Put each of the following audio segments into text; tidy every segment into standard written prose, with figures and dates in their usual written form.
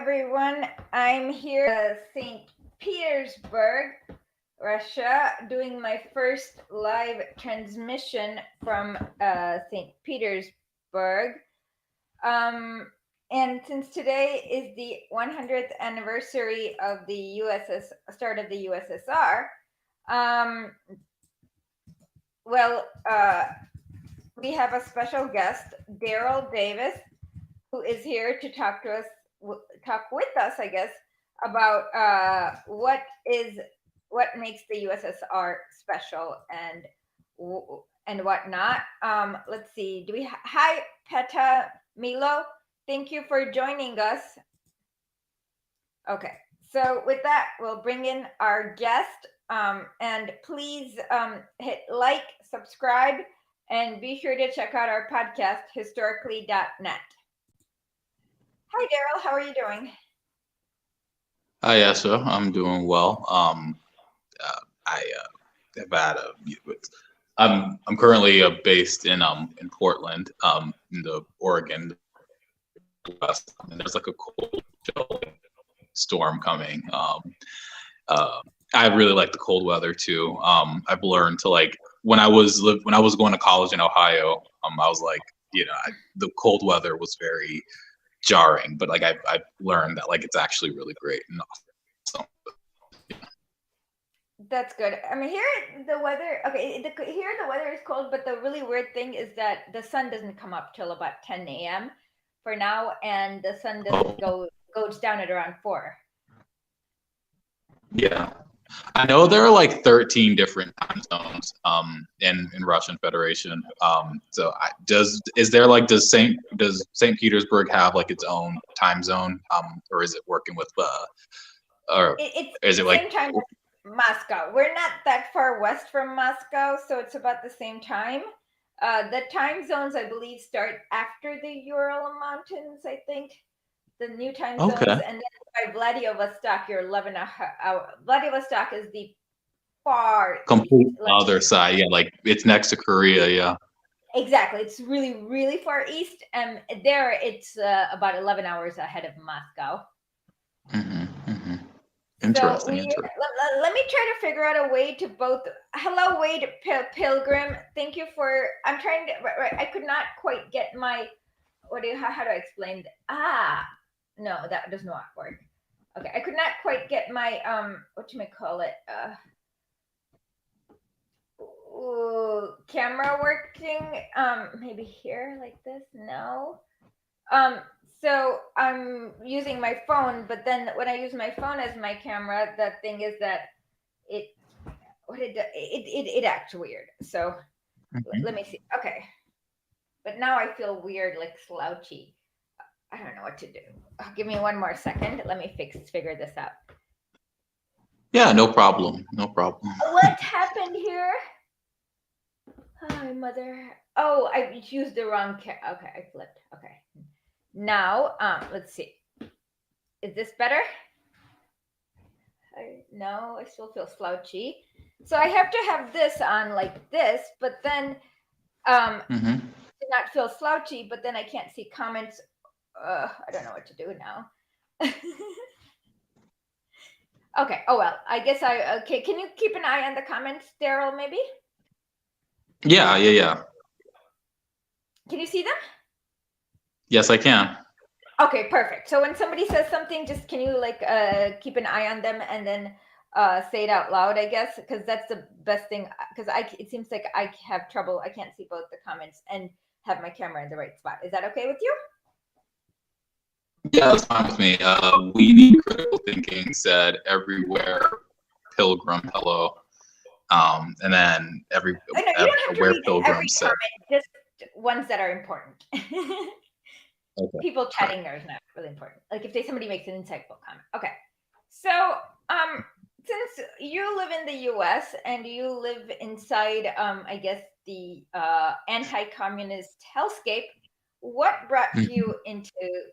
everyone. I'm here in St. Petersburg, Russia, doing my first live transmission from St. Petersburg. And since today is the 100th anniversary of the start of the USSR, we have a special guest, Daryl Davis, who is here to talk with us, I guess, about what makes the USSR special and whatnot. Let's see. Hi, Peta Milo. Thank you for joining us. Okay, so with that, we'll bring in our guest. And please hit like, subscribe, and be sure to check out our podcast, historically.net. Hi, Daryl. How are you doing? Hi, Asa. I'm doing well. I have had I'm currently based in Portland, in the Oregon West, and there's like a cold storm coming. I really like the cold weather too. I've learned to when I was going to college in Ohio. I was like, the cold weather was very jarring, but I've learned that it's actually really great and awesome. That's good. I mean, here the weather is cold, but the really weird thing is that the sun doesn't come up till about 10 a.m. for now, and the sun doesn't goes down at around 4. Yeah, I know there are 13 different time zones in Russian Federation. So does St. Petersburg have its own time zone, or is it working with or is it same time as Moscow? We're not that far west from Moscow, so it's about the same time. The time zones, I believe, start after the Ural Mountains, I think. The new time zones, and then by Vladivostok, you're 11 hours. Vladivostok is the far complete other side. Yeah, it's next to Korea. Yeah, exactly. It's really, really far east, and there it's about 11 hours ahead of Moscow. Interesting. Let me try to figure out a way to both. Hello, Wade Pilgrim. Thank you for. I'm trying to. Right. I could not quite get my. How do I explain that? No, that does not work. Okay, I could not quite get my camera working. Maybe here like this. No. So I'm using my phone, but then when I use my phone as my camera, the thing is that it acts weird. So let me see. Okay, but now I feel weird, slouchy. I don't know what to do. Give me one more second. Let me figure this out. Yeah, no problem. No problem. What happened here? Hi, mother. Oh, I used the wrong Okay, I flipped. Okay. Now, let's see. Is this better? No, I still feel slouchy. So I have to have this on like this, but then to not feel slouchy, but then I can't see comments. I don't know what to do now. Okay. Oh well. I guess okay. Can you keep an eye on the comments, Daryl? Maybe. Yeah. Can you see them? Yes, I can. Okay, perfect. So when somebody says something, just can you keep an eye on them and then say it out loud, I guess, because that's the best thing. Because it seems like I have trouble. I can't see both the comments and have my camera in the right spot. Is that okay with you? Yeah, that's fine with me. We Need Critical Thinking said everywhere Pilgrim hello, and then where Pilgrim said just ones that are important. Okay. People chatting there is not really important. Like if somebody makes an insightful comment. Okay, so since you live in the U.S. and you live inside, I guess the anti-communist hellscape. What brought you into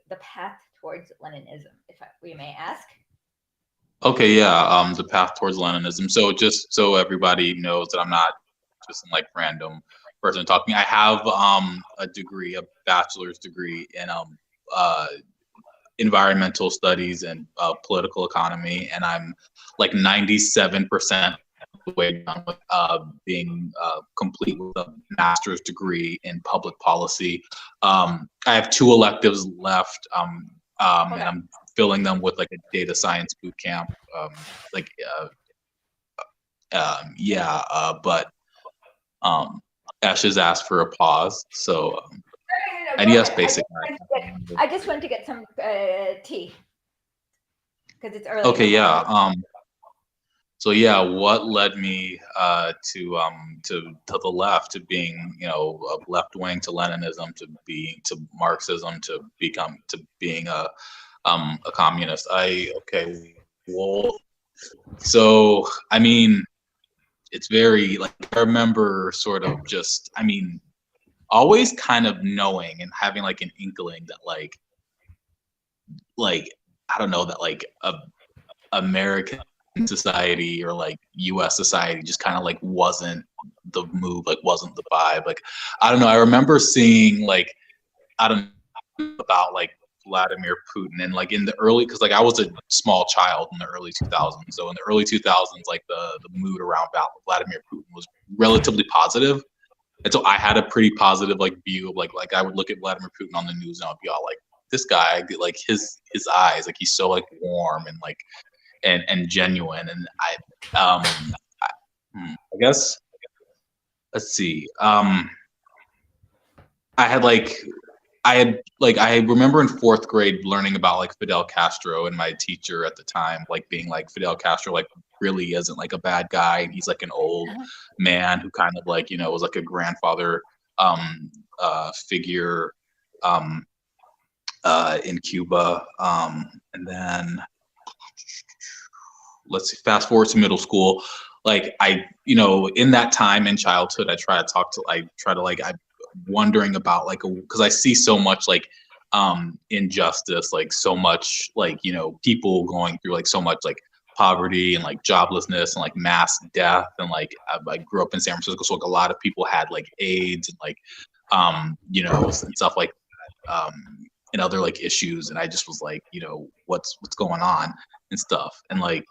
the path towards Leninism, if we may ask? Okay, yeah, the path towards Leninism. So just so everybody knows that I'm not just random person talking. I have a degree, a bachelor's degree environmental studies and political economy, and I'm like 97% the way done with being complete with a master's degree in public policy. I have 2 electives left, and I'm filling them with like a data science boot camp. But Ash has asked for a pause, so and yes, basic. I just want to get some tea because it's early. Okay, yeah. So yeah, what led me to the left, to being, you know, left wing, to Leninism, to Marxism, to being a communist. Well, so I mean, it's very like, I remember sort of just, I mean, always kind of knowing and having like an inkling that like I don't know, that like American society or like US society just kind of like wasn't the move, like wasn't the vibe. Like I don't know, I remember seeing like, I don't know, about like Vladimir Putin, and like in the early, because like I was a small child in the early 2000s, so in the early 2000s like the mood around Vladimir Putin was relatively positive, and so I had a pretty positive like view of like I would look at Vladimir Putin on the news and I'd be all like, this guy, like his eyes, like he's so like warm and like and genuine. And I guess, let's see, I remember in 4th grade learning about like Fidel Castro, and my teacher at the time like being like, Fidel Castro like really isn't like a bad guy, and he's like an old man who kind of like, you know, was like a grandfather figure in Cuba. And then let's see, fast forward to middle school. Like I, you know, in that time in childhood, I'm wondering about like, because I see so much like injustice, like so much like, you know, people going through like so much like poverty and like joblessness and like mass death, and like I grew up in San Francisco, so like a lot of people had like AIDS and like you know, and stuff like and other like issues, and I just was like, you know, what's going on and stuff. And like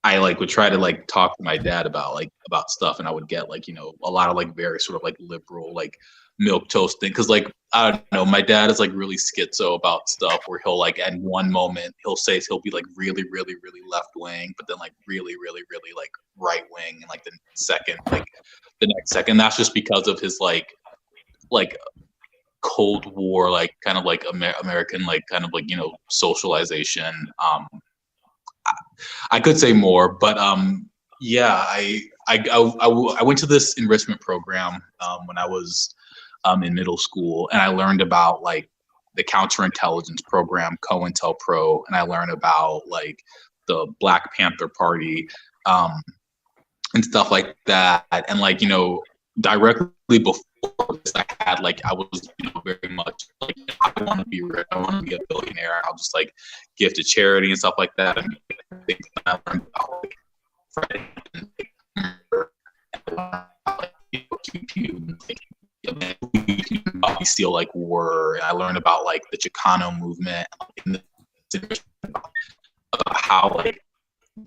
I like would try to like talk to my dad about stuff, and I would get like, you know, a lot of like very sort of like liberal like milk toast thing, because like I don't know, my dad is like really schizo about stuff, where he'll like at one moment he'll be like really really really left wing, but then like really really really like right wing, and like the next second. That's just because of his like Cold War like kind of like American like kind of like, you know, socialization. I could say more, but yeah, I went to this enrichment program when I was in middle school, and I learned about like the counterintelligence program COINTELPRO, and I learned about like the Black Panther Party and stuff like that. And like, you know, directly before this, I was, you know, very much like, I want to be rich, I want to be a billionaire, I'll just like give to charity and stuff like that. And I think I learned about like Fred and like, Bobby Seale like were, and I learned about like the Chicano movement, and about how like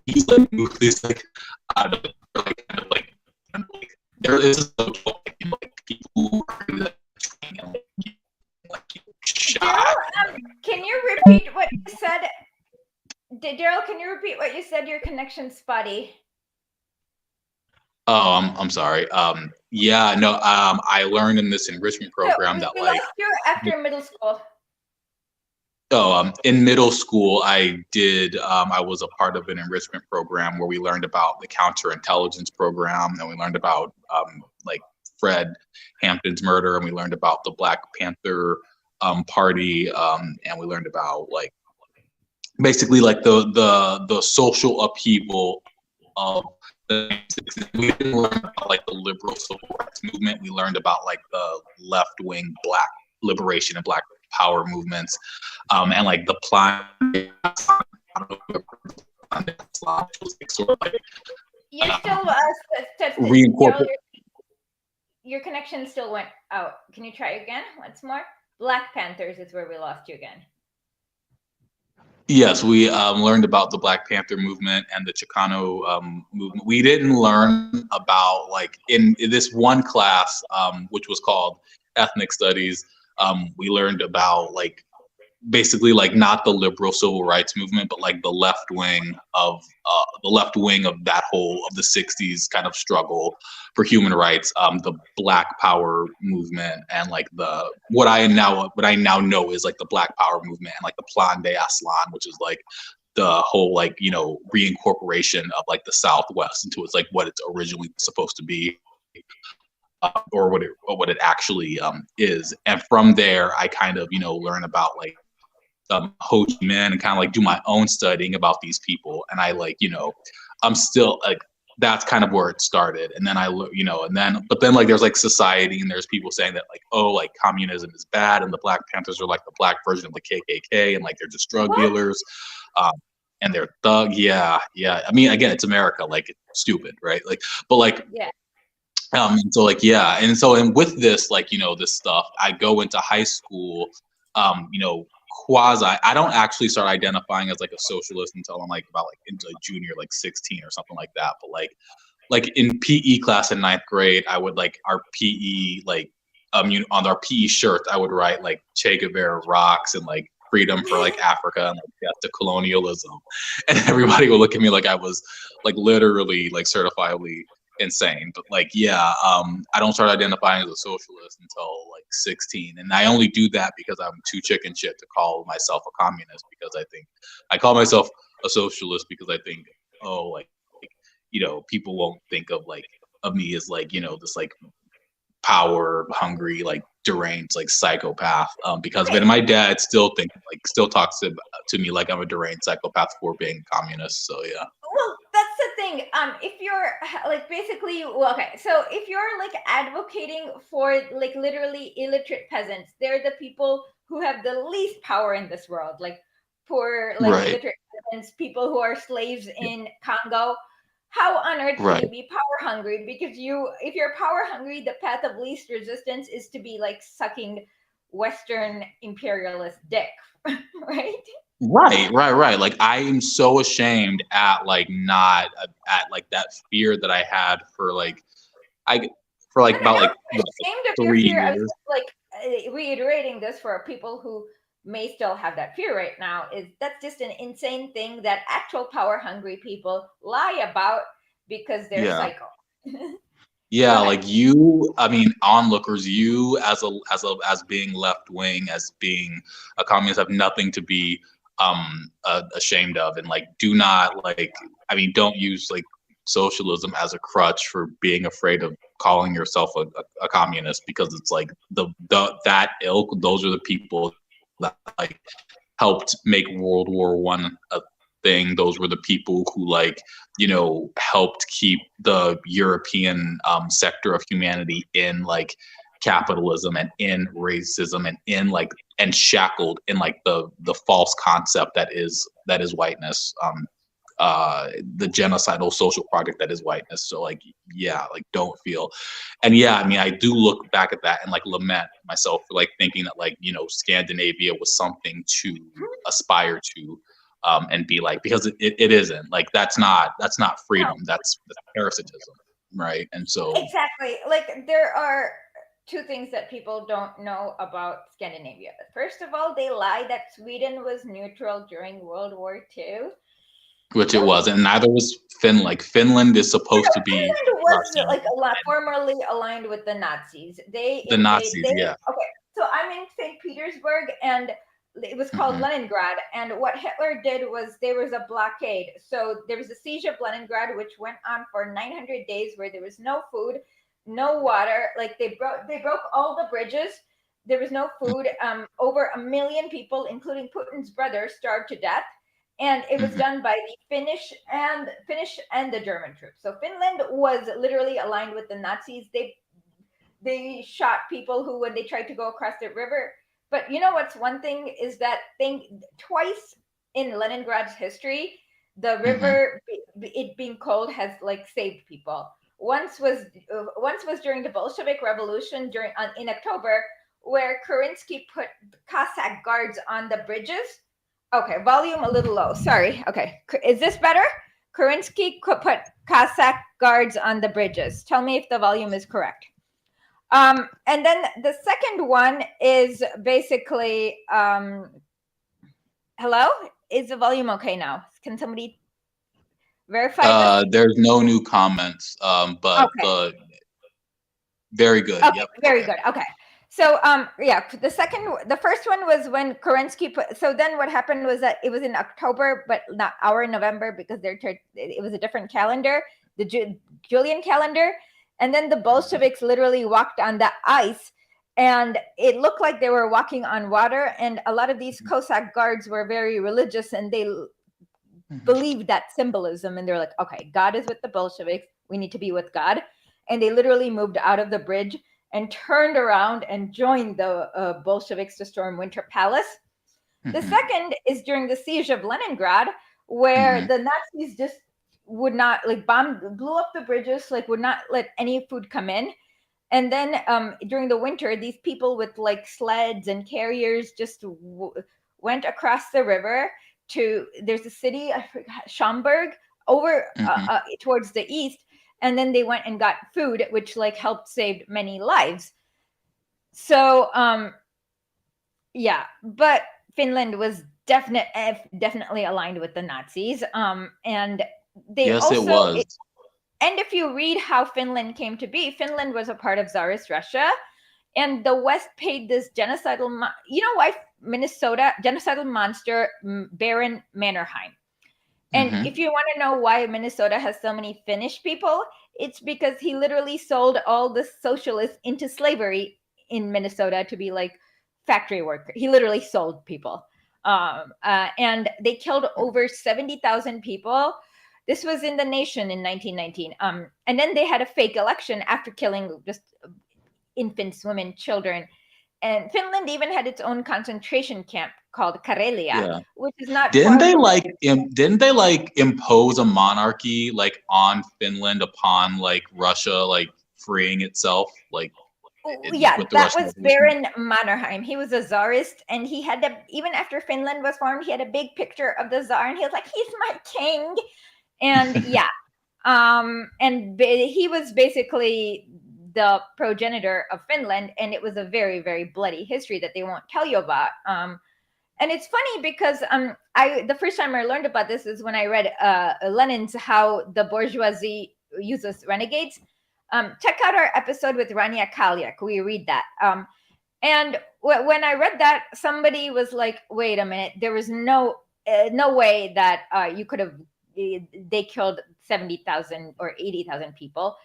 these like movies like out of like kind of like there is a social like, you know, like people who are like, shot. Daryl, can you repeat what you said? Daryl, can you repeat what you said? Your connection's spotty. Oh, I'm sorry. Yeah, no. I learned in this enrichment program that like after middle school. Oh, in middle school, I did. I was a part of an enrichment program where we learned about the counterintelligence program, and we learned about like Fred Hampton's murder, and we learned about the Black Panther Party, and we learned about like basically like the social upheaval of the. We didn't learn about like the liberal civil rights movement. We learned about like the left wing Black liberation and Black power movements, and like the plan. You're still your connection still went out. Can you try again once more? Black Panthers is where we lost you again. Yes, we learned about the Black Panther movement and the Chicano movement. We didn't learn about like in this one class, which was called ethnic studies. We learned about like basically like not the liberal civil rights movement, but like the left wing of that whole of the '60s kind of struggle for human rights, the Black Power movement, and like the what I now know is like the Black Power movement and like the Plan de Aslan, which is like the whole like reincorporation of like the Southwest into its like what it's originally supposed to be, or what it actually is. And from there, I kind of learn about like Ho Chi Minh and kind of like do my own studying about these people. And I like I'm still like that's kind of where it started. And then but then like there's like society and there's people saying that like, oh, like communism is bad and the Black Panthers are like the Black version of the KKK and like they're just drug dealers. Um, and they're thug. Yeah, yeah. I mean, again, it's America. Like, it's stupid, right? Like, but like, Yeah. and so like, yeah, and with this, like, this stuff, I go into high school, quasi. I don't actually start identifying as like a socialist until I'm like about like into junior, like 16 or something like that. But like in PE class in ninth grade, I would like our PE like on our PE shirts, I would write like Che Guevara rocks and like freedom for like Africa and like death to colonialism, and everybody would look at me like I was like literally like certifiably insane. But like, yeah, I don't start identifying as a socialist until like 16, and I only do that because I'm too chicken shit to call myself a communist, because I think I call myself a socialist because I think, oh, like people won't think of like of me as like this like power hungry like deranged like psychopath, because Okay. then my dad still talks to me like I'm a deranged psychopath for being communist. So yeah. Well, that's the thing. If you're like basically, well, okay, so if you're like advocating for like literally illiterate peasants, they're the people who have the least power in this world, like poor, like Right. illiterate peasants, people who are slaves in Congo. How on earth can Right. you be power hungry? Because if you're power hungry, the path of least resistance is to be like sucking Western imperialist dick, right? Right. Like I am so ashamed at like not at like that fear that I had for like I for No, like no, about don't like be what, ashamed of your three fear. I was years. just like reiterating this for people who may still have that fear right now. Is that's just an insane thing that actual power hungry people lie about because they're Yeah. psycho. Go Yeah, ahead. like you, I mean, onlookers, you as being left wing, as being a communist, have nothing to be ashamed of, and like do not like, I mean, don't use like socialism as a crutch for being afraid of calling yourself a communist, because it's like the that ilk, those are the people that like helped make World War I a thing. Those were the people who like helped keep the European sector of humanity in like capitalism and in racism and in like and shackled in like the false concept that is whiteness, the genocidal social project that is whiteness. So like, yeah, like don't feel. And yeah, I mean, I do look back at that and like lament myself for like thinking that like Scandinavia was something to aspire to, and be like, because it isn't like, that's not No, freedom, that's parasitism, right? And so exactly. Like there are two things that people don't know about Scandinavia. First of all, they lie that Sweden was neutral during World War II. which it Don't was, and neither was Finland. Like Finland is supposed to be Finland was Russian, like and formerly aligned with the Nazis. They the invade. Nazis, They yeah. okay. So I'm in St. Petersburg, and it was called Hmm. Leningrad. And what Hitler did was there was a blockade. So there was a siege of Leningrad, which went on for 900 days, where there was no food, no water. Like they broke all the bridges. There was no food. Over 1 million people, including Putin's brother, starved to death, and it was Hmm. done by the Finnish and the German troops. So Finland was literally aligned with the Nazis. They shot people who when they tried to go across the river. But you know what's one thing is that thing twice in Leningrad's history, the Hmm. river it being cold has like saved people. Once was during the Bolshevik Revolution in October, where Kerensky put Cossack guards on the bridges Okay, volume a little low. Sorry. Okay, is this better? Kerensky put Cossack guards on the bridges. Tell me if the volume is correct. And then the second one is basically, hello? Is the volume okay now? Can somebody verify this? There's no new comments, but Okay. very good. Okay, Yep. very good. Okay. So yeah, the first one was when Kerensky put, so then what happened was that it was in October, but not our November, because it was a different calendar, the Julian calendar. And then the Bolsheviks literally walked on the ice, and it looked like they were walking on water. And a lot of these Cossack guards were very religious, and they believed that symbolism. And they're like, okay, God is with the Bolsheviks, we need to be with God. And they literally moved out of the bridge and turned around and joined the Bolsheviks to storm Winter Palace. The second is during the siege of Leningrad, where the Nazis just would not, like, blew up the bridges, like would not let any food come in. And then during the winter, these people with like sleds and carriers just went across the river to, there's a city, I forgot, Schaumburg, over towards the east. And then they went and got food, which like helped save many lives. So yeah, but Finland was definitely aligned with the Nazis. And they Yes, also, it was. and if you read how Finland came to be, Finland was a part of Tsarist Russia, and the West paid this genocidal, you know why Minnesota, genocidal monster, Baron Mannerheim. And if you want to know why Minnesota has so many Finnish people, it's because he literally sold all the socialists into slavery in Minnesota to be like factory worker. He literally sold people. And they killed over 70,000 people. This was in The Nation in 1919. And then they had a fake election after killing just infants, women, children. And Finland even had its own concentration camp called Karelia, which is not Didn't far they like impose a monarchy like on Finland upon like Russia like freeing itself, like yeah, with the that Russian was Revolution? Baron Mannerheim. He was a czarist, and he had even after Finland was formed, he had a big picture of the czar, and he was like, "He's my king," and yeah, and he was basically the progenitor of Finland, and it was a very, very bloody history that they won't tell you about. And it's funny because the first time I learned about this is when I read Lenin's How the Bourgeoisie Uses Renegades. Check out our episode with Rania Kalyak. We read that. And when I read that, somebody was like, wait a minute, there was no way that you could have, they killed 70,000 or 80,000 people.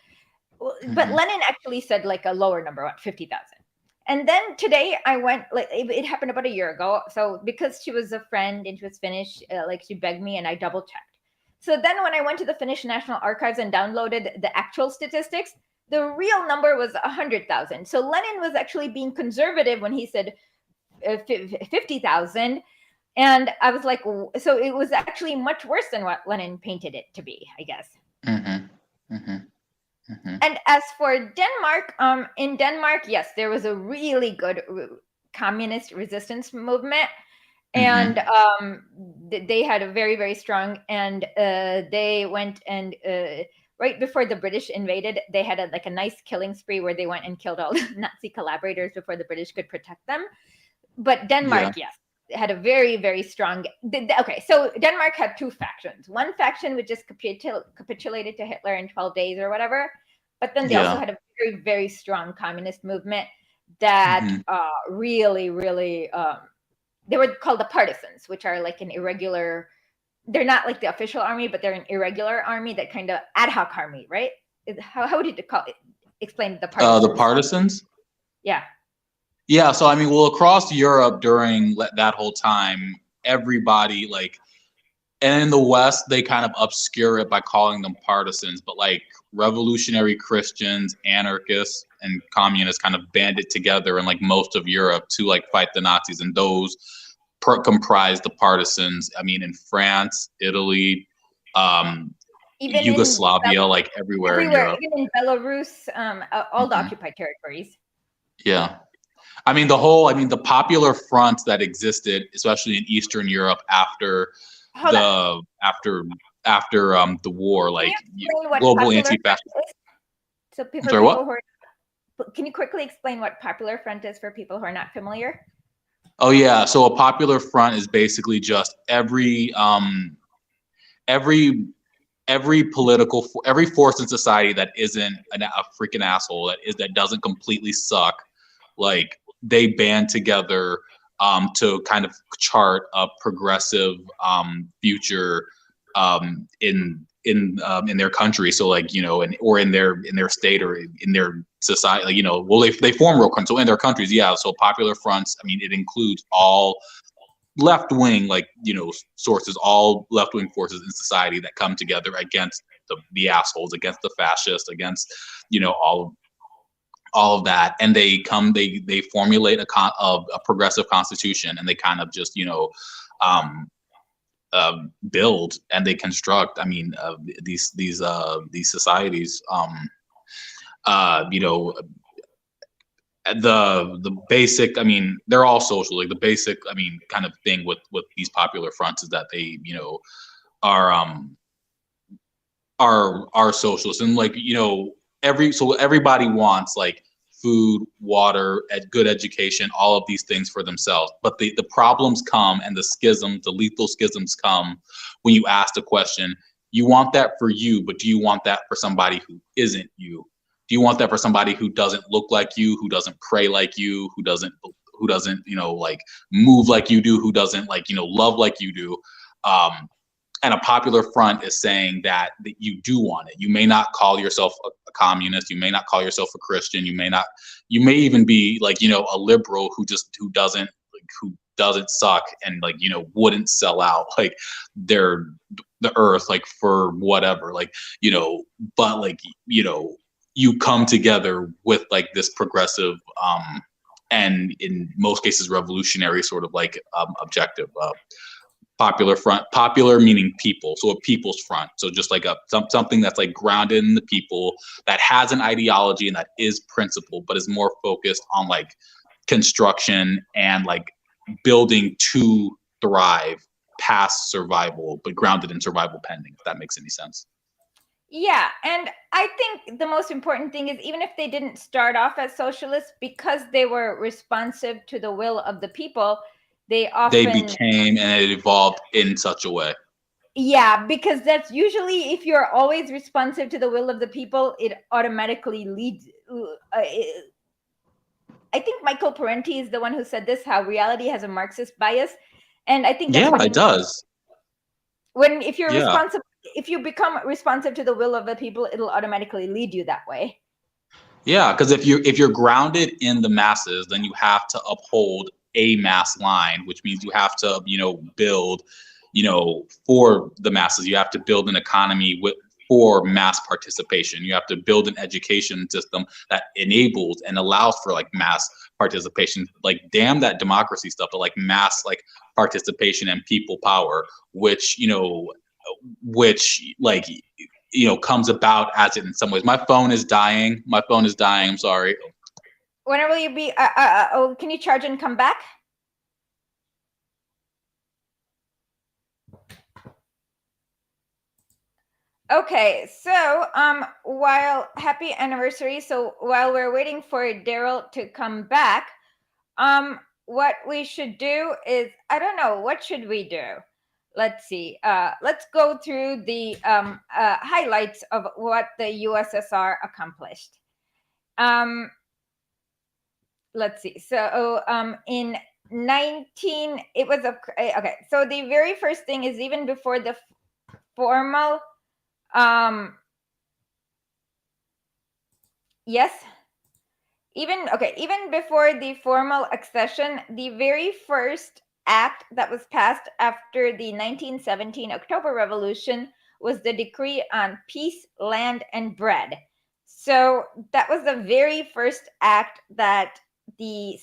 But Lenin actually said like a lower number, about 50,000. And then today I went, like it happened about a year ago. So because she was a friend and she was Finnish, like she begged me and I double checked. So then when I went to the Finnish National Archives and downloaded the actual statistics, the real number was 100,000. So Lenin was actually being conservative when he said 50,000. And I was like, so it was actually much worse than what Lenin painted it to be, I guess. And as for Denmark, in Denmark, yes, there was a really good communist resistance movement. And they had a very, very strong, and they went and right before the British invaded, they had like a nice killing spree where they went and killed all the Nazi collaborators before the British could protect them. But Denmark, yes, had a very, very strong. Okay, so Denmark had two factions. One faction which just capitulated to Hitler in 12 days or whatever. But then they also had a very, very strong communist movement that really, really, they were called the partisans, which are like an irregular, they're not like the official army, but they're an irregular army, that kind of ad hoc army, right? How did you call it? Explain the partisans. The partisans? Yeah. Yeah, so I mean, well, across Europe during that whole time, everybody like, and in the West, they kind of obscure it by calling them partisans, but like revolutionary Christians, anarchists, and communists kind of banded together in like most of Europe to like fight the Nazis, and those comprise the partisans. I mean, in France, Italy, even Yugoslavia, like everywhere in Europe. Even in Belarus, all the occupied territories. Yeah. I mean, the Popular Front that existed, especially in Eastern Europe after Hold on. the war, like Explain what global Popular anti-fascist. Front is? So I'm sorry, what? can you quickly explain what Popular Front is for people who are not familiar? Oh yeah, so a Popular Front is basically just every every force in society that isn't a freaking asshole, that doesn't completely suck, like they band together to kind of chart a progressive future in their country. So like, or in their state or in their society, like, well, they form real countries. So in their countries, yeah. So Popular Fronts, I mean, it includes all left wing, like, sources, all left wing forces in society that come together against the assholes, against the fascists, against, all of that, and they formulate a progressive constitution, and they kind of just um, build and they construct. I mean, these societies. The basic, I mean, they're all social. Like the basic, I mean, kind of thing with these Popular Fronts is that they are socialists, and like everybody wants like food, water, good education, all of these things for themselves. But the problems come, and the lethal schisms come when you ask the question, you want that for you, but do you want that for somebody who isn't you? Do you want that for somebody who doesn't look like you, who doesn't pray like you, who doesn't like move like you do, who doesn't like love like you do? And a Popular Front is saying that you do want it. You may not call yourself a communist. You may not call yourself a Christian. You may even be like, a liberal who doesn't suck and like, wouldn't sell out like the earth, like for whatever, like, but like, you come together with like this progressive, and in most cases revolutionary sort of like objective. Popular Front, popular meaning people, so a people's front. So just like something that's like grounded in the people, that has an ideology and that is principled, but is more focused on like construction and like building to thrive past survival, but grounded in survival pending, if that makes any sense. Yeah, and I think the most important thing is, even if they didn't start off as socialists, because they were responsive to the will of the people, they became, and it evolved in such a way. Yeah, because that's usually, if you're always responsive to the will of the people, it automatically leads. I think Michael Parenti is the one who said this, how reality has a Marxist bias, and I think that's what it does. If you're responsible, if you become responsive to the will of the people, it'll automatically lead you that way. Yeah, because if you're grounded in the masses, then you have to uphold a mass line, which means you have to build for the masses. You have to build an economy for mass participation. You have to build an education system that enables and allows for like mass participation. Like, damn that democracy stuff, but like mass like participation and people power, which like comes about as it in some ways. My phone is dying. I'm sorry. When will you be? Can you charge and come back? Okay, so happy anniversary. So while we're waiting for Daryl to come back, what we should do is, I don't know, what should we do? Let's see. Let's go through the highlights of what the USSR accomplished. Let's see. So in it was okay. So the very first thing is, even before the formal yes, even before the formal accession, the very first act that was passed after the 1917 October Revolution was the Decree on Peace, Land, and Bread. So that was the very first act that the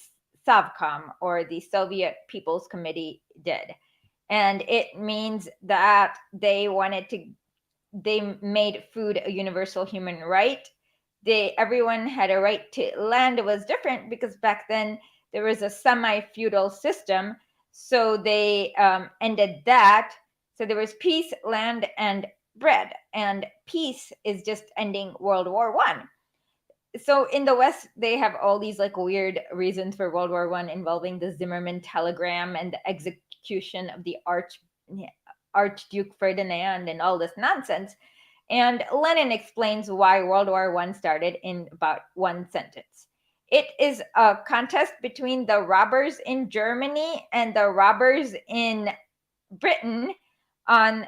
Sovcom, or the Soviet People's Committee, did. And it means that they made food a universal human right. everyone had a right to land. It was different because back then there was a semi-feudal system, so they ended that. So there was peace, land, and bread, and peace is just ending World War One. So in the West, they have all these like weird reasons for World War One involving the Zimmerman telegram and the execution of the Archduke Ferdinand and all this nonsense. And Lenin explains why World War One started in about one sentence. It is a contest between the robbers in Germany and the robbers in Britain on,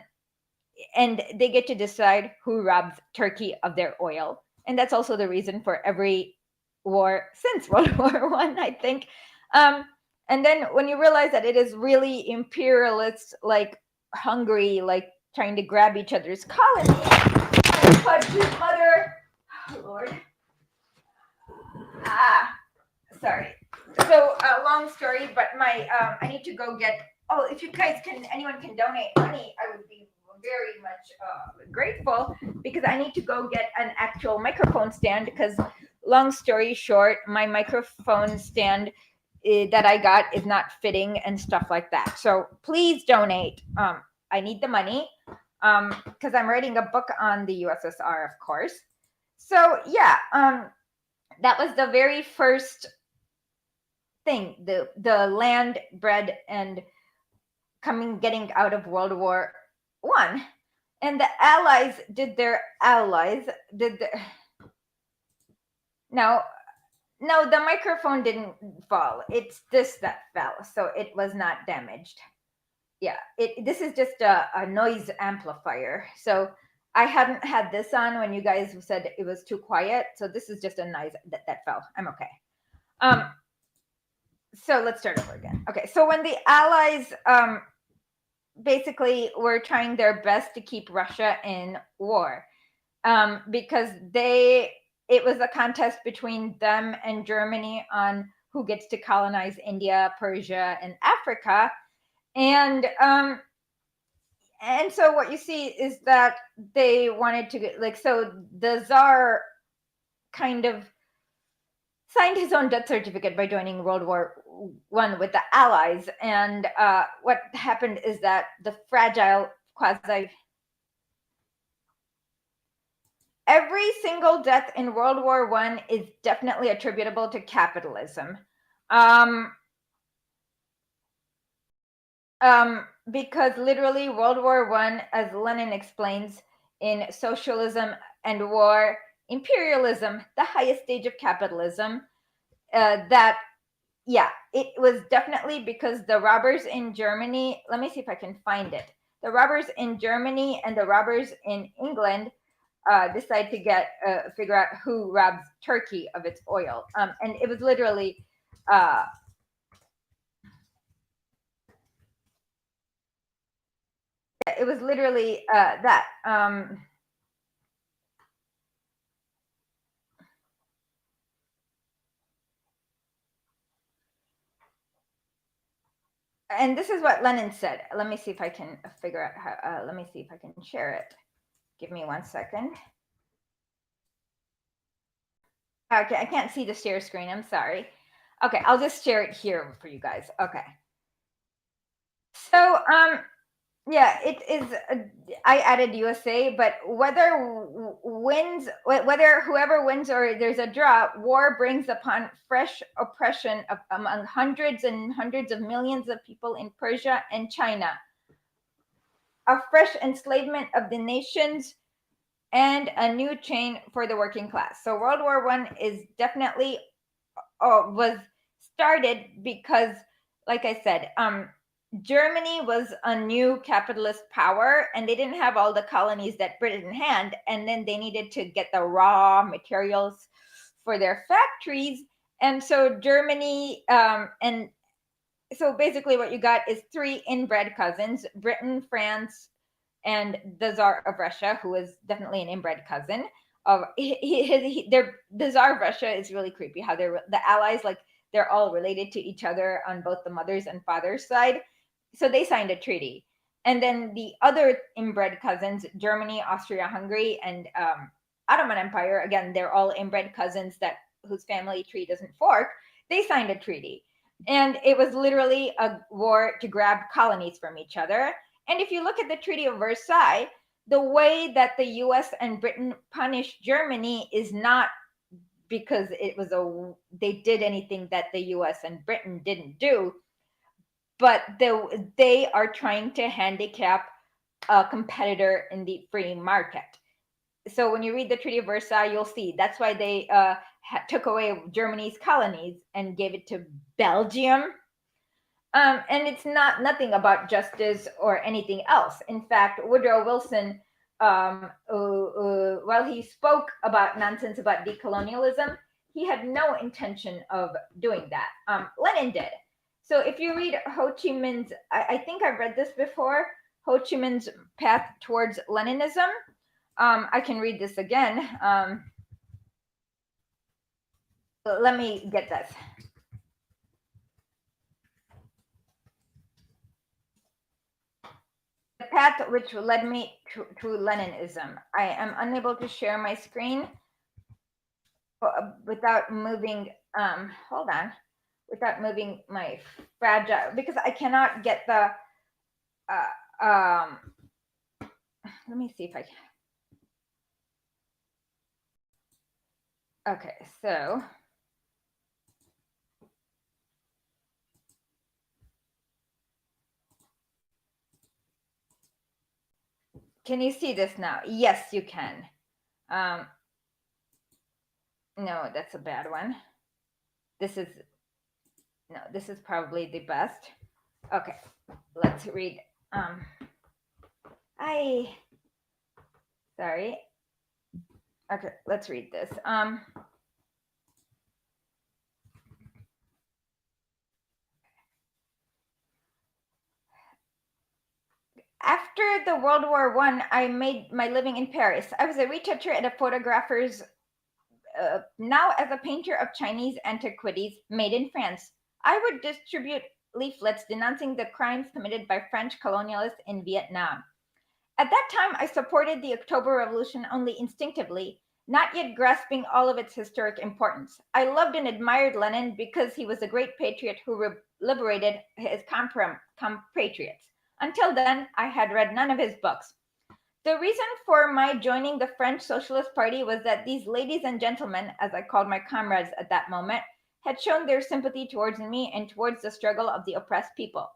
and they get to decide who robs Turkey of their oil. And that's also the reason for every war since World War One, I think. And then when you realize that it is really imperialist, like Hungary, like trying to grab each other's colonies, mother, oh, Lord. Sorry. So long story, but my I need to go get. Oh, if you guys can, anyone can donate money, I would be very much grateful, because I need to go get an actual microphone stand, because long story short, my microphone stand that I got is not fitting and stuff like that. So please donate. I need the money because I'm writing a book on the USSR, of course. So yeah, that was the very first thing, the land, bread, and getting out of World War One. And the Allies did their no, the microphone didn't fall. It's this that fell, so it was not damaged. Yeah, this is just a noise amplifier. So I hadn't had this on when you guys said it was too quiet. So this is just a noise that fell. I'm okay. So let's start over again. Okay, so when the Allies basically were trying their best to keep Russia in war, because it was a contest between them and Germany on who gets to colonize India, Persia, and Africa. And so what you see is that they wanted to get, like, so the Tsar kind of signed his own death certificate by joining World War One with the Allies. And what happened is that the fragile quasi every single death in World War One is definitely attributable to capitalism. Because literally World War One, as Lenin explains in Socialism and War, Imperialism, the highest stage of capitalism, that it was definitely because the robbers in Germany, let me see if I can find it. The robbers in Germany and the robbers in England decide to figure out who robs Turkey of its oil. And it was literally that. And this is what Lenin said. Let me see if I can figure out how, let me see if I can share it. Give me 1 second. Okay, I can't see the share screen. I'm sorry. Okay, I'll just share it here for you guys. Okay. So, yeah, it is. I added USA, but whether whoever wins or there's a draw, war brings upon fresh oppression among hundreds and hundreds of millions of people in Persia and China, a fresh enslavement of the nations, and a new chain for the working class. So World War One is definitely was started because, like I said, Germany was a new capitalist power, and they didn't have all the colonies that Britain had, and then they needed to get the raw materials for their factories. And so Germany, and so basically what you got is three inbred cousins: Britain, France, and the Tsar of Russia, who is definitely an inbred cousin of the Tsar of Russia. Is really creepy how the allies, like, they're all related to each other on both the mother's and father's side. So they signed a treaty. And then the other inbred cousins, Germany, Austria, Hungary, and Ottoman Empire, again, they're all inbred cousins whose family tree doesn't fork, they signed a treaty. And it was literally a war to grab colonies from each other. And if you look at the Treaty of Versailles, the way that the US and Britain punished Germany is not because they did anything that the US and Britain didn't do, but they are trying to handicap a competitor in the free market. So when you read the Treaty of Versailles, you'll see that's why they took away Germany's colonies and gave it to Belgium. And it's nothing about justice or anything else. In fact, Woodrow Wilson, while he spoke about nonsense about decolonialism, he had no intention of doing that. Lenin did. So if you read Ho Chi Minh's, I think I've read this before, Ho Chi Minh's Path Towards Leninism. I can read this again. Let me get this. The path which led me to Leninism. I am unable to share my screen without moving, hold on, without moving my fragile, because I cannot get the, let me see if I can. Okay, so. Can you see this now? Yes, you can. No, that's a bad one. This is probably the best. Okay, let's read. Sorry. Okay, let's read this. After the World War I made my living in Paris. I was a retoucher at a photographer's, now as a painter of Chinese antiquities made in France. I would distribute leaflets denouncing the crimes committed by French colonialists in Vietnam. At that time, I supported the October Revolution only instinctively, not yet grasping all of its historic importance. I loved and admired Lenin because he was a great patriot who liberated his compatriots. Until then, I had read none of his books. The reason for my joining the French Socialist Party was that these ladies and gentlemen, as I called my comrades at that moment, had shown their sympathy towards me and towards the struggle of the oppressed people.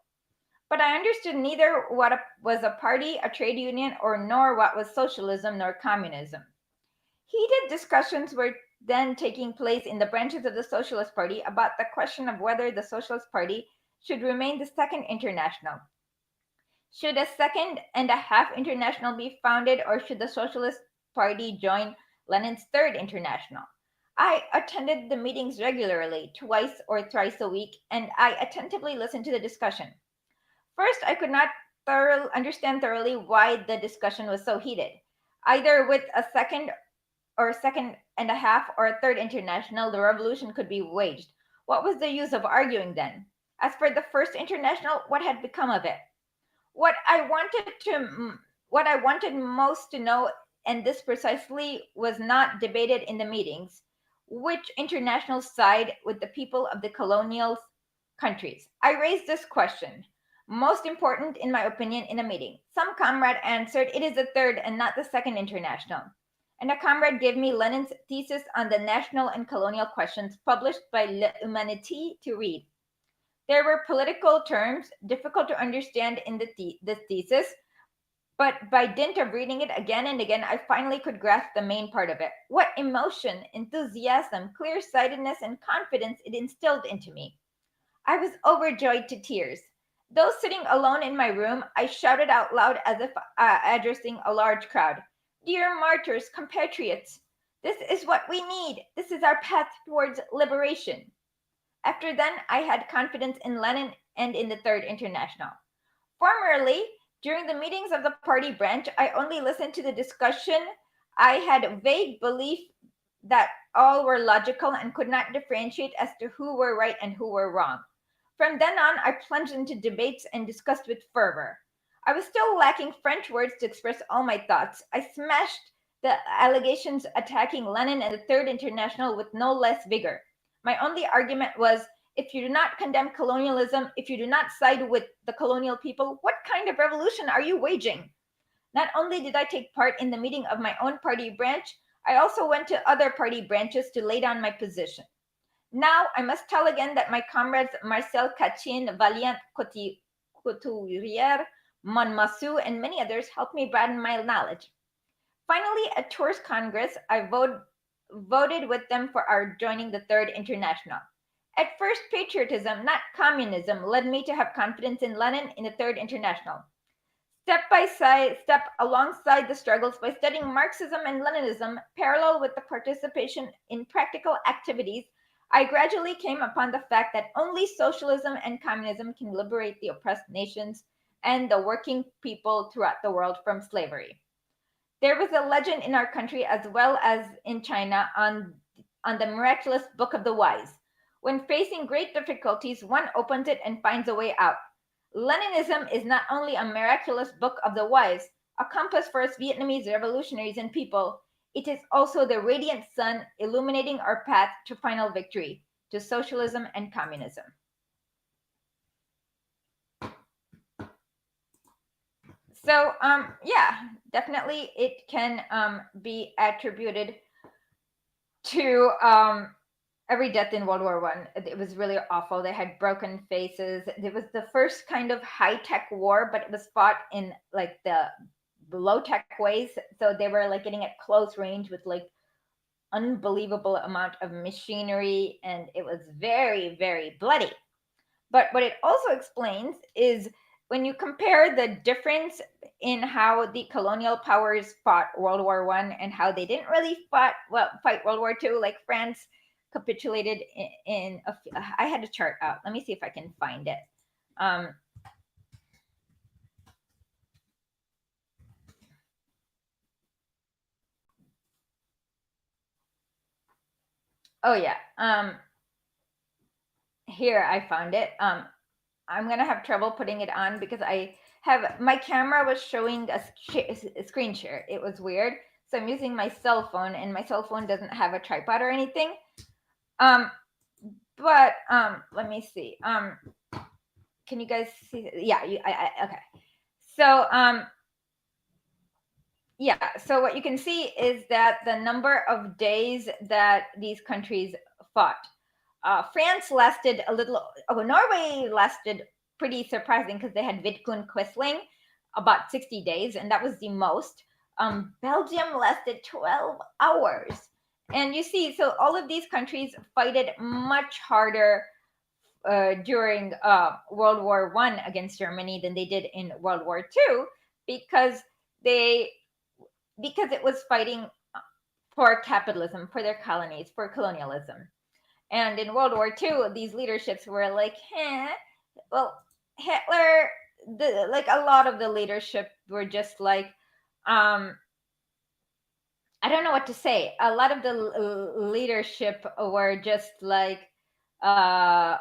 But I understood neither what was a party, a trade union, nor what was socialism nor communism. Heated discussions were then taking place in the branches of the Socialist Party about the question of whether the Socialist Party should remain the Second International. Should a second and a half international be founded, or should the Socialist Party join Lenin's Third International? I attended the meetings regularly, twice or thrice a week, and I attentively listened to the discussion. First, I could not understand thoroughly why the discussion was so heated. Either with a second and a half or a third international, the revolution could be waged. What was the use of arguing then? As for the First International, what had become of it? What I wanted most to know, and this precisely was not debated in the meetings, which internationals side with the people of the colonial countries. I raised this question, most important in my opinion, in a meeting. Some comrade answered, it is the third and not the second international. And a comrade gave me Lenin's thesis on the national and colonial questions, published by L'Humanité, to read. There were political terms difficult to understand in the thesis, but by dint of reading it again and again, I finally could grasp the main part of it. What emotion, enthusiasm, clear-sightedness, and confidence it instilled into me. I was overjoyed to tears. Though sitting alone in my room, I shouted out loud as if addressing a large crowd. Dear martyrs, compatriots, this is what we need. This is our path towards liberation. After then, I had confidence in Lenin and in the Third International. Formerly, during the meetings of the party branch, I only listened to the discussion. I had vague belief that all were logical and could not differentiate as to who were right and who were wrong. From then on, I plunged into debates and discussed with fervor. I was still lacking French words to express all my thoughts. I smashed the allegations attacking Lenin and the Third International with no less vigor. My only argument was, if you do not condemn colonialism, if you do not side with the colonial people, what kind of revolution are you waging? Not only did I take part in the meeting of my own party branch, I also went to other party branches to lay down my position. Now, I must tell again that my comrades Marcel Cachin, Valiant Couturier, Monmassou, and many others helped me broaden my knowledge. Finally, at Tours Congress, I voted with them for our joining the Third International. At first, patriotism, not communism, led me to have confidence in Lenin in the Third International. Step alongside the struggles by studying Marxism and Leninism, parallel with the participation in practical activities, I gradually came upon the fact that only socialism and communism can liberate the oppressed nations and the working people throughout the world from slavery. There was a legend in our country as well as in China on the miraculous Book of the Wise. When facing great difficulties, one opens it and finds a way out. Leninism is not only a miraculous book of the wise, a compass for us Vietnamese revolutionaries and people, it is also the radiant sun illuminating our path to final victory, to socialism and communism. So, yeah, definitely it can be attributed to every death in World War I. It was really awful. They had broken faces. It was the first kind of high-tech war, but it was fought in like the low-tech ways. So they were like getting at close range with like unbelievable amount of machinery, and it was very, very bloody. But what it also explains is when you compare the difference in how the colonial powers fought World War I and how they didn't really fight World War II, like France capitulated in I had a chart out. Let me see if I can find it. Oh yeah. Here I found it. I'm gonna have trouble putting it on because I have my camera was showing a screen share. It was weird, so I'm using my cell phone, and my cell phone doesn't have a tripod or anything. But let me see. Can you guys see? Yeah, okay. So yeah, so what you can see is that the number of days that these countries fought. France lasted a little. Oh, Norway lasted pretty surprising because they had Vidkun Quisling, about 60 days, and that was the most. Belgium lasted 12 hours. And you see, so all of these countries fought much harder during World War I against Germany than they did in World War II because it was fighting for capitalism, for their colonies, for colonialism. And in World War II, these leaderships were like, well, Hitler, like a lot of the leadership were just like, I don't know what to say. A lot of the leadership were just like, were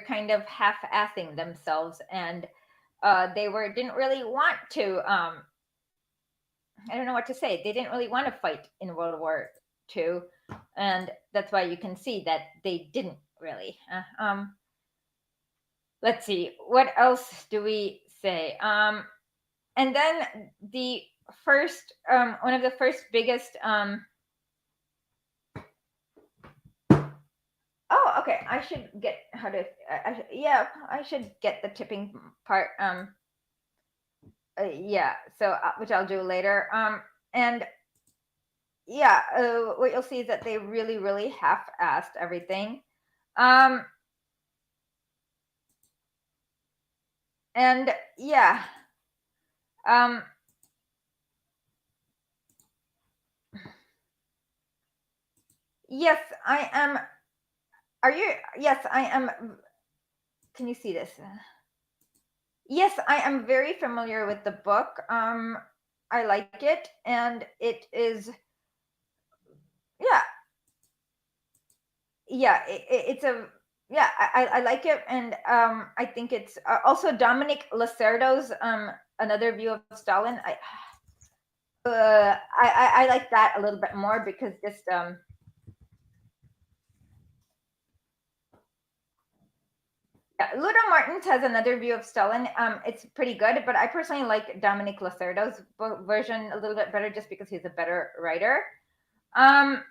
kind of half-assing themselves, and they didn't really want to. I don't know what to say. They didn't really want to fight in World War II, and that's why you can see that they didn't really. Let's see, what else do we say? And then the first, one of the first biggest. Oh, okay. I should get how to. I should get the tipping part. Yeah. So, which I'll do later. And yeah, what you'll see is that they really, really half-assed everything. And yeah. Yes, I am. Are you? Yes, I am. Can you see this? Yes, I am very familiar with the book. I like it, and it is. Yeah, yeah. It's a. Yeah, I like it, and I think it's also Dominic Lacerdo's another view of Stalin. I like that a little bit more because just yeah, Ludo Martins has another view of Stalin. It's pretty good, but I personally like Dominic Lacerda's version a little bit better, just because he's a better writer. Um,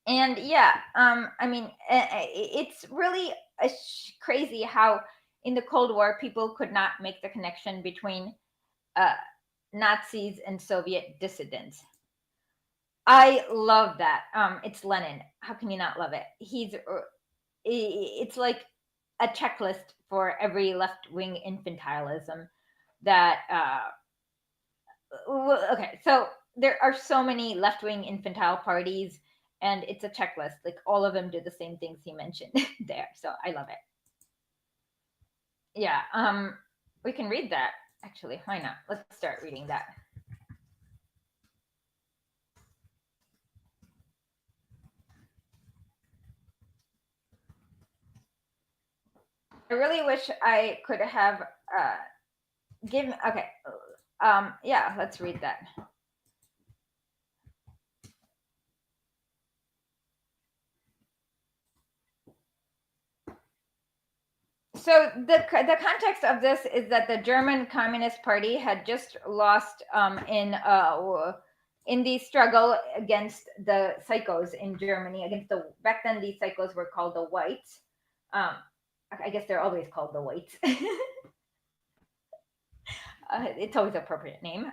and yeah, I mean, it's really crazy how in the Cold War people could not make the connection between Nazis and Soviet dissidents. I love that. It's Lenin. How can you not love it? It's like a checklist for every left-wing infantilism that okay, so there are so many left-wing infantile parties, and it's a checklist. Like, all of them do the same things he mentioned there. So I love it. Yeah, we can read that actually. Why not? Let's start reading that. I really wish I could have given. Okay, yeah, let's read that. So the context of this is that the German Communist Party had just lost in the struggle against the psychos in Germany. Against the back then, these psychos were called the Whites. I guess they're always called the Whites. It's always an appropriate name.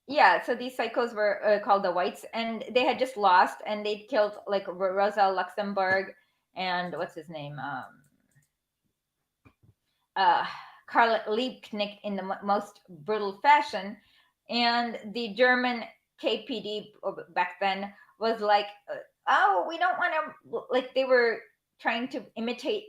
Yeah, so these psychos were called the Whites, and they had just lost, and they'd killed like Rosa Luxemburg and what's his name, Karl Liebknecht in the most brutal fashion. And the German KPD back then was like, oh, we don't want to, like, they were trying to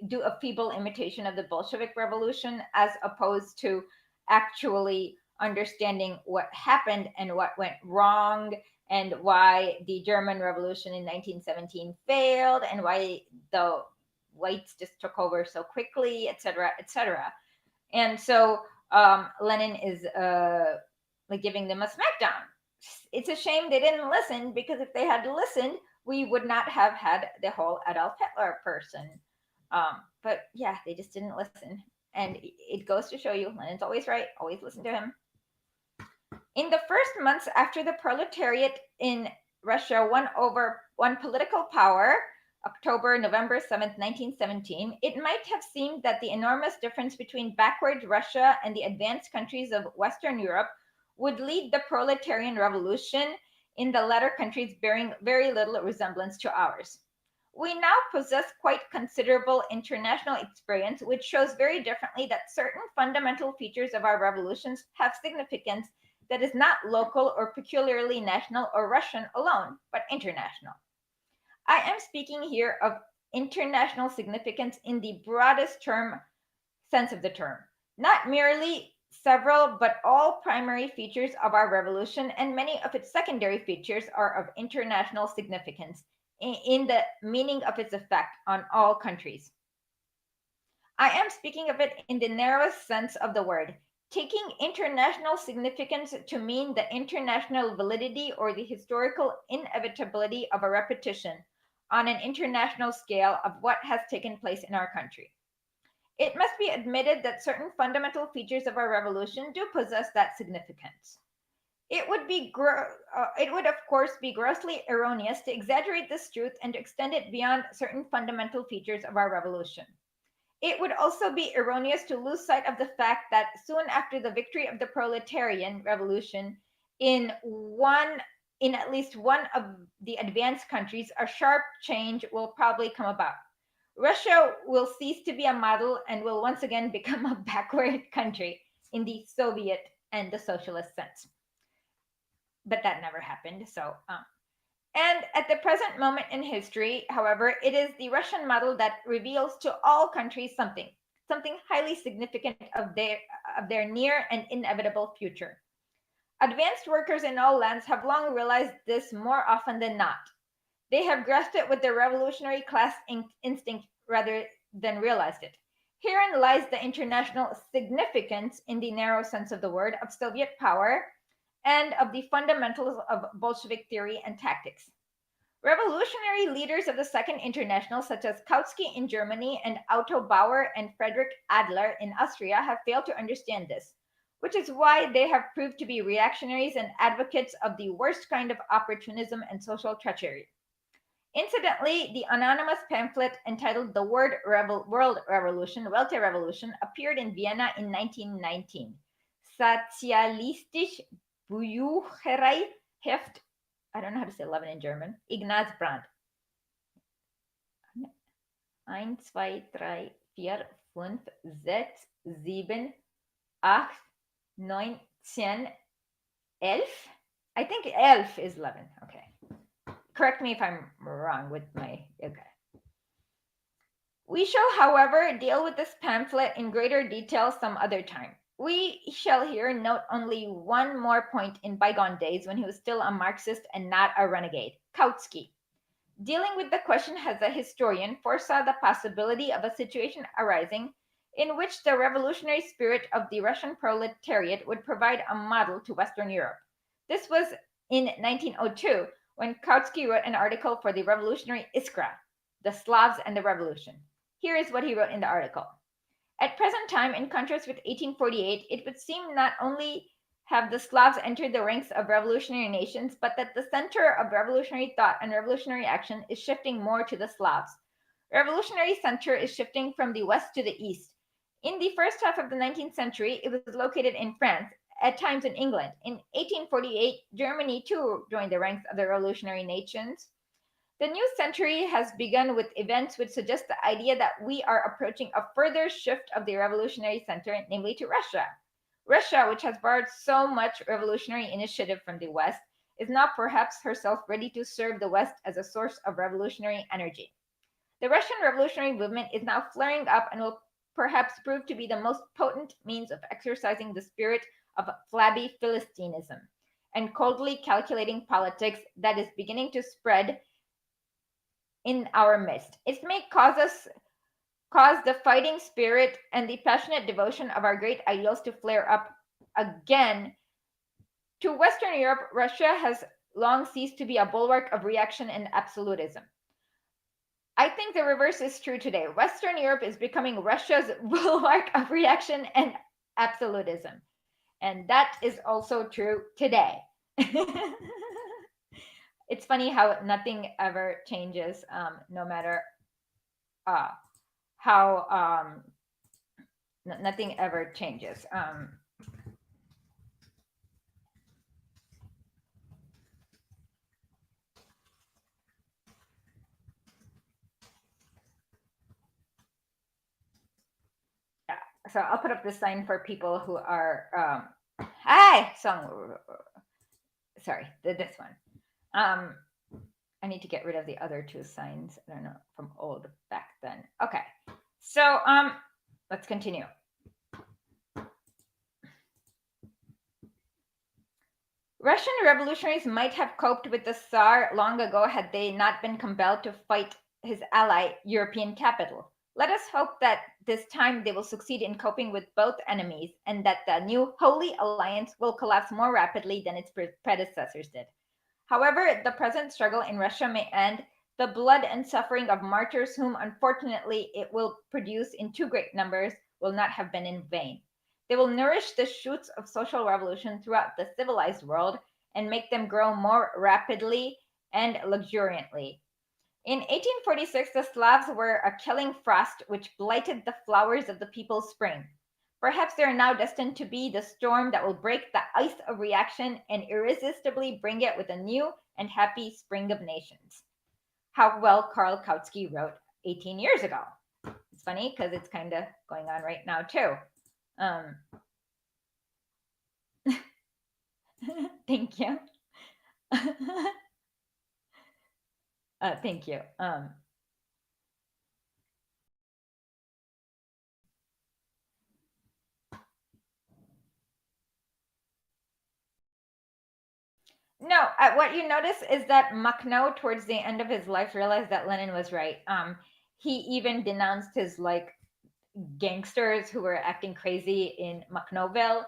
do a feeble imitation of the Bolshevik Revolution, as opposed to actually understanding what happened and what went wrong, and why the German Revolution in 1917 failed, and why the whites just took over so quickly, etc., etc. And so Lenin is like giving them a smackdown. It's a shame they didn't listen, because if they had listened, we would not have had the whole Adolf Hitler person. But yeah, they just didn't listen. And it goes to show you, Lenin's always right. Always listen to him. In the first months after the proletariat in Russia won political power, October, November 7th, 1917, it might have seemed that the enormous difference between backward Russia and the advanced countries of Western Europe would lead the proletarian revolution in the latter countries bearing very little resemblance to ours. We now possess quite considerable international experience, which shows very differently that certain fundamental features of our revolutions have significance that is not local or peculiarly national or Russian alone, but international. I am speaking here of international significance in the broadest sense of the term, not merely several but all primary features of our revolution, and many of its secondary features are of international significance in the meaning of its effect on all countries. I am speaking of it in the narrowest sense of the word, taking international significance to mean the international validity or the historical inevitability of a repetition on an international scale of what has taken place in our country. It must be admitted that certain fundamental features of our revolution do possess that significance. It would of course be grossly erroneous to exaggerate this truth and to extend it beyond certain fundamental features of our revolution. It would also be erroneous to lose sight of the fact that soon after the victory of the proletarian revolution in at least one of the advanced countries, a sharp change will probably come about. Russia will cease to be a model and will once again become a backward country in the Soviet and the socialist sense. But that never happened. And at the present moment in history, however, it is the Russian model that reveals to all countries something highly significant of their near and inevitable future. Advanced workers in all lands have long realized this more often than not. They have grasped it with their revolutionary class instinct rather than realized it. Herein lies the international significance, in the narrow sense of the word, of Soviet power and of the fundamentals of Bolshevik theory and tactics. Revolutionary leaders of the Second International, such as Kautsky in Germany and Otto Bauer and Friedrich Adler in Austria, have failed to understand this, which is why they have proved to be reactionaries and advocates of the worst kind of opportunism and social treachery. Incidentally, the anonymous pamphlet entitled The World Revolution, Weltrevolution, appeared in Vienna in 1919. Sozialistisch Bücherei Heft, I don't know how to say 11 in German, Ignaz Brandt. 1, 2, 3, 4, 5, 6, 7, 8, 9, 10, 11. I think 11 is 11. Okay. Correct me if I'm wrong with my, okay. We shall, however, deal with this pamphlet in greater detail some other time. We shall here note only one more point in bygone days when he was still a Marxist and not a renegade, Kautsky. Dealing with the question as a historian, foresaw the possibility of a situation arising in which the revolutionary spirit of the Russian proletariat would provide a model to Western Europe. This was in 1902, when Kautsky wrote an article for the revolutionary Iskra, The Slavs and the Revolution. Here is what he wrote in the article. At present time, in contrast with 1848, it would seem not only have the Slavs entered the ranks of revolutionary nations, but that the center of revolutionary thought and revolutionary action is shifting more to the Slavs. Revolutionary center is shifting from the west to the east. In the first half of the 19th century, it was located in France, at times in England. In 1848, Germany too joined the ranks of the revolutionary nations. The new century has begun with events which suggest the idea that we are approaching a further shift of the revolutionary center, namely to Russia. Russia, which has borrowed so much revolutionary initiative from the West, is now perhaps herself ready to serve the West as a source of revolutionary energy. The Russian revolutionary movement is now flaring up and will perhaps prove to be the most potent means of exercising the spirit of flabby Philistinism and coldly calculating politics that is beginning to spread in our midst. It may cause the fighting spirit and the passionate devotion of our great ideals to flare up again. To Western Europe, Russia has long ceased to be a bulwark of reaction and absolutism. I think the reverse is true today. Western Europe is becoming Russia's bulwark of reaction and absolutism. And that is also true today. It's funny how nothing ever changes, no matter how nothing ever changes. Yeah, so I'll put up this sign for people who are sorry, this one. I need to get rid of the other two signs. I don't know, from old back then. Okay, so let's continue. Russian revolutionaries might have coped with the Tsar long ago had they not been compelled to fight his ally, European capital. Let us hope that this time they will succeed in coping with both enemies and that the new Holy Alliance will collapse more rapidly than its predecessors did. However, the present struggle in Russia may end, the blood and suffering of martyrs whom unfortunately it will produce in too great numbers will not have been in vain. They will nourish the shoots of social revolution throughout the civilized world and make them grow more rapidly and luxuriantly. In 1846, the Slavs were a killing frost which blighted the flowers of the people's spring. Perhaps they are now destined to be the storm that will break the ice of reaction and irresistibly bring it with a new and happy spring of nations. How well Karl Kautsky wrote 18 years ago. It's funny because it's kind of going on right now too. Thank you. Thank you. No, what you notice is that Makhno, towards the end of his life, realized that Lenin was right. He even denounced his gangsters who were acting crazy in Macnoville.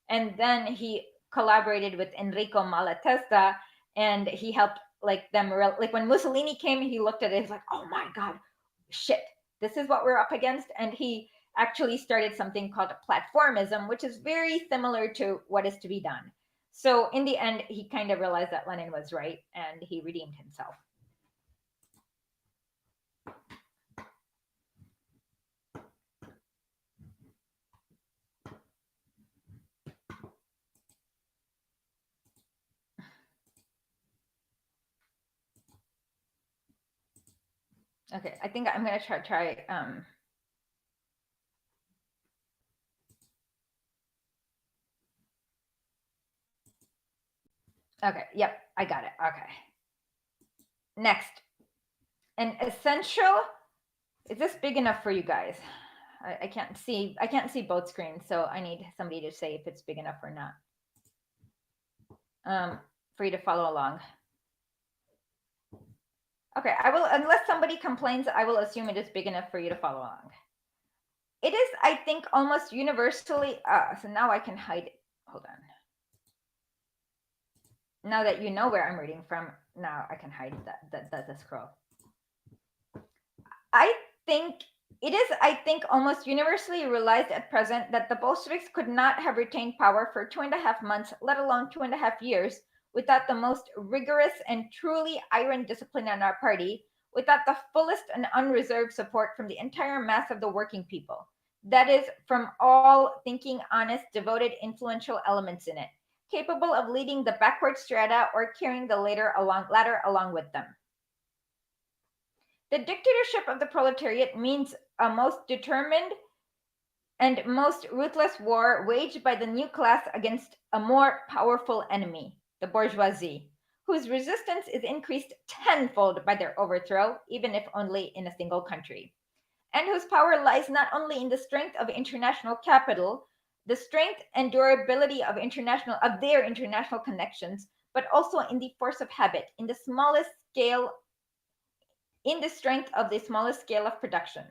And then he collaborated with Enrico Malatesta, and he helped like them. Like when Mussolini came, he looked at it. He's like, "Oh my God, shit! This is what we're up against." And he actually started something called platformism, which is very similar to what is to be done. So in the end, he kind of realized that Lenin was right, and he redeemed himself. Okay, I think I'm gonna try. Okay, yep, I got it. Okay. Next, an essential. Is this big enough for you guys? I can't see. I can't see both screens, so I need somebody to say if it's big enough or not. For you to follow along. Okay, I will, unless somebody complains, I will assume it is big enough for you to follow along. It is, I think, almost universally, so now I can hide it. Hold on. Now that you know where I'm reading from, now I can hide the scroll. I think it is, almost universally realized at present that the Bolsheviks could not have retained power for 2.5 months, let alone 2.5 years, without the most rigorous and truly iron discipline in our party, without the fullest and unreserved support from the entire mass of the working people. That is, from all thinking, honest, devoted, influential elements in it, capable of leading the backward strata or carrying the ladder along with them. The dictatorship of the proletariat means a most determined and most ruthless war waged by the new class against a more powerful enemy, the bourgeoisie, whose resistance is increased tenfold by their overthrow, even if only in a single country, and whose power lies not only in the strength of international capital, the strength and durability of their international connections, but also in the force of habit, in the strength of the smallest scale of production.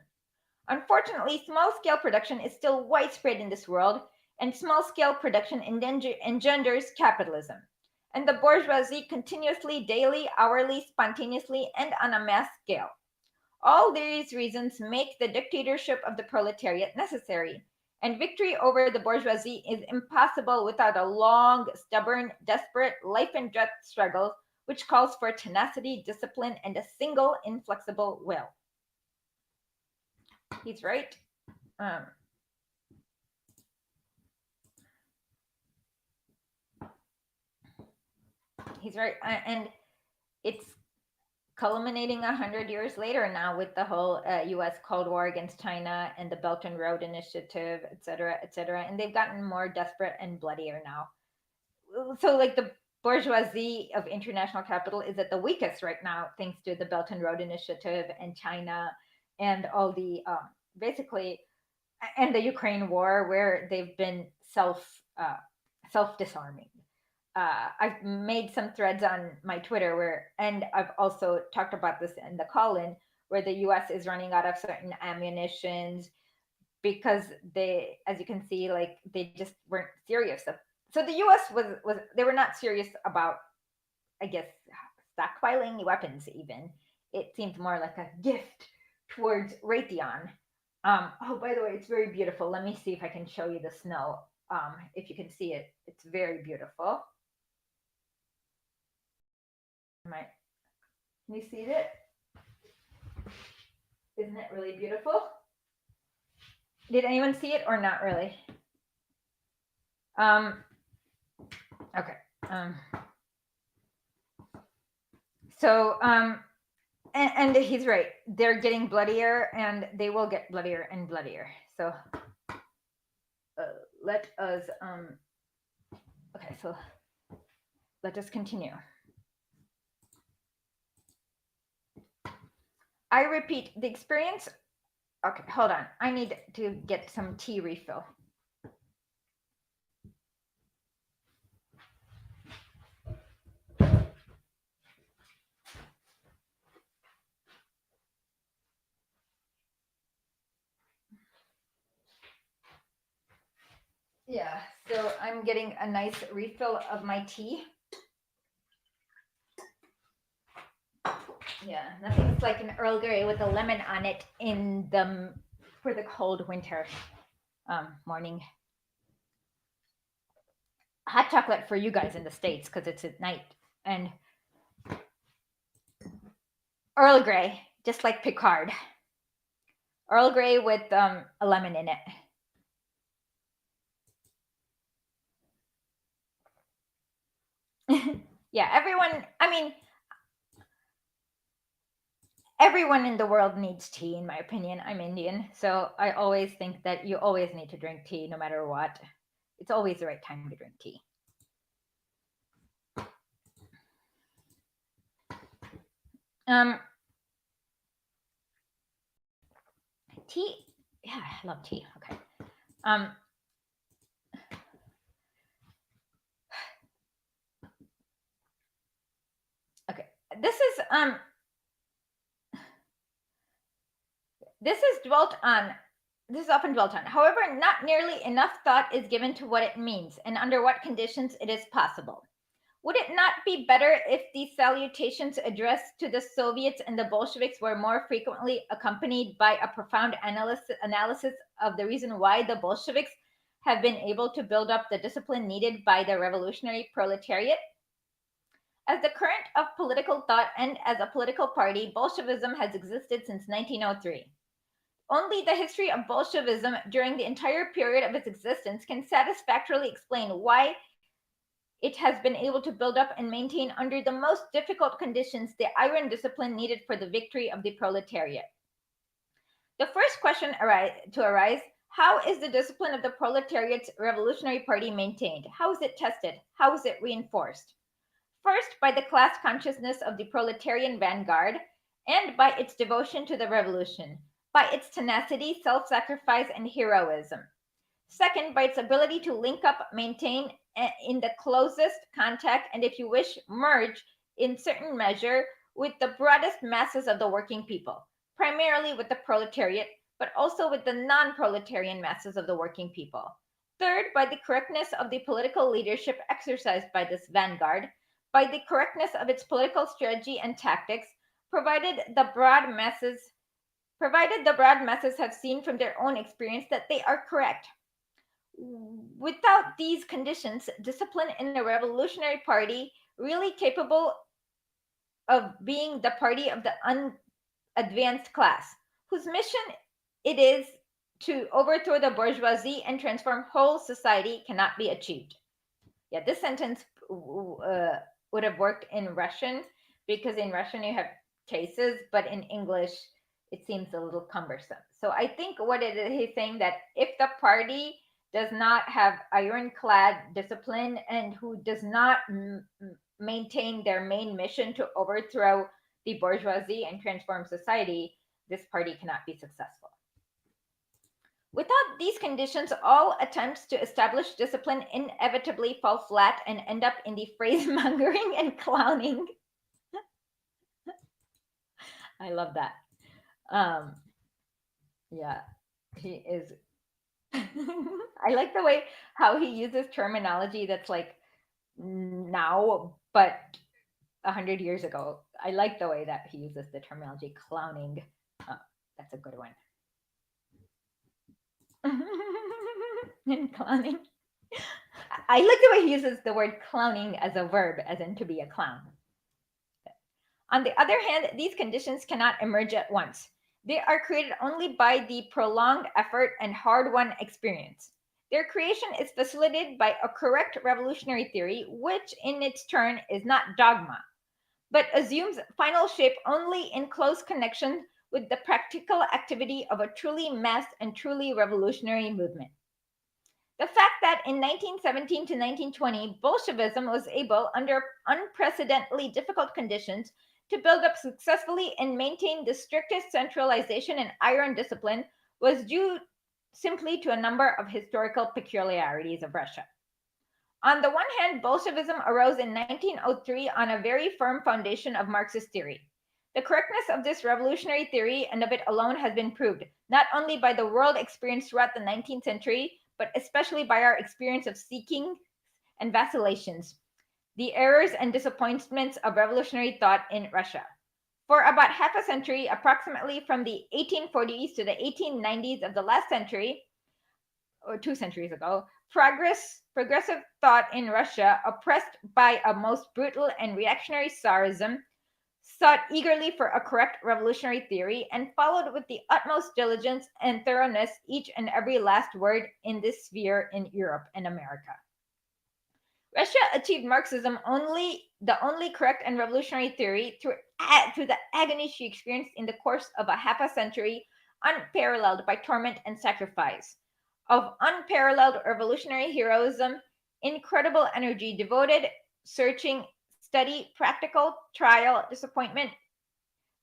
Unfortunately, small-scale production is still widespread in this world, and small-scale production engenders capitalism. And the bourgeoisie continuously, daily, hourly, spontaneously, and on a mass scale. All these reasons make the dictatorship of the proletariat necessary, and victory over the bourgeoisie is impossible without a long, stubborn, desperate, life-and-death struggle which calls for tenacity, discipline, and a single inflexible will. He's right. He's right. And it's culminating 100 years later now with the whole U.S. Cold War against China and the Belt and Road Initiative, et cetera, et cetera. And they've gotten more desperate and bloodier now. So like the bourgeoisie of international capital is at the weakest right now, thanks to the Belt and Road Initiative and China and all the basically, and the Ukraine war, where they've been self-disarming. I've made some threads on my Twitter and I've also talked about this in the call-in, where the U.S. is running out of certain ammunitions because they, as you can see, like they just weren't serious. So the U.S. they were not serious about, I guess, stockpiling weapons. Even it seemed more like a gift towards Raytheon. Oh, by the way, it's very beautiful. Let me see if I can show you the snow. If you can see it, it's very beautiful. Can you see it? Isn't it really beautiful? Did anyone see it or not really? Okay. And he's right. They're getting bloodier, and they will get bloodier and bloodier. So let us. Okay, so let us continue. I repeat, the experience. Okay, hold on. I need to get some tea refill. Yeah, so I'm getting a nice refill of my tea. Yeah, nothing's like an Earl Grey with a lemon on it in the for the cold winter morning. Hot chocolate for you guys in the States because it's at night, and Earl Grey, just like Picard. Earl Grey with a lemon in it. Yeah, everyone. I mean, everyone in the world needs tea, in my opinion. I'm Indian, so I always think that you always need to drink tea no matter what. It's always the right time to drink tea. Tea, yeah, I love tea. Okay. Okay. This is often dwelt on. However, not nearly enough thought is given to what it means and under what conditions it is possible. Would it not be better if these salutations addressed to the Soviets and the Bolsheviks were more frequently accompanied by a profound analysis of the reason why the Bolsheviks have been able to build up the discipline needed by the revolutionary proletariat? As the current of political thought and as a political party, Bolshevism has existed since 1903. Only the history of Bolshevism during the entire period of its existence can satisfactorily explain why it has been able to build up and maintain under the most difficult conditions the iron discipline needed for the victory of the proletariat. The first question to arise, how is the discipline of the proletariat's revolutionary party maintained? How is it tested? How is it reinforced? First, by the class consciousness of the proletarian vanguard and by its devotion to the revolution, by its tenacity, self-sacrifice, and heroism. Second, by its ability to link up, maintain in the closest contact, and if you wish, merge in certain measure with the broadest masses of the working people, primarily with the proletariat, but also with the non-proletarian masses of the working people. Third, by the correctness of the political leadership exercised by this vanguard, by the correctness of its political strategy and tactics, provided the broad masses have seen from their own experience that they are correct. Without these conditions, discipline in a revolutionary party really capable of being the party of the unadvanced class, whose mission it is to overthrow the bourgeoisie and transform whole society, cannot be achieved. Yeah, this sentence would have worked in Russian because in Russian you have cases, but in English it seems a little cumbersome. So I think what it is, he's saying that if the party does not have ironclad discipline and who does not maintain their main mission to overthrow the bourgeoisie and transform society, this party cannot be successful. Without these conditions, all attempts to establish discipline inevitably fall flat and end up in the phrase-mongering and clowning. I love that. Yeah, he is. I like the way how he uses terminology that's like now, but 100 years ago. I like the way that he uses the terminology clowning. That's a good one. And clowning. I like the way he uses the word clowning as a verb, as in to be a clown. On the other hand, these conditions cannot emerge at once. They are created only by the prolonged effort and hard-won experience. Their creation is facilitated by a correct revolutionary theory, which in its turn is not dogma, but assumes final shape only in close connection with the practical activity of a truly mass and truly revolutionary movement. The fact that in 1917 to 1920, Bolshevism was able, under unprecedentedly difficult conditions, to build up successfully and maintain the strictest centralization and iron discipline was due simply to a number of historical peculiarities of Russia. On the one hand, Bolshevism arose in 1903 on a very firm foundation of Marxist theory. The correctness of this revolutionary theory and of it alone has been proved, not only by the world experience throughout the 19th century, but especially by our experience of seeking and vacillations, the errors and disappointments of revolutionary thought in Russia. For about half a century, approximately from the 1840s to the 1890s of the last century, or 2 centuries ago, progressive thought in Russia, oppressed by a most brutal and reactionary Tsarism, sought eagerly for a correct revolutionary theory and followed with the utmost diligence and thoroughness each and every last word in this sphere in Europe and America. Russia achieved Marxism the only correct and revolutionary theory through the agony she experienced in the course of a half a century, unparalleled by torment and sacrifice, of unparalleled revolutionary heroism, incredible energy, devoted, searching, study, practical, trial, disappointment,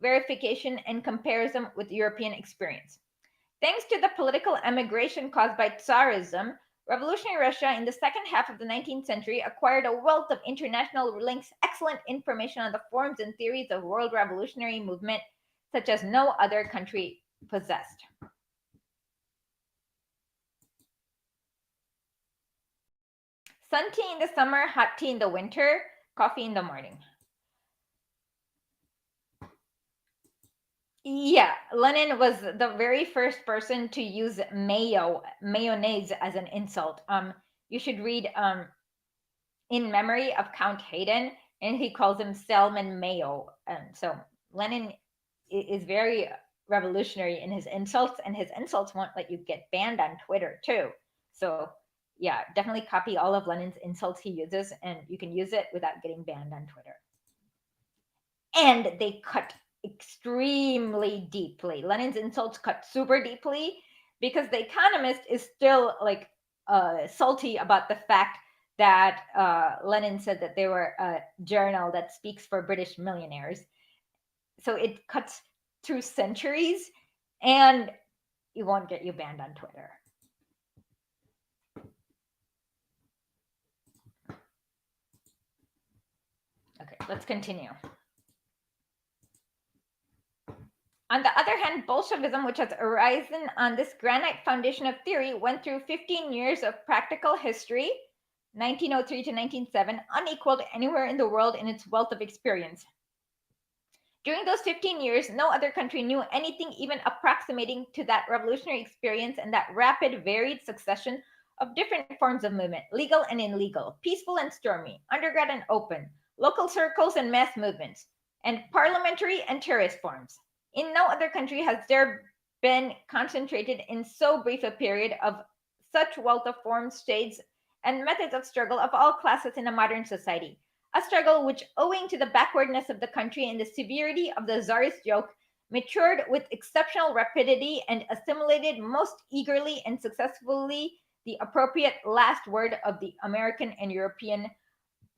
verification, and comparison with European experience. Thanks to the political emigration caused by Tsarism, revolutionary Russia in the second half of the 19th century acquired a wealth of international links, excellent information on the forms and theories of world revolutionary movement, such as no other country possessed. Sun tea in the summer, hot tea in the winter, coffee in the morning. Yeah, Lenin was the very first person to use mayonnaise as an insult. You should read In Memory of Count Hayden, and he calls him Salmon Mayo. And so Lenin is very revolutionary in his insults, and his insults won't let you get banned on Twitter too. So yeah, definitely copy all of Lenin's insults he uses, and you can use it without getting banned on Twitter. And they cut extremely deeply. Lenin's insults cut super deeply because The Economist is still like salty about the fact that Lenin said that they were a journal that speaks for British millionaires. So it cuts through centuries, and it won't get you banned on Twitter. Okay, let's continue. On the other hand, Bolshevism, which has arisen on this granite foundation of theory, went through 15 years of practical history, 1903 to 1907, unequaled anywhere in the world in its wealth of experience. During those 15 years, no other country knew anything even approximating to that revolutionary experience and that rapid, varied succession of different forms of movement, legal and illegal, peaceful and stormy, underground and open, local circles and mass movements, and parliamentary and terrorist forms. In no other country has there been concentrated in so brief a period of such wealth of forms, shades, and methods of struggle of all classes in a modern society. A struggle which, owing to the backwardness of the country and the severity of the Tsarist yoke, matured with exceptional rapidity and assimilated most eagerly and successfully the appropriate last word of the American and European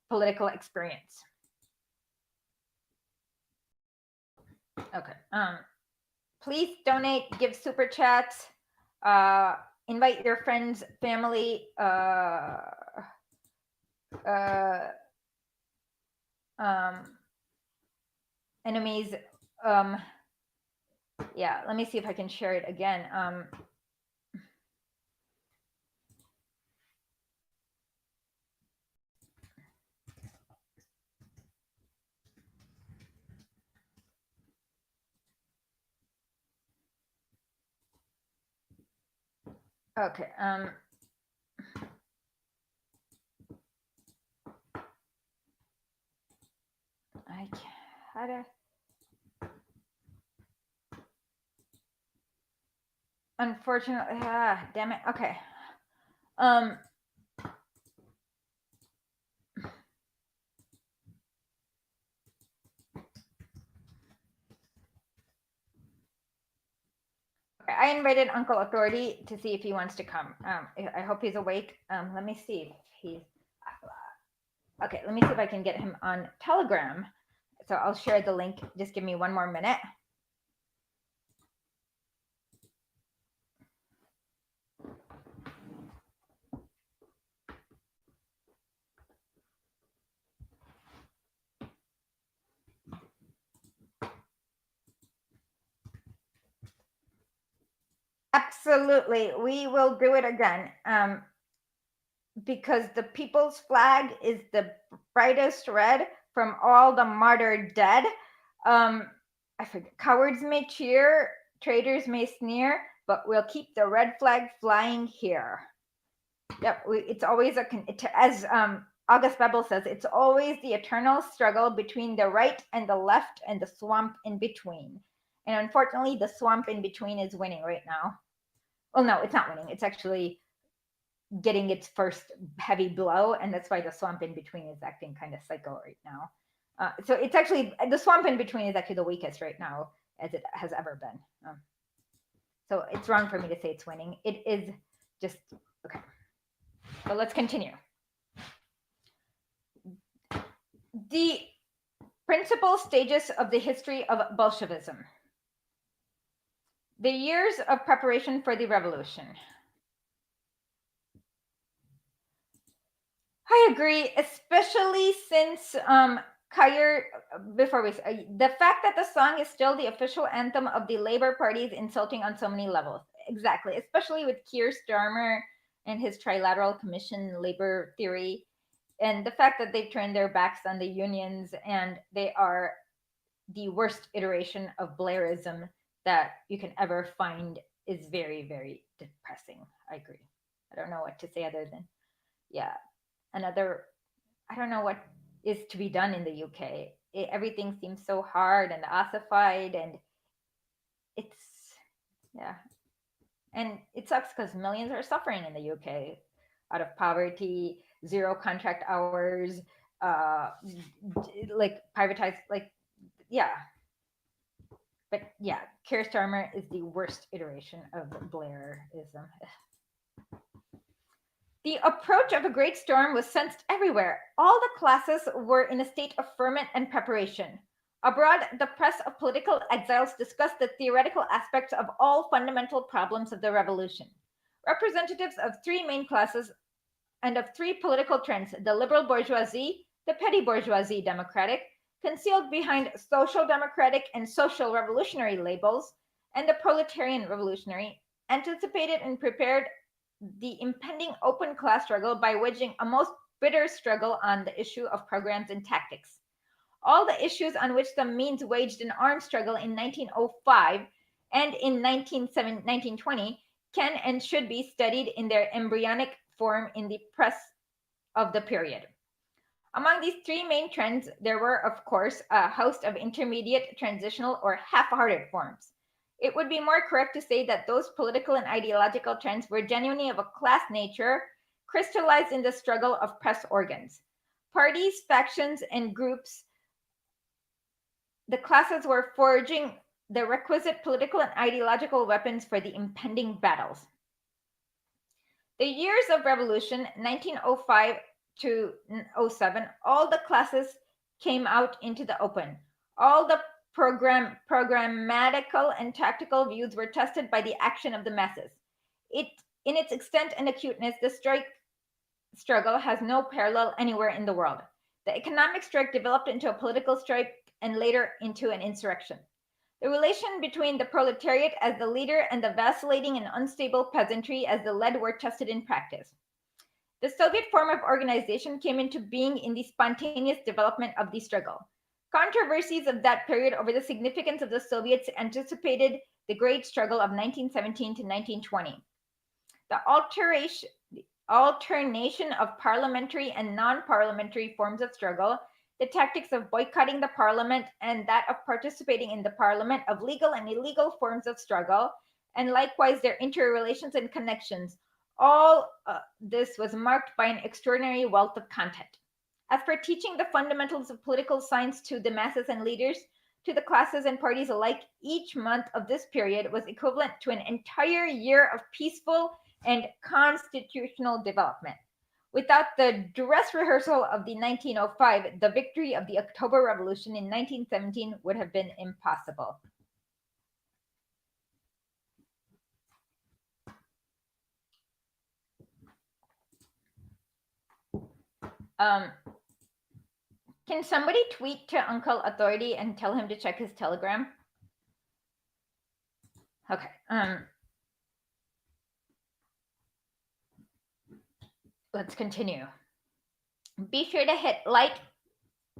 political experience. Okay. Please donate, give super chats, invite your friends, family, enemies. Yeah, let me see if I can share it again. Okay. I had a. Unfortunately, damn it. Okay. I invited Uncle Authority to see if he wants to come. I hope he's awake. Let me see if he's. Okay, let me see if I can get him on Telegram. So I'll share the link. Just give me one more minute. Absolutely. We will do it again. Because the people's flag is the brightest red from all the martyred dead. I forget. Cowards may cheer, traitors may sneer, but we'll keep the red flag flying here. Yep, it's always as August Bebel says, it's always the eternal struggle between the right and the left and the swamp in between. And unfortunately, the swamp in between is winning right now. Well, no, it's not winning. It's actually getting its first heavy blow, and that's why the swamp in between is acting kind of psycho right now. So it's actually, the swamp in between is actually the weakest right now as it has ever been. So it's wrong for me to say it's winning. It is just, okay. So let's continue. The principal stages of the history of Bolshevism. The years of preparation for the revolution. I agree, especially since the fact that the song is still the official anthem of the Labour Party is insulting on so many levels. Exactly, especially with Keir Starmer and his trilateral commission labor theory, and the fact that they've turned their backs on the unions and they are the worst iteration of Blairism that you can ever find is very, very depressing. I agree. I don't know what to say other than, yeah. I don't know what is to be done in the UK. Everything seems so hard and ossified, and it's, yeah. And it sucks because millions are suffering in the UK out of poverty, zero contract hours, like privatized, like, yeah. But yeah, Keir Starmer is the worst iteration of Blairism. The approach of a great storm was sensed everywhere. All the classes were in a state of ferment and preparation. Abroad, the press of political exiles discussed the theoretical aspects of all fundamental problems of the revolution. Representatives of three main classes and of three political trends, the liberal bourgeoisie, the petty bourgeoisie democratic, concealed behind social democratic and social revolutionary labels, and the proletarian revolutionary, anticipated and prepared the impending open class struggle by waging a most bitter struggle on the issue of programs and tactics. All the issues on which the means waged an armed struggle in 1905 and in 1920 can and should be studied in their embryonic form in the press of the period. Among these three main trends, there were, of course, a host of intermediate, transitional, or half-hearted forms. It would be more correct to say that those political and ideological trends were genuinely of a class nature, crystallized in the struggle of press organs. Parties, factions, and groups, the classes were forging the requisite political and ideological weapons for the impending battles. The years of revolution, 1905 to 07, all the classes came out into the open. All the programmatical and tactical views were tested by the action of the masses. In its extent and acuteness, the struggle has no parallel anywhere in the world. The economic strike developed into a political strike and later into an insurrection. The relation between the proletariat as the leader and the vacillating and unstable peasantry as the led were tested in practice. The Soviet form of organization came into being in the spontaneous development of the struggle. Controversies of that period over the significance of the Soviets anticipated the great struggle of 1917 to 1920. The alternation of parliamentary and non-parliamentary forms of struggle, the tactics of boycotting the parliament and that of participating in the parliament, of legal and illegal forms of struggle, and likewise their interrelations and connections. All this was marked by an extraordinary wealth of content. As for teaching the fundamentals of political science to the masses and leaders, to the classes and parties alike, each month of this period was equivalent to an entire year of peaceful and constitutional development. Without the dress rehearsal of the 1905, the victory of the October Revolution in 1917 would have been impossible. Can somebody tweet to Uncle Authority and tell him to check his Telegram? Okay. let's continue. Be sure to hit like,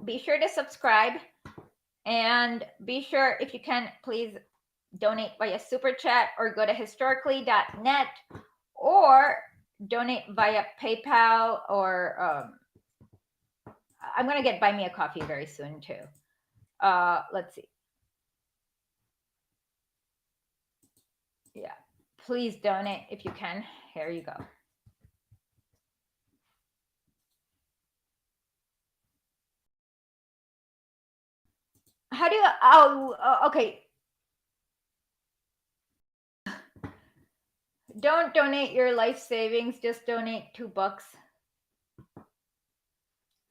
be sure to subscribe, and be sure, if you can, please donate via super chat or go to historically.net or donate via PayPal, or I'm going to get Buy Me a Coffee very soon too. Let's see. Yeah, please donate if you can. Here you go. How do you, okay. Don't donate your life savings, just donate $2.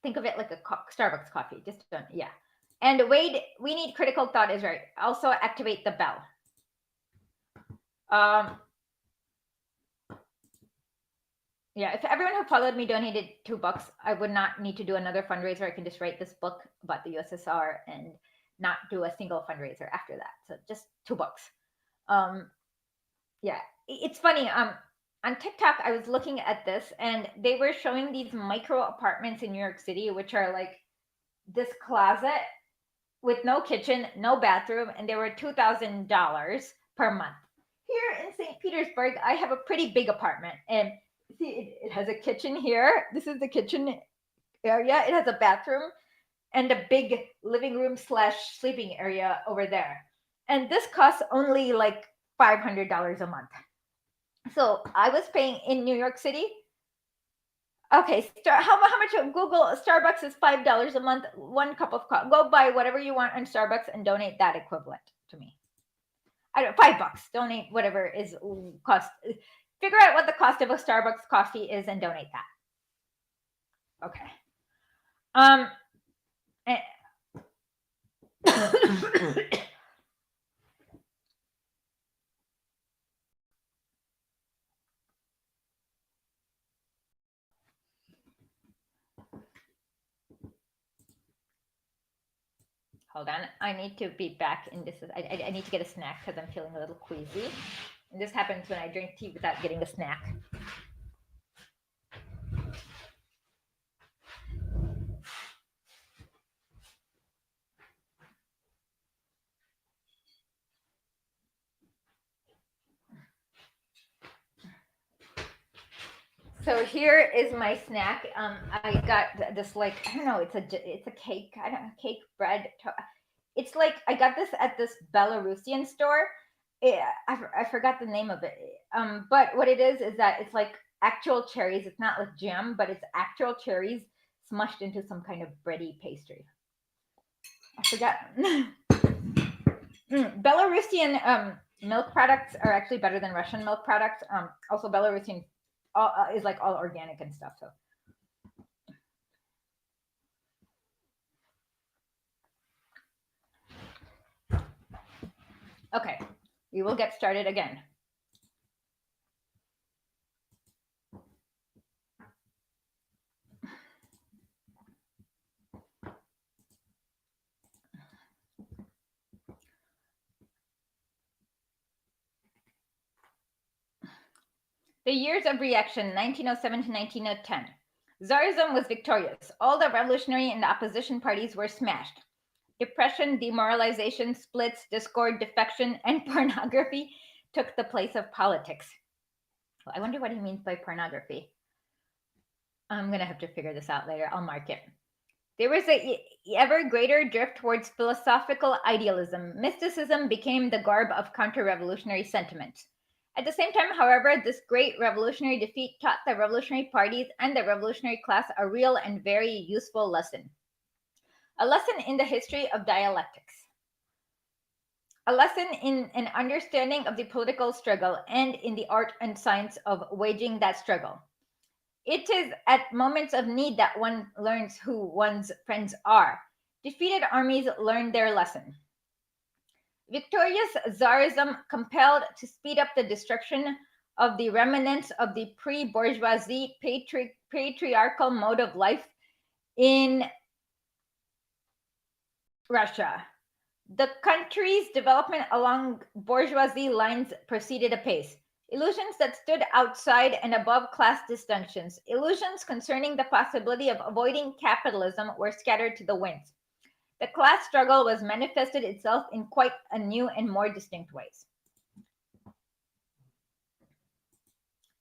Think of it like a Starbucks coffee. Just don't, yeah. And Wade, we need critical thought is right. Also activate the bell. Yeah, if everyone who followed me donated $2, I would not need to do another fundraiser. I can just write this book about the USSR and not do a single fundraiser after that. So just $2. Yeah, it's funny. On TikTok, I was looking at this and they were showing these micro apartments in New York City, which are like this closet with no kitchen, no bathroom, and they were $2,000 per month. Here in St. Petersburg, I have a pretty big apartment, and see, it has a kitchen here. This is the kitchen area. It has a bathroom and a big living room / sleeping area over there. And this costs only like $500 a month. So I was paying in New York City. Okay, how much? Google Starbucks is $5 a month. 1 cup of coffee. Go buy whatever you want on Starbucks and donate that equivalent to me. I don't $5. Donate whatever is cost. Figure out what the cost of a Starbucks coffee is and donate that. Okay. Hold on, I need to be back in this. I need to get a snack because I'm feeling a little queasy. And this happens when I drink tea without getting a snack. So here is my snack. I got this, like, I don't know, it's a cake. I don't know, cake bread. It's like I got this at this Belarusian store. I forgot the name of it. But what it is that it's like actual cherries. It's not like jam, but it's actual cherries smushed into some kind of bready pastry. I forgot. Belarusian milk products are actually better than Russian milk products. Also, Belarusian is like all organic and stuff. So. Okay, we will get started again. The years of reaction, 1907 to 1910. Tsarism was victorious. All the revolutionary and opposition parties were smashed. Depression, demoralization, splits, discord, defection, and pornography took the place of politics. Well, I wonder what he means by pornography. I'm going to have to figure this out later. I'll mark it. There was an ever greater drift towards philosophical idealism. Mysticism became the garb of counter-revolutionary sentiments. At the same time, however, this great revolutionary defeat taught the revolutionary parties and the revolutionary class a real and very useful lesson. A lesson in the history of dialectics. A lesson in an understanding of the political struggle and in the art and science of waging that struggle. It is at moments of need that one learns who one's friends are. Defeated armies learn their lesson. Victorious Tsarism compelled to speed up the destruction of the remnants of the pre-bourgeoisie patriarchal mode of life in Russia. The country's development along bourgeoisie lines proceeded apace. illusions that stood outside and above class distinctions, illusions concerning the possibility of avoiding capitalism were scattered to the winds. The class struggle was manifested itself in quite a new and more distinct ways.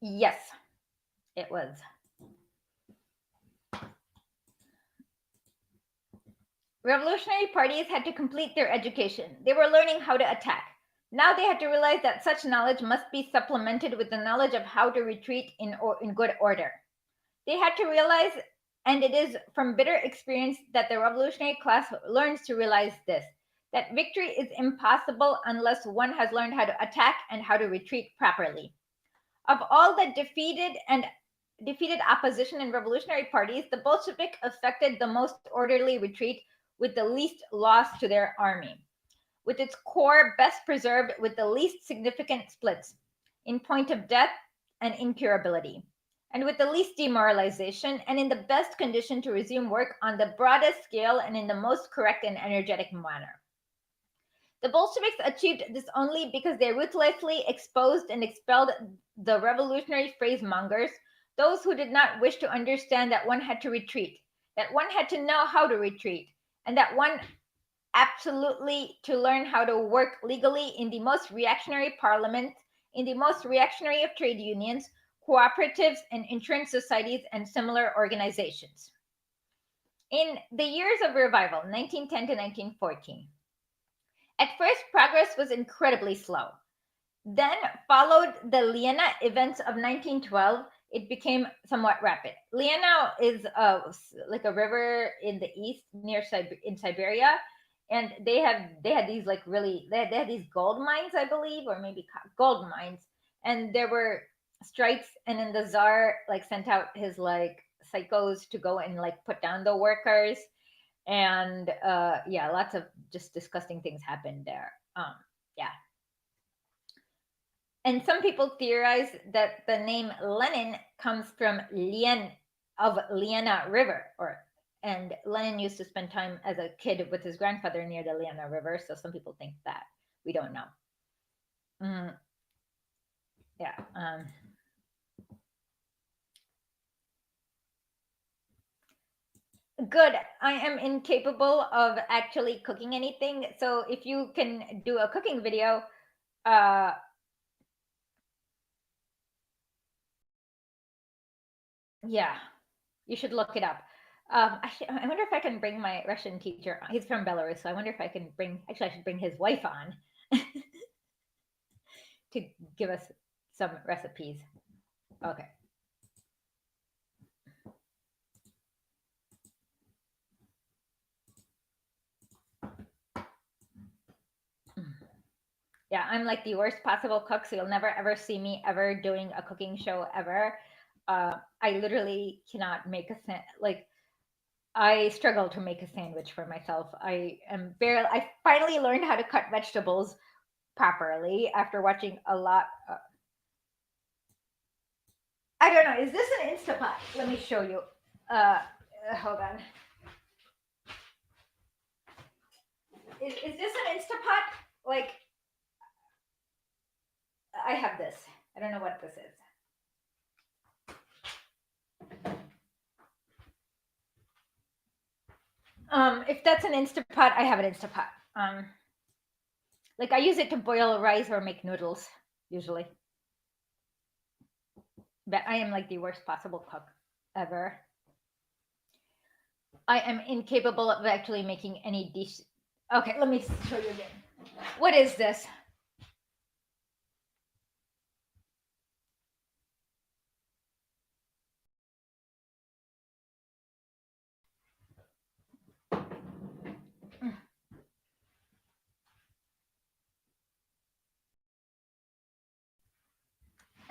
Yes, it was. Revolutionary parties had to complete their education. They were learning how to attack. Now they had to realize that such knowledge must be supplemented with the knowledge of how to retreat in good order. They had to realize, and it is from bitter experience that the revolutionary class learns to realize this, that victory is impossible unless one has learned how to attack and how to retreat properly. Of all the defeated opposition in revolutionary parties, the Bolshevik effected the most orderly retreat with the least loss to their army, with its core best preserved with the least significant splits in point of death and incurability, and with the least demoralization, and in the best condition to resume work on the broadest scale and in the most correct and energetic manner. The Bolsheviks achieved this only because they ruthlessly exposed and expelled the revolutionary phrasemongers, those who did not wish to understand that one had to retreat, that one had to know how to retreat, and that one absolutely to learn how to work legally in the most reactionary parliament, in the most reactionary of trade unions, cooperatives, and insurance societies, and similar organizations. In the years of revival, 1910 to 1914, at first progress was incredibly slow. Then followed the Lena events of 1912. It became somewhat rapid. Lena is like a river in the east near in Siberia, and they had these like really they had these gold mines, I believe, or maybe gold mines, and there were strikes, and then the Tsar like sent out his like psychos to go and like put down the workers, and yeah, lots of just disgusting things happened there. Yeah. And some people theorize that the name Lenin comes from Lena River, and Lenin used to spend time as a kid with his grandfather near the Lena River. So some people think that. We don't know. Yeah. Good. I am incapable of actually cooking anything. So if you can do a cooking video, yeah, you should look it up. I wonder if I can bring my Russian teacher. He's from Belarus, so I wonder if I can bring. Actually, I should bring his wife on to give us some recipes. Okay. Yeah, I'm like the worst possible cook, so you'll never ever see me ever doing a cooking show ever. I literally cannot make I struggle to make a sandwich for myself. I finally learned how to cut vegetables properly after watching a lot. I don't know. Is this an Instapot? Let me show you. Hold on. Is this an Instapot? Like, I have this. I don't know what this is. If that's an Instapot, I have an Instapot. Like I use it to boil rice or make noodles, usually. But I am like the worst possible cook ever. I am incapable of actually making any dish. Okay, let me show you again. What is this?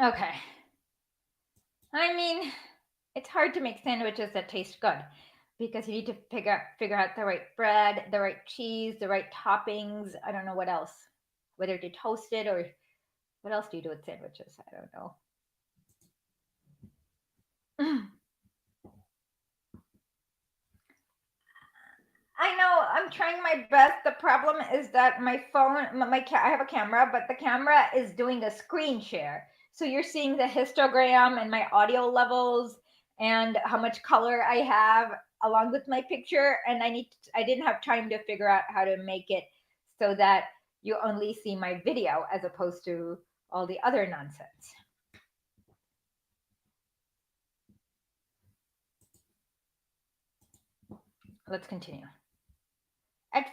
Okay. I mean, it's hard to make sandwiches that taste good because you need to figure out the right bread, the right cheese, the right toppings. I don't know what else. Whether to toast it or what else do you do with sandwiches? I don't know. I know I'm trying my best. The problem is that my phone, I have a camera, but the camera is doing a screen share. So you're seeing the histogram and my audio levels and how much color I have along with my picture. And I didn't have time to figure out how to make it so that you only see my video as opposed to all the other nonsense. Let's continue. At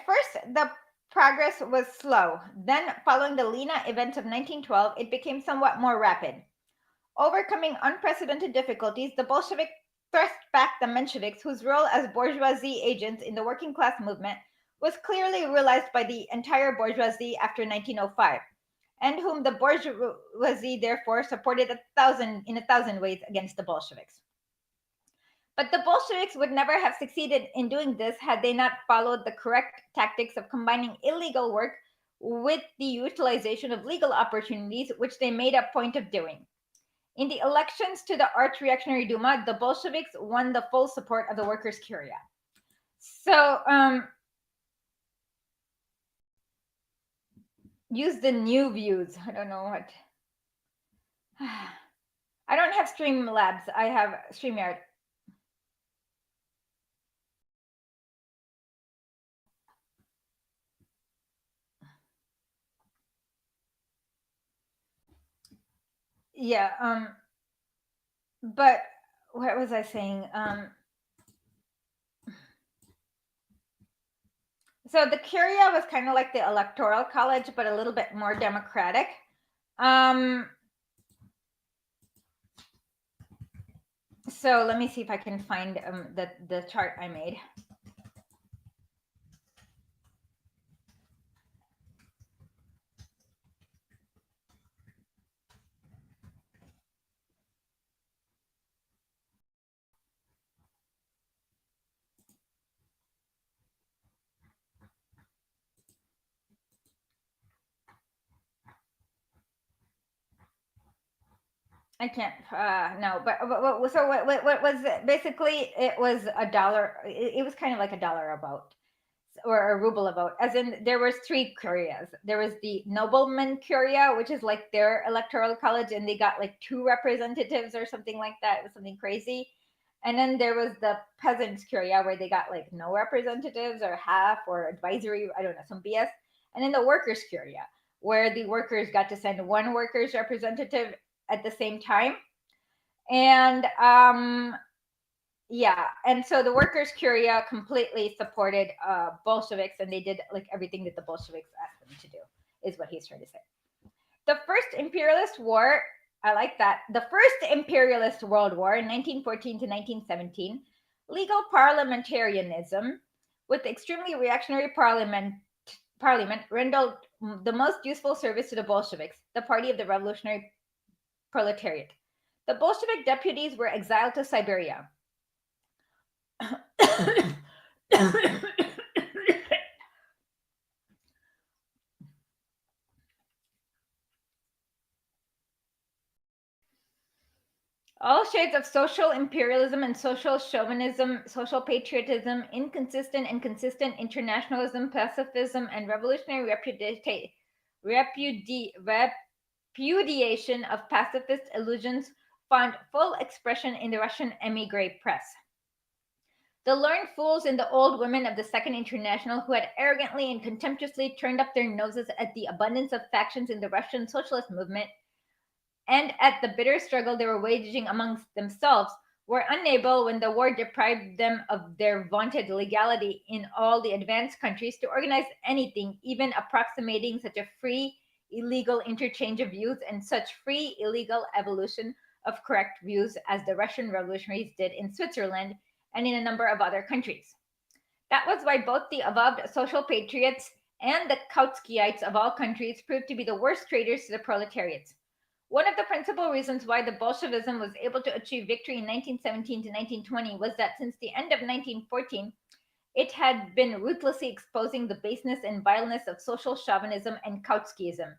first, the progress was slow. Then, following the Lena events of 1912, it became somewhat more rapid. Overcoming unprecedented difficulties, the Bolsheviks thrust back the Mensheviks, whose role as bourgeoisie agents in the working class movement was clearly realized by the entire bourgeoisie after 1905, and whom the bourgeoisie therefore supported in a thousand ways against the Bolsheviks. But the Bolsheviks would never have succeeded in doing this had they not followed the correct tactics of combining illegal work with the utilization of legal opportunities, which they made a point of doing. In the elections to the Arch-Reactionary Duma, the Bolsheviks won the full support of the Workers' Curia. So, use the new views. I don't know what. I don't have Streamlabs. I have StreamYard. Yeah. But what was I saying? So the Curia was kind of like the Electoral College, but a little bit more democratic. So let me see if I can find the chart I made. I can't, no, but so what was it? Basically, it was $1. It was kind of like $1 a vote or a ruble a vote, as in there was three curias. There was the nobleman curia, which is like their electoral college, and they got like 2 representatives or something like that. It was something crazy. And then there was the peasants curia, where they got like no representatives or half or advisory, I don't know, some BS. And then the workers curia, where the workers got to send 1 workers representative at the same time. And yeah, and so the workers curia completely supported Bolsheviks, and they did like everything that the Bolsheviks asked them to do, is what he's trying to say. The first imperialist war, I like that, the first imperialist world war in 1914 to 1917, legal parliamentarism with extremely reactionary parliament rendered the most useful service to the Bolsheviks, the party of the revolutionary proletariat. The Bolshevik deputies were exiled to Siberia. All shades of social imperialism and social chauvinism, social patriotism, inconsistent and consistent internationalism, pacifism, and revolutionary repudiation of pacifist illusions found full expression in the Russian emigre press. The learned fools and the old women of the Second International, who had arrogantly and contemptuously turned up their noses at the abundance of factions in the Russian socialist movement and at the bitter struggle they were waging amongst themselves, were unable, when the war deprived them of their vaunted legality in all the advanced countries, to organize anything even approximating such a free, illegal interchange of views and such free, illegal evolution of correct views as the Russian revolutionaries did in Switzerland and in a number of other countries. That was why both the avowed social patriots and the Kautskyites of all countries proved to be the worst traitors to the proletariats. One of the principal reasons why the Bolshevism was able to achieve victory in 1917 to 1920 was that since the end of 1914, it had been ruthlessly exposing the baseness and vileness of social chauvinism and Kautskyism,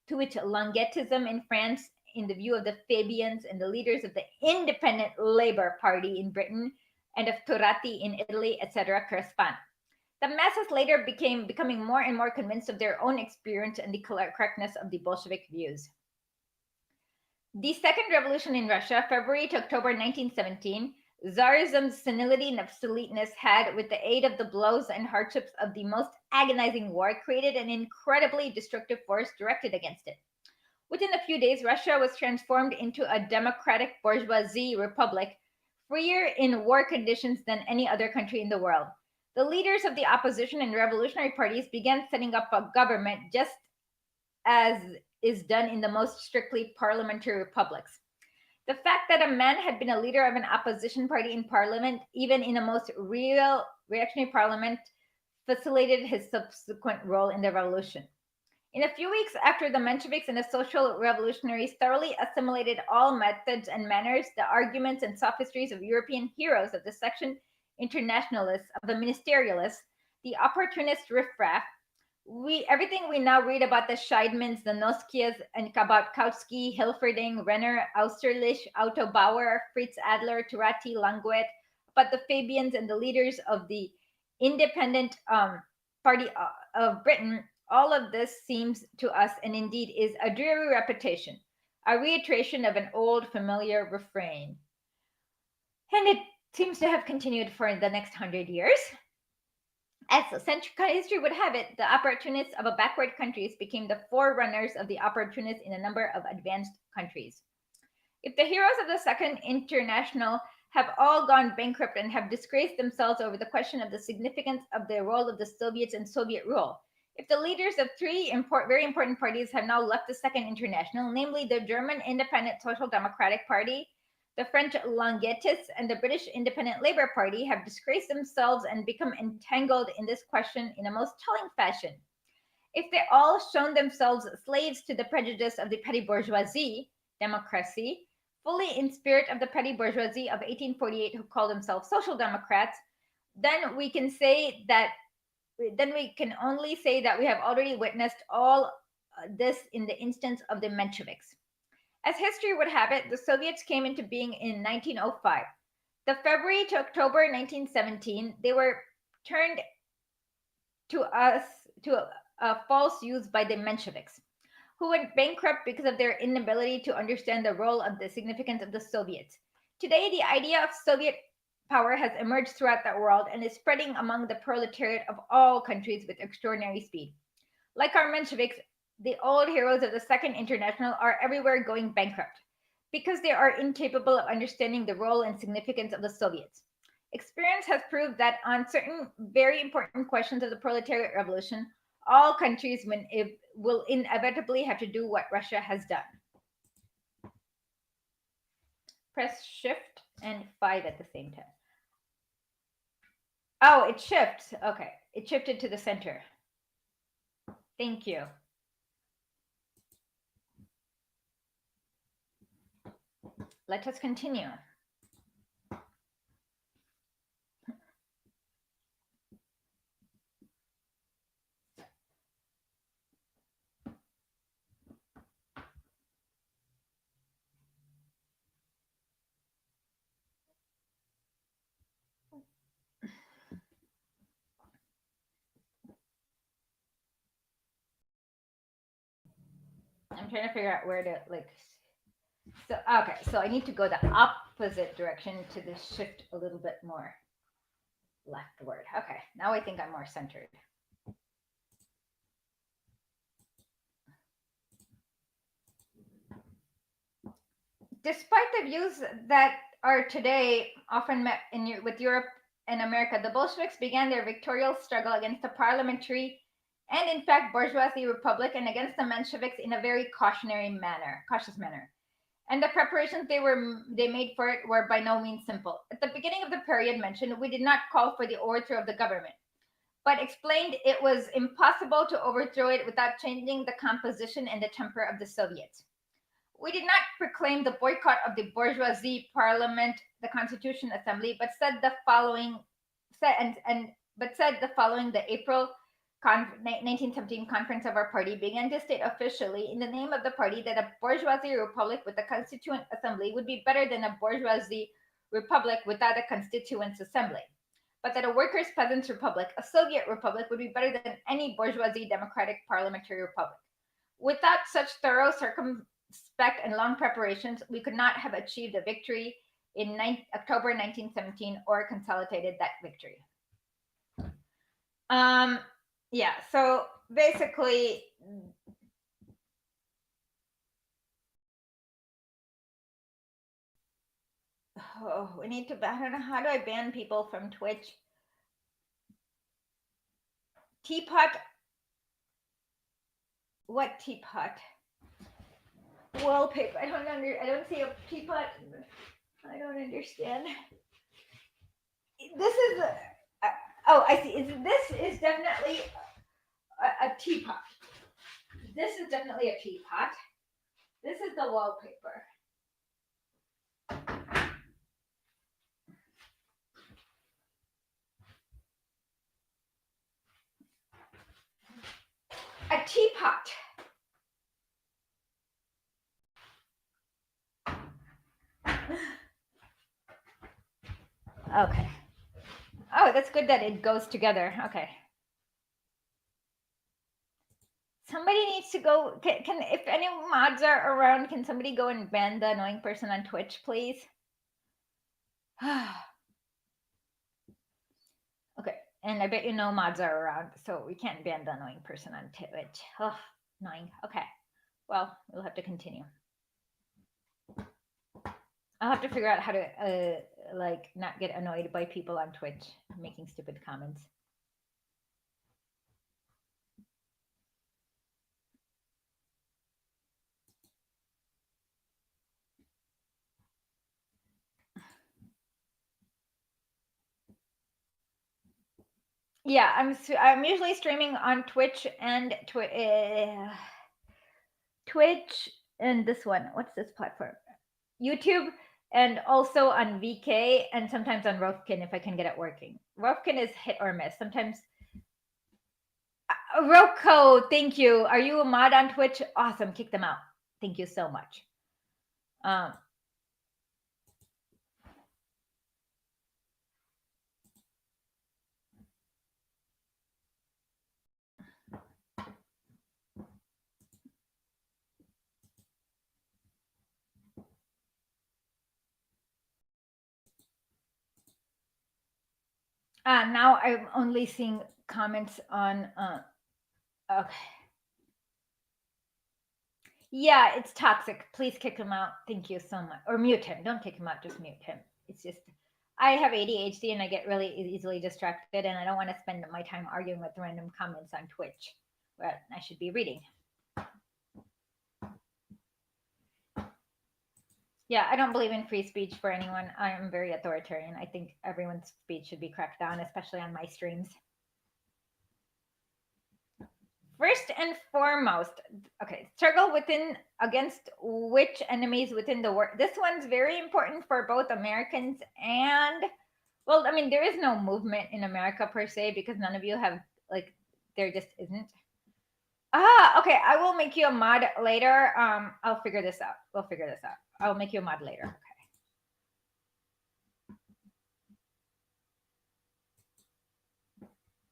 to which Languettism in France, in the view of the Fabians and the leaders of the Independent Labour Party in Britain and of Turati in Italy, etc., correspond. The masses later becoming more and more convinced of their own experience and the correctness of the Bolshevik views. The Second Revolution in Russia, February to October 1917, Tsarism's senility and obsoleteness had, with the aid of the blows and hardships of the most agonizing war, created an incredibly destructive force directed against it. Within a few days, Russia was transformed into a democratic bourgeoisie republic, freer in war conditions than any other country in the world. The leaders of the opposition and revolutionary parties began setting up a government just as is done in the most strictly parliamentary republics. The fact that a man had been a leader of an opposition party in parliament, even in a most real reactionary parliament, facilitated his subsequent role in the revolution. In a few weeks after the Mensheviks and the social revolutionaries thoroughly assimilated all methods and manners, the arguments and sophistries of European heroes of the section internationalists, of the ministerialists, the opportunist riffraff, everything we now read about the Scheidmans, the Noskias, and about Kautsky, Hilferding, Renner, Austerlich, Otto Bauer, Fritz Adler, Turati, Languet, about the Fabians and the leaders of the independent party of Britain, all of this seems to us, and indeed is, a dreary repetition, a reiteration of an old familiar refrain. And it seems to have continued for the next 100 years. As history would have it, the opportunists of backward countries became the forerunners of the opportunists in a number of advanced countries. If the heroes of the Second International have all gone bankrupt and have disgraced themselves over the question of the significance of the role of the Soviets in Soviet rule, if the leaders of three very important parties have now left the Second International, namely the German Independent Social Democratic Party, the French Longuetists, and the British Independent Labour Party, have disgraced themselves and become entangled in this question in a most telling fashion. If they all shown themselves slaves to the prejudice of the petty bourgeoisie, democracy, fully in spirit of the petty bourgeoisie of 1848 who called themselves social democrats, then we can only say that we have already witnessed all this in the instance of the Mensheviks. As history would have it, the Soviets came into being in 1905. The February to October 1917, they were turned to a false use by the Mensheviks, who went bankrupt because of their inability to understand the role of the significance of the Soviets. Today, the idea of Soviet power has emerged throughout the world and is spreading among the proletariat of all countries with extraordinary speed. Like our Mensheviks, the old heroes of the Second International are everywhere going bankrupt because they are incapable of understanding the role and significance of the Soviets. Experience has proved that on certain very important questions of the proletariat revolution, all countries will inevitably have to do what Russia has done. Press Shift and 5 at the same time. Oh, it shifts. Okay, it shifted to the center. Thank you. Let us continue. I'm trying to figure out where to so okay, so I need to go the opposite direction to the shift a little bit more leftward. Okay, now I think I'm more centered. Despite the views that are today often met with Europe and America, the Bolsheviks began their victorious struggle against the parliamentary and, in fact, bourgeoisie republic and against the Mensheviks in a very cautious manner. And the preparations they made for it were by no means simple. At the beginning of the period mentioned, we did not call for the overthrow of the government, but explained it was impossible to overthrow it without changing the composition and the temper of the Soviets. We did not proclaim the boycott of the bourgeoisie parliament, the Constitution Assembly, but said the following: the April 1917 conference of our party began to state officially in the name of the party that a bourgeoisie republic with a constituent assembly would be better than a bourgeoisie republic without a constituent assembly, but that a workers' peasants republic, a Soviet republic, would be better than any bourgeoisie democratic parliamentary republic. Without such thorough spec and long preparations, we could not have achieved a victory in October 1917 or consolidated that victory. Yeah, so basically, we need to, I don't know, how do I ban people from Twitch? Teapot. What teapot? Wallpaper. I don't see a teapot. I don't understand. This is oh, I see. This is definitely a teapot. This is definitely a teapot. This is the wallpaper. A teapot. Okay. Oh, that's good that it goes together. Okay. Somebody needs to go. Can if any mods are around, can somebody go and ban the annoying person on Twitch, please? Okay. And I bet you no mods are around, so we can't ban the annoying person on Twitch. Oh, annoying. Okay. Well, we'll have to continue. I'll have to figure out how to like not get annoyed by people on Twitch making stupid comments. Yeah, I'm usually streaming on Twitch and Twitch and this one. What's this platform? YouTube, and also on VK and sometimes on Rofkin if I can get it working. Rofkin is hit or miss. Sometimes Roko, thank you. Are you a mod on Twitch? Awesome. Kick them out. Thank you so much. Now I'm only seeing comments on okay. Yeah, it's toxic. Please kick him out. Thank you so much. Or mute him. Don't kick him out, just mute him. It's just I have ADHD and I get really easily distracted, and I don't want to spend my time arguing with random comments on Twitch where I should be reading. Yeah, I don't believe in free speech for anyone. I am very authoritarian. I think everyone's speech should be cracked down, especially on my streams. First and foremost, okay, struggle within against which enemies within the world. This one's very important for both Americans and, well, I mean, there is no movement in America per se because none of you have, like, there just isn't. Okay, I will make you a mod later. I'll figure this out. We'll figure this out. I'll make you a mod later.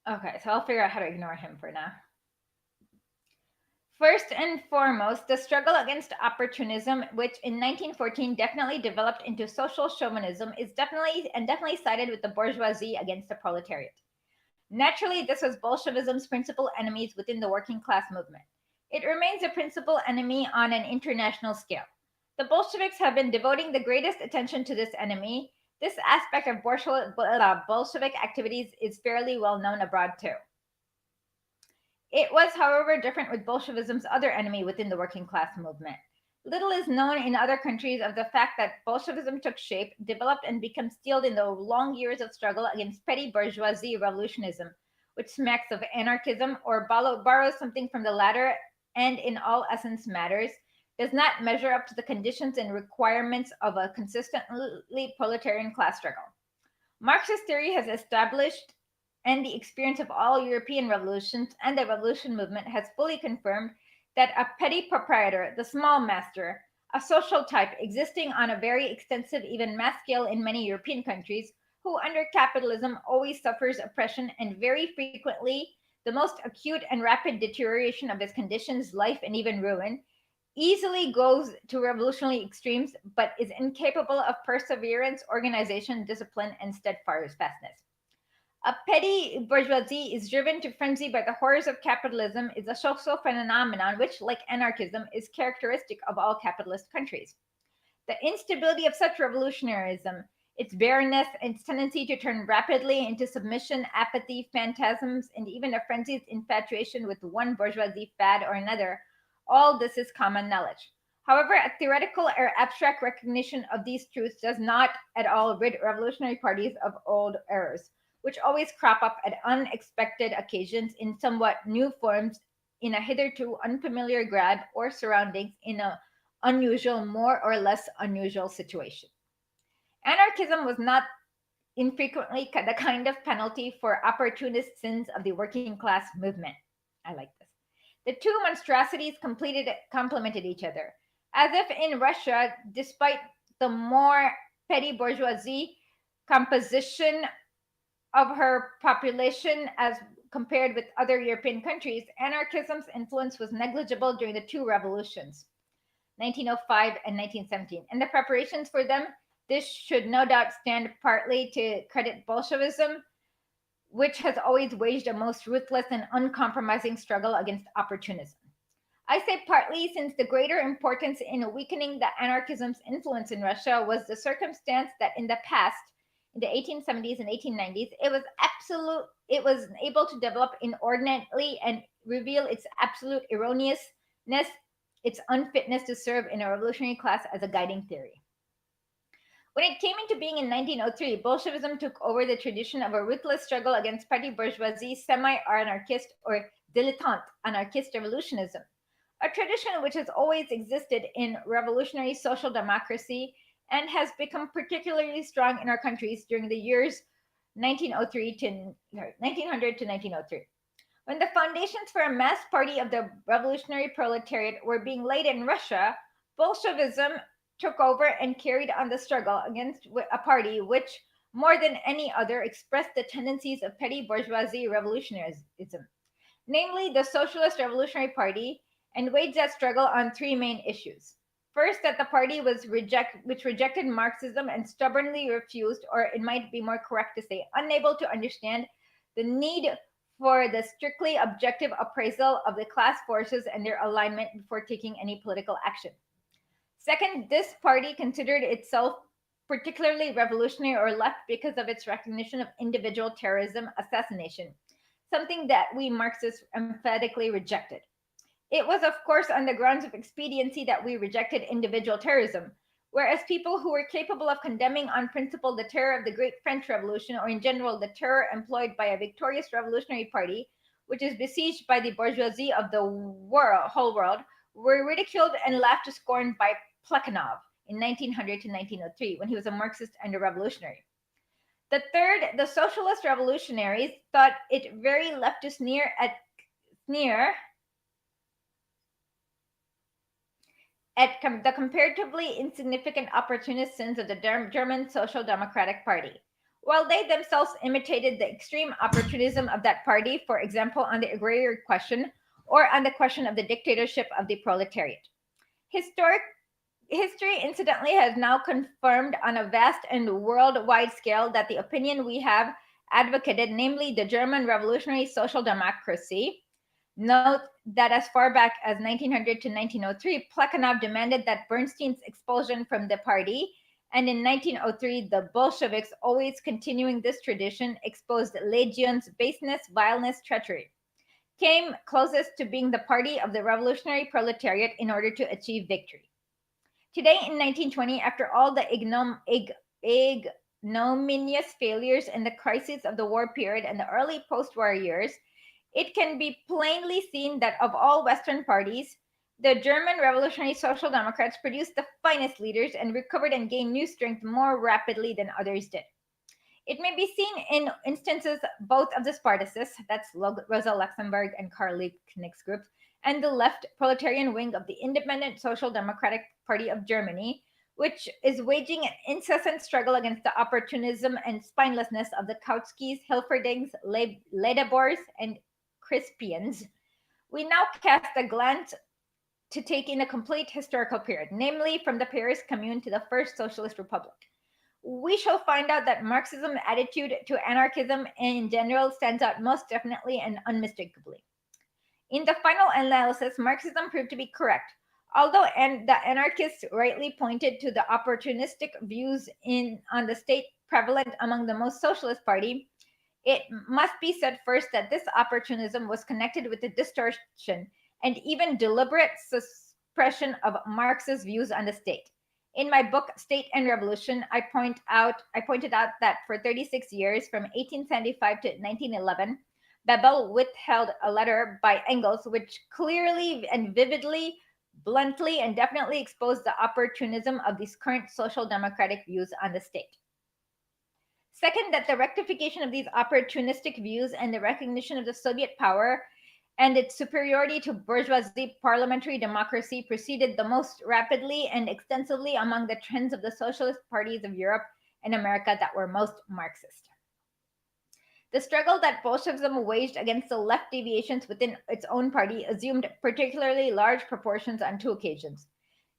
Okay, so I'll figure out how to ignore him for now. First and foremost, the struggle against opportunism, which in 1914 definitely developed into social chauvinism, is definitely sided with the bourgeoisie against the proletariat. Naturally, this was Bolshevism's principal enemies within the working class movement. It remains a principal enemy on an international scale. The Bolsheviks have been devoting the greatest attention to this enemy. This aspect of Bolshevik activities is fairly well known abroad too. It was, however, different with Bolshevism's other enemy within the working class movement. Little is known in other countries of the fact that Bolshevism took shape, developed, and became steeled in the long years of struggle against petty bourgeoisie revolutionism, which smacks of anarchism or borrows something from the latter and in all essence matters, does not measure up to the conditions and requirements of a consistently proletarian class struggle. Marxist theory has established, and the experience of all European revolutions and the revolution movement has fully confirmed that a petty proprietor, the small master, a social type existing on a very extensive, even mass scale in many European countries, who under capitalism always suffers oppression and very frequently the most acute and rapid deterioration of his conditions, life, and even ruin, easily goes to revolutionary extremes, but is incapable of perseverance, organization, discipline, and steadfastness. A petty bourgeoisie is driven to frenzy by the horrors of capitalism is a social phenomenon which, like anarchism, is characteristic of all capitalist countries. The instability of such revolutionarism, its barrenness, its tendency to turn rapidly into submission, apathy, phantasms, and even a frenzied infatuation with one bourgeoisie fad or another, all this is common knowledge. However, a theoretical or abstract recognition of these truths does not at all rid revolutionary parties of old errors, which always crop up at unexpected occasions in somewhat new forms in a hitherto unfamiliar grab or surroundings in a unusual, more or less unusual situation. Anarchism was not infrequently the kind of penalty for opportunist sins of the working class movement. I like this. The two monstrosities complemented each other. As if in Russia, despite the more petty bourgeoisie composition of her population as compared with other European countries, anarchism's influence was negligible during the two revolutions, 1905 and 1917, and the preparations for them. This should no doubt stand partly to credit Bolshevism, which has always waged a most ruthless and uncompromising struggle against opportunism. I say partly since the greater importance in weakening the anarchism's influence in Russia was the circumstance that in the past, in the 1870s and 1890s, it was able to develop inordinately and reveal its absolute erroneousness, its unfitness to serve in a revolutionary class as a guiding theory. When it came into being in 1903, Bolshevism took over the tradition of a ruthless struggle against petty bourgeoisie, semi-anarchist or dilettante anarchist revolutionism, a tradition which has always existed in revolutionary social democracy and has become particularly strong in our countries during the years 1903 to 1900 to 1903. When the foundations for a mass party of the revolutionary proletariat were being laid in Russia, Bolshevism took over and carried on the struggle against a party which, more than any other, expressed the tendencies of petty bourgeoisie revolutionarism, namely the Socialist Revolutionary Party, and waged that struggle on three main issues. First, that the party which rejected Marxism and stubbornly refused, or it might be more correct to say, unable to understand the need for the strictly objective appraisal of the class forces and their alignment before taking any political action. Second, this party considered itself particularly revolutionary or left because of its recognition of individual terrorism, assassination, something that we Marxists emphatically rejected. It was, of course, on the grounds of expediency that we rejected individual terrorism, whereas people who were capable of condemning on principle the terror of the Great French Revolution, or in general the terror employed by a victorious revolutionary party, which is besieged by the bourgeoisie of the whole world, were ridiculed and laughed to scorn by Plekhanov in 1900 to 1903, when he was a Marxist and a revolutionary. The third, the socialist revolutionaries, thought it very left to sneer at the comparatively insignificant opportunist sins of the German Social Democratic Party, while they themselves imitated the extreme opportunism of that party, for example, on the agrarian question or on the question of the dictatorship of the proletariat. History, incidentally, has now confirmed on a vast and worldwide scale that the opinion we have advocated, namely the German revolutionary social democracy. Note that as far back as 1900 to 1903, Plekhanov demanded that Bernstein's expulsion from the party, and in 1903, the Bolsheviks, always continuing this tradition, exposed Legion's baseness, vileness, treachery, came closest to being the party of the revolutionary proletariat in order to achieve victory. Today, in 1920, after all the ignominious failures and the crises of the war period and the early post-war years, it can be plainly seen that of all Western parties, the German Revolutionary Social Democrats produced the finest leaders and recovered and gained new strength more rapidly than others did. It may be seen in instances both of the Spartacists, that's Rosa Luxemburg and Karl Liebknecht's groups, and the left proletarian wing of the Independent Social Democratic Party of Germany, which is waging an incessant struggle against the opportunism and spinelessness of the Kautskys, Hilferdings, Ledebors, and Crispians. We now cast a glance to take in a complete historical period, namely from the Paris Commune to the First Socialist Republic. We shall find out that Marxism's attitude to anarchism in general stands out most definitely and unmistakably. In the final analysis, Marxism proved to be correct. Although the anarchists rightly pointed to the opportunistic views on the state prevalent among the most socialist party, it must be said first that this opportunism was connected with the distortion and even deliberate suppression of Marx's views on the state. In my book State and Revolution, I pointed out that for 36 years, from 1875 to 1911, Bebel withheld a letter by Engels which clearly and vividly, bluntly, and definitely exposed the opportunism of these current social democratic views on the state. Second, that the rectification of these opportunistic views and the recognition of the Soviet power and its superiority to bourgeoisie parliamentary democracy proceeded the most rapidly and extensively among the trends of the socialist parties of Europe and America that were most Marxist. The struggle that Bolshevism waged against the left deviations within its own party assumed particularly large proportions on two occasions.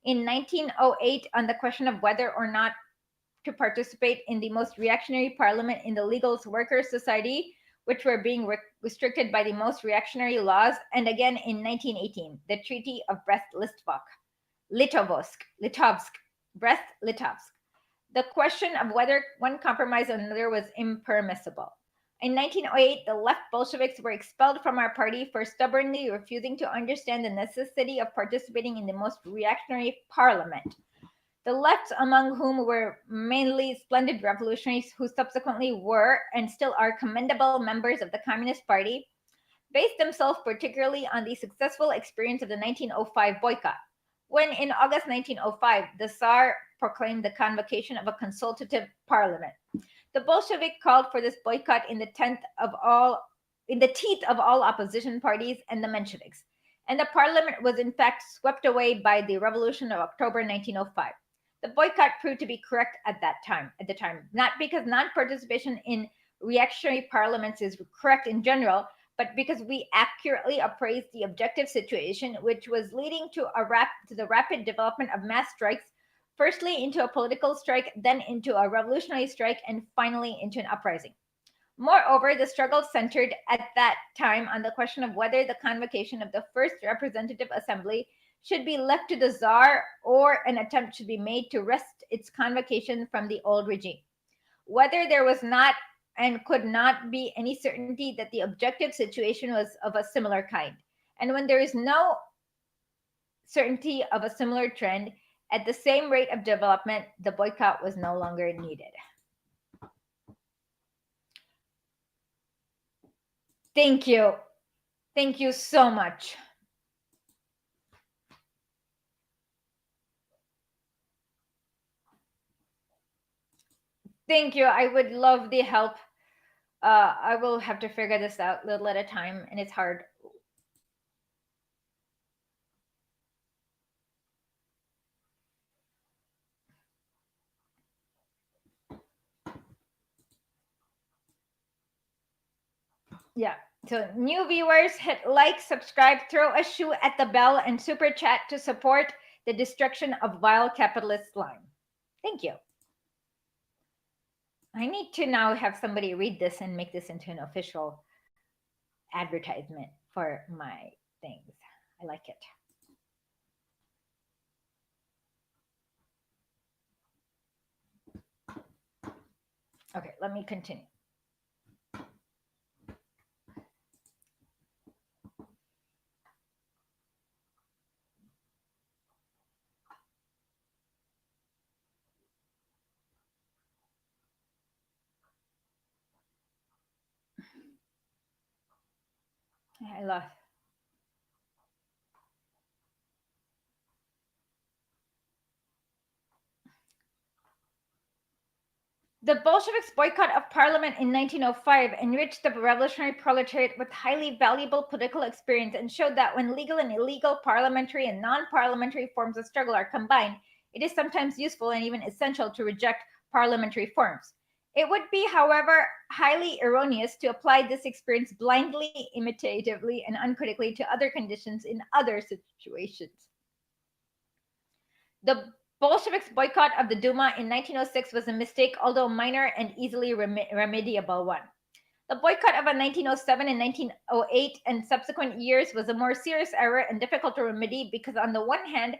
In 1908, on the question of whether or not to participate in the most reactionary parliament in the Legal Workers' Society, which were being restricted by the most reactionary laws, and again in 1918, the Treaty of Brest-Litovsk, Brest-Litovsk. The question of whether one compromised or another was impermissible. In 1908, the left Bolsheviks were expelled from our party for stubbornly refusing to understand the necessity of participating in the most reactionary parliament. The left, among whom were mainly splendid revolutionaries who subsequently were and still are commendable members of the Communist Party, based themselves particularly on the successful experience of the 1905 boycott, when in August 1905, the Tsar proclaimed the convocation of a consultative parliament. The Bolshevik called for this boycott in the teeth of all opposition parties and the Mensheviks, and the parliament was in fact swept away by the Revolution of October 1905. The boycott proved to be correct at the time, not because non-participation in reactionary parliaments is correct in general, but because we accurately appraised the objective situation, which was leading to the rapid development of mass strikes, firstly into a political strike, then into a revolutionary strike, and finally into an uprising. Moreover, the struggle centered at that time on the question of whether the convocation of the first representative assembly should be left to the Tsar or an attempt should be made to wrest its convocation from the old regime. Whether there was not and could not be any certainty that the objective situation was of a similar kind. And when there is no certainty of a similar trend at the same rate of development, the boycott was no longer needed. Thank you. Thank you so much. Thank you. I would love the help. I will have to figure this out little at a time, and it's hard. Yeah. So new viewers, hit like, subscribe, throw a shoe at the bell, and super chat to support the destruction of vile capitalist slime. Thank you. I need to now have somebody read this and make this into an official advertisement for my things. I like it. Okay, let me continue. I love. The Bolsheviks' boycott of parliament in 1905 enriched the revolutionary proletariat with highly valuable political experience and showed that when legal and illegal parliamentary and non-parliamentary forms of struggle are combined, it is sometimes useful and even essential to reject parliamentary forms. It would be, however, highly erroneous to apply this experience blindly, imitatively, and uncritically to other conditions in other situations. The Bolsheviks' boycott of the Duma in 1906 was a mistake, although minor and easily remediable one. The boycott of 1907 and 1908 and subsequent years was a more serious error and difficult to remedy because, on the one hand,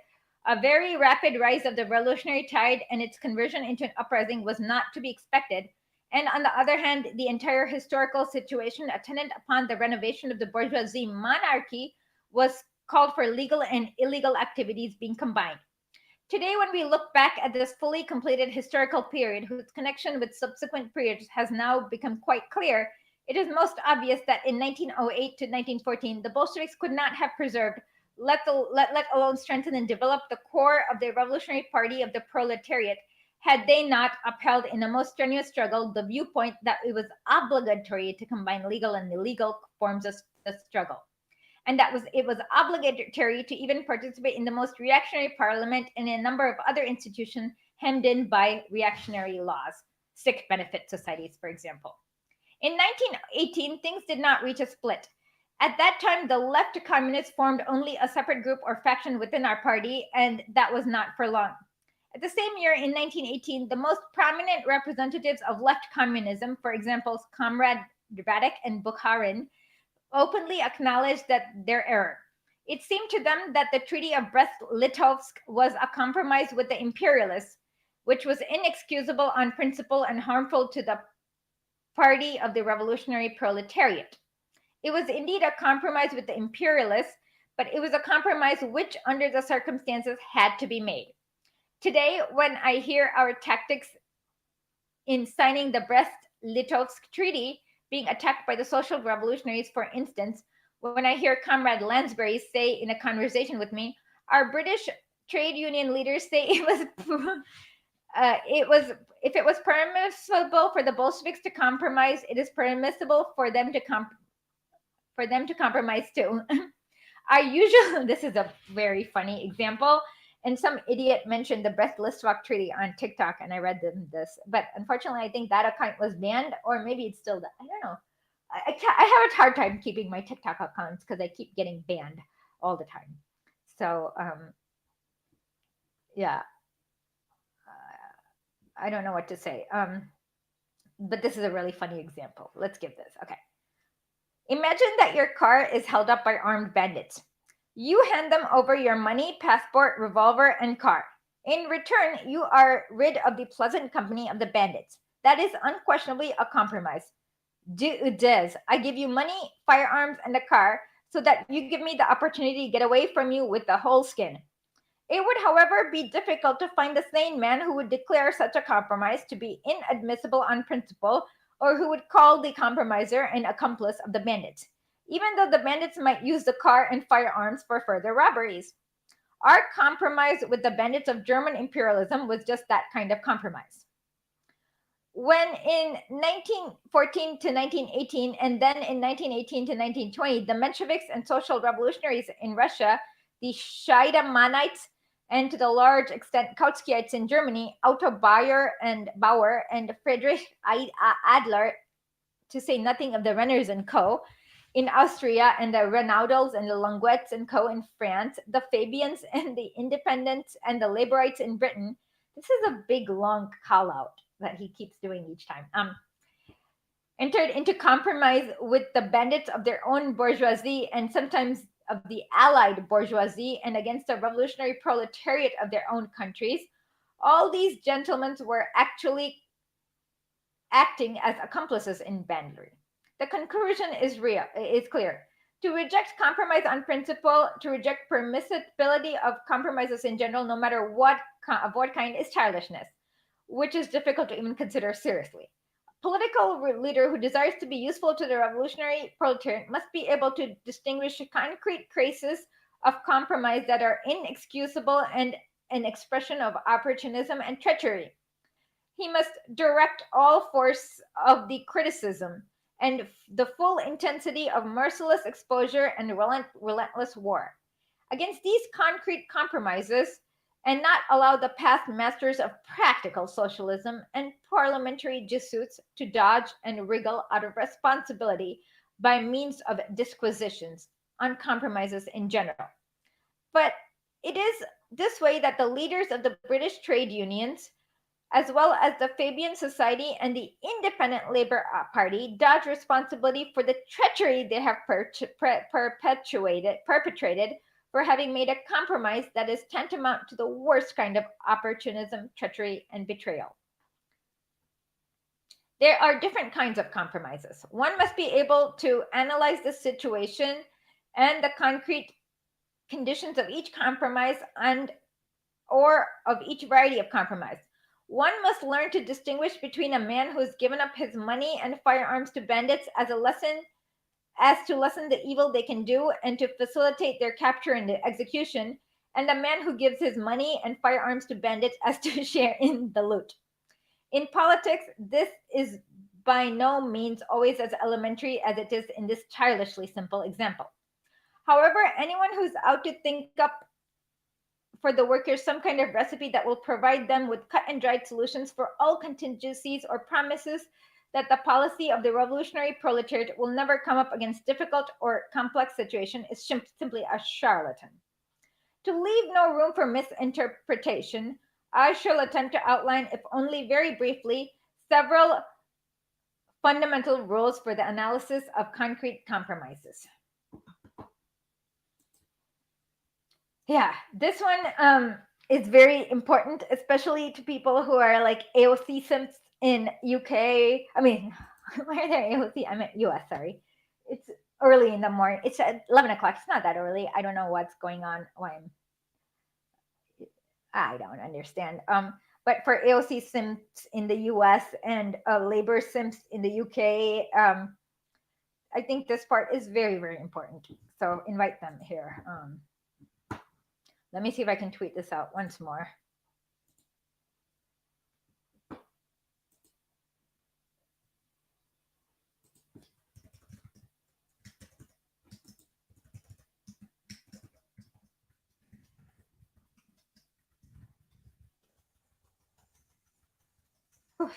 a very rapid rise of the revolutionary tide and its conversion into an uprising was not to be expected, and on the other hand, the entire historical situation attendant upon the renovation of the bourgeoisie monarchy was called for legal and illegal activities being combined. Today, when we look back at this fully completed historical period, whose connection with subsequent periods has now become quite clear, it is most obvious that in 1908 to 1914, the Bolsheviks could not have preserved, let alone strengthened and developed the core of the Revolutionary Party of the proletariat, had they not upheld in a most strenuous struggle the viewpoint that it was obligatory to combine legal and illegal forms of the struggle, and that it was obligatory to even participate in the most reactionary parliament and in a number of other institutions hemmed in by reactionary laws, sick benefit societies, for example. In 1918, things did not reach a split. At that time, the left communists formed only a separate group or faction within our party, and that was not for long. At the same year, in 1918, the most prominent representatives of left communism, for example, Comrade Radek and Bukharin, openly acknowledged that their error. It seemed to them that the Treaty of Brest-Litovsk was a compromise with the imperialists, which was inexcusable on principle and harmful to the party of the revolutionary proletariat. It was indeed a compromise with the imperialists, but it was a compromise which, under the circumstances, had to be made. Today, when I hear our tactics in signing the Brest-Litovsk Treaty being attacked by the social revolutionaries, for instance, when I hear Comrade Lansbury say in a conversation with me, our British trade union leaders say if it was permissible for the Bolsheviks to compromise, it is permissible for them to compromise too. This is a very funny example. And some idiot mentioned the Brest-Litovsk Treaty on TikTok, and I read this. But unfortunately, I think that account was banned, or maybe it's still, I don't know. I have a hard time keeping my TikTok accounts because I keep getting banned all the time. So, yeah. I don't know what to say. But this is a really funny example. Let's give this. Okay. Imagine that your car is held up by armed bandits. You hand them over your money, passport, revolver, and car. In return, you are rid of the pleasant company of the bandits. That is unquestionably a compromise. I give you money, firearms, and a car so that you give me the opportunity to get away from you with the whole skin. It would, however, be difficult to find a sane man who would declare such a compromise to be inadmissible on principle, or who would call the compromiser an accomplice of the bandits, even though the bandits might use the car and firearms for further robberies. Our compromise with the bandits of German imperialism was just that kind of compromise. When in 1914 to 1918, and then in 1918 to 1920, the Mensheviks and social revolutionaries in Russia, the Scheidemanites, and to the large extent Kautskyites in Germany, Otto Bauer and Friedrich Adler, to say nothing of the Renners and Co. in Austria, and the Renaudels and the Longuettes and Co. in France, the Fabians and the Independents and the Laborites in Britain. This is a big, long call out that he keeps doing each time. Entered into compromise with the bandits of their own bourgeoisie and sometimes of the allied bourgeoisie and against the revolutionary proletariat of their own countries. All these gentlemen were actually acting as accomplices in banditry. The conclusion is clear. To reject compromise on principle, to reject permissibility of compromises in general, no matter what kind, is childishness, which is difficult to even consider seriously. A political leader who desires to be useful to the revolutionary proletariat must be able to distinguish concrete cases of compromise that are inexcusable and an expression of opportunism and treachery. He must direct all force of the criticism and the full intensity of merciless exposure and relentless war against these concrete compromises, and not allow the past masters of practical socialism and parliamentary Jesuits to dodge and wriggle out of responsibility by means of disquisitions on compromises in general. But it is this way that the leaders of the British trade unions, as well as the Fabian Society and the Independent Labour Party, dodge responsibility for the treachery they have perpetrated for having made a compromise that is tantamount to the worst kind of opportunism, treachery, and betrayal. There are different kinds of compromises. One must be able to analyze the situation and the concrete conditions of each compromise and or of each variety of compromise. One must learn to distinguish between a man who has given up his money and firearms to bandits as to lessen the evil they can do and to facilitate their capture and execution, and a man who gives his money and firearms to bandits as to share in the loot. In politics, this is by no means always as elementary as it is in this childishly simple example. However, anyone who's out to think up for the workers some kind of recipe that will provide them with cut and dried solutions for all contingencies or promises that the policy of the revolutionary proletariat will never come up against difficult or complex situation is simply a charlatan. To leave no room for misinterpretation, I shall attempt to outline, if only very briefly, several fundamental rules for the analysis of concrete compromises. Yeah, this one is very important, especially to people who are like AOC simps in UK. I mean, where are they AOC? I'm at US, sorry. It's early in the morning. It's at 11 o'clock. It's not that early. I don't know what's going on. I don't understand. But for AOC simps in the US and labor simps in the UK, I think this part is very, very important. So invite them here. Let me see if I can tweet this out once more. Oof.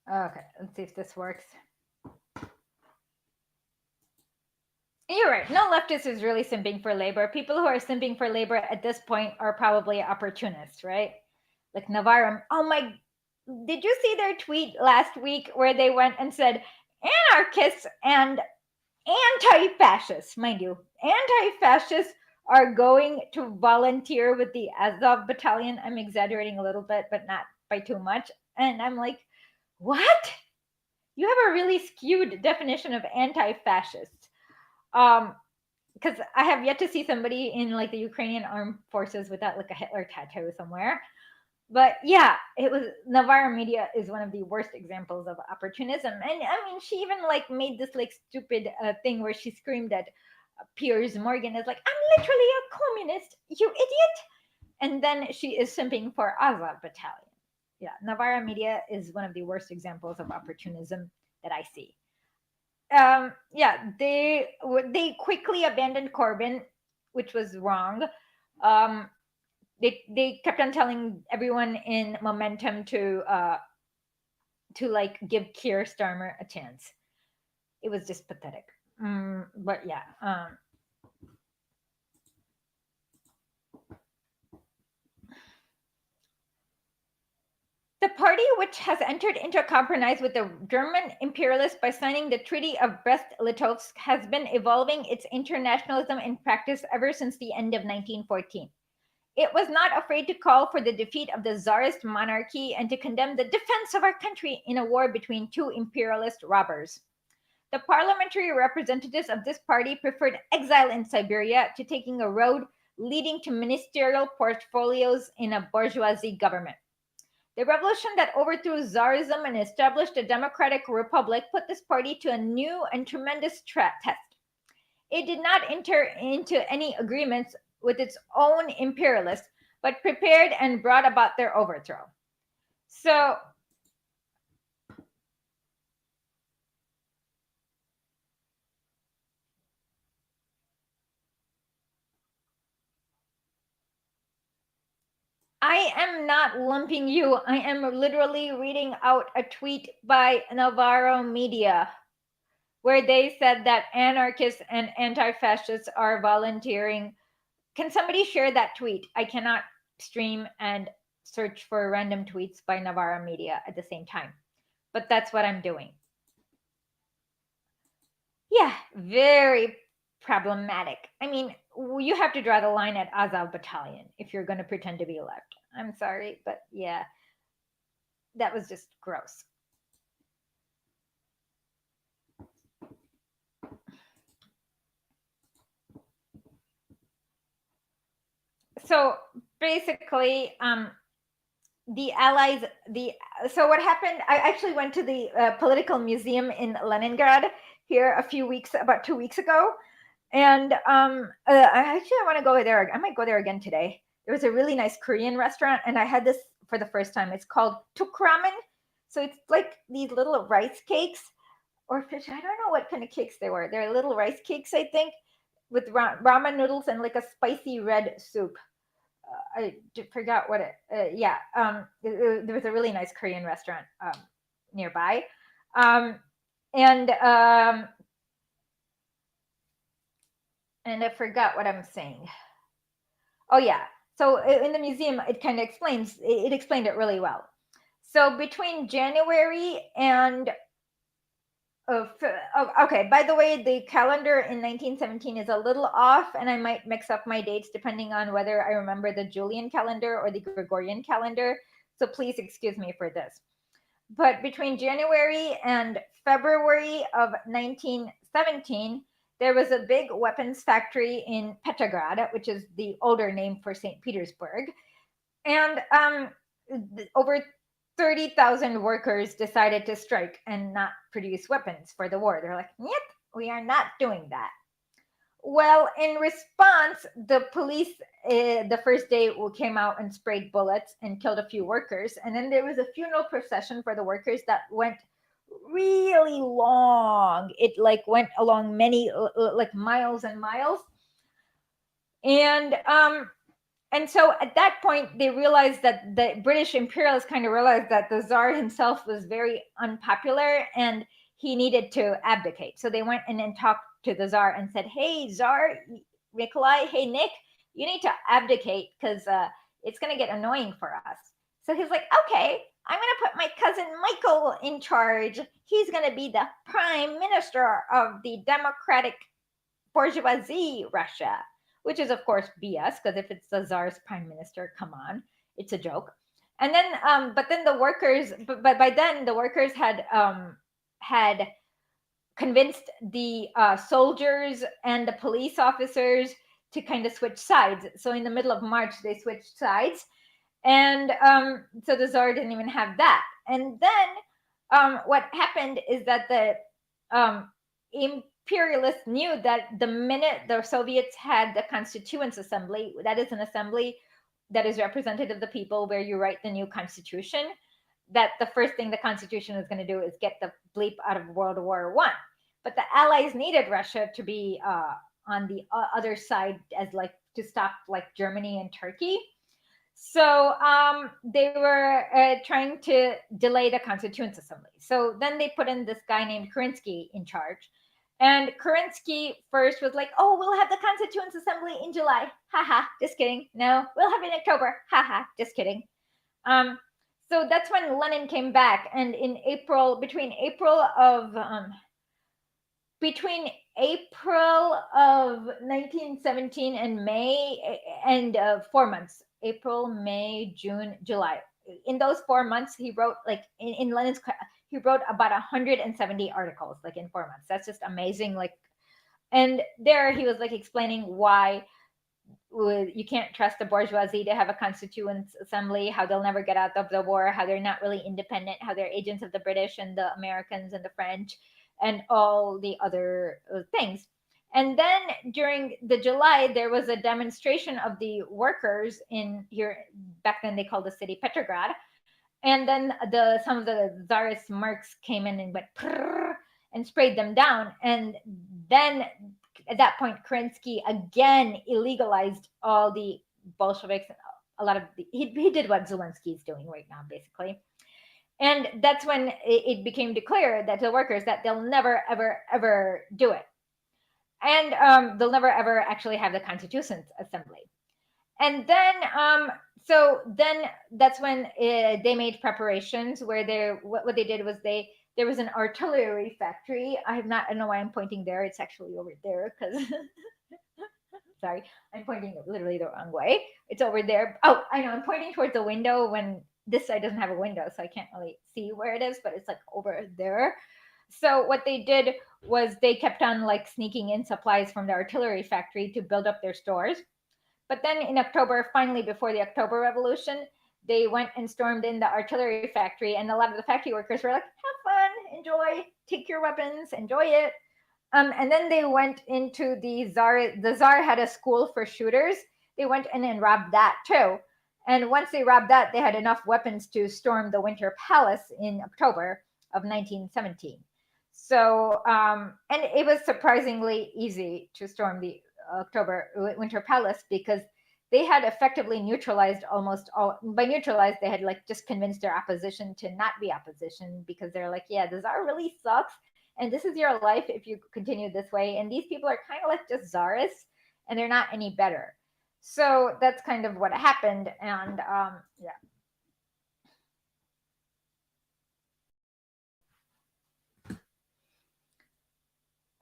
Okay, let's see if this works. You're right. No leftist is really simping for labor. People who are simping for labor at this point are probably opportunists, right? Like Navarro. Oh my, did you see their tweet last week where they went and said anarchists and anti-fascists, mind you, anti-fascists are going to volunteer with the Azov battalion. I'm exaggerating a little bit, but not by too much. And I'm like, what? You have a really skewed definition of anti-fascist. Because I have yet to see somebody in like the Ukrainian armed forces without like a Hitler tattoo somewhere. But yeah, it was Navarro media is one of the worst examples of opportunism. And I mean, she even like made this like stupid thing where she screamed at Piers Morgan is like, I'm literally a communist, you idiot. And then she is simping for Azov battalion. Yeah, Navarro media is one of the worst examples of opportunism that I see. Yeah, they quickly abandoned Corbyn, which was wrong. They kept on telling everyone in Momentum to like give Keir Starmer a chance. It was just pathetic. But yeah. The party, which has entered into a compromise with the German imperialists by signing the Treaty of Brest-Litovsk, has been evolving its internationalism in practice ever since the end of 1914. It was not afraid to call for the defeat of the Tsarist monarchy and to condemn the defense of our country in a war between two imperialist robbers. The parliamentary representatives of this party preferred exile in Siberia to taking a road leading to ministerial portfolios in a bourgeoisie government. The revolution that overthrew Tsarism and established a democratic republic put this party to a new and tremendous test. It did not enter into any agreements with its own imperialists, but prepared and brought about their overthrow. So I am not lumping you. I am literally reading out a tweet by Navarro Media where they said that anarchists and anti-fascists are volunteering. Can somebody share that tweet? I cannot stream and search for random tweets by Navarro Media at the same time, but that's what I'm doing. Yeah, very problematic. I mean, you have to draw the line at Azov Battalion if you're going to pretend to be left. I'm sorry, but yeah, that was just gross. So basically, the Allies, so what happened? I actually went to the political museum in Leningrad here about 2 weeks ago, and I want to go there. I might go there again today. There was a really nice Korean restaurant, and I had this for the first time. It's called tuk ramen. So it's like these little rice cakes or fish. I don't know what kind of cakes they were. They're little rice cakes, I think, with ramen noodles and like a spicy red soup. I forgot what it. There was a really nice Korean restaurant nearby, um, and I forgot what I'm saying. Oh yeah. So in the museum, it kind of explains. It explained it really well. So between January and okay, by the way, the calendar in 1917 is a little off, and I might mix up my dates depending on whether I remember the Julian calendar or the Gregorian calendar. So please excuse me for this. But between January and February of 1917, there was a big weapons factory in Petrograd, which is the older name for St. Petersburg. And over 30,000 workers decided to strike and not produce weapons for the war. They're like, yep, we are not doing that. Well, in response, the police the first day came out and sprayed bullets and killed a few workers. And then there was a funeral procession for the workers that went really long. It like went along many like miles and miles. And so at that point, they realized that the British imperialists kind of realized that the Tsar himself was very unpopular and he needed to abdicate. So they went in and talked to the Tsar and said, hey, Tsar Nikolai, hey, Nick, you need to abdicate because it's going to get annoying for us. So he's like, okay, I'm going to put my cousin Michael in charge. He's going to be the prime minister of the democratic bourgeoisie Russia, which is of course BS, because if it's the Tsar's prime minister, come on, it's a joke. And then, but then the workers, but by then the workers had convinced the soldiers and the police officers to kind of switch sides. So in the middle of March, they switched sides, and so the Tsar didn't even have that. And then what happened is that the imperialists knew that the minute the Soviets had the Constituents Assembly, that is an assembly that is representative of the people where you write the new constitution, that the first thing the constitution is going to do is get the bleep out of World War I. But the Allies needed Russia to be on the other side as like to stop like Germany and Turkey. So they were trying to delay the Constituents Assembly. So then they put in this guy named Kerensky in charge. And Kerensky first was like, oh, we'll have the Constituents Assembly in July. Haha, just kidding. No, we'll have it in October. Haha, just kidding. So that's when Lenin came back. And in April, between April of 1917 and May, and 4 months, April, May, June, July. In those 4 months, he wrote like in Lenin's, he wrote about 170 articles like in 4 months. That's just amazing. Like, and there he was like explaining why you can't trust the bourgeoisie to have a constituents assembly, how they'll never get out of the war, how they're not really independent, how they're agents of the British and the Americans and the French and all the other things. And then during the July, there was a demonstration of the workers in here. Back then they called the city Petrograd. And then some of the Tsarist mercs came in and went and sprayed them down. And then at that point, Kerensky again illegalized all the Bolsheviks a lot of he did what Zelensky's doing right now, basically. And that's when it became declared that to the workers that they'll never, ever, ever do it. And they'll never, ever actually have the Constitutions Assembly. And then, so then that's when they made preparations where what they did was there was an artillery factory. I don't know why I'm pointing there. It's actually over there because, sorry, I'm pointing literally the wrong way. It's over there. Oh, I know. I'm pointing towards the window when this side doesn't have a window, so I can't really see where it is, but it's like over there. So what they did was they kept on like sneaking in supplies from the artillery factory to build up their stores. But then in October, finally before the October Revolution, they went and stormed in the artillery factory, and a lot of the factory workers were like, have fun, enjoy, take your weapons, enjoy it. And then they went into the Tsar had a school for shooters. They went in and robbed that too. And once they robbed that, they had enough weapons to storm the Winter Palace in October of 1917. So, and it was surprisingly easy to storm the October Winter Palace because they had effectively neutralized almost all. By neutralized, they had like just convinced their opposition to not be opposition because they're like, yeah, the Tsar really sucks. And this is your life if you continue this way. And these people are kind of like just czarists and they're not any better. So that's kind of what happened. And yeah.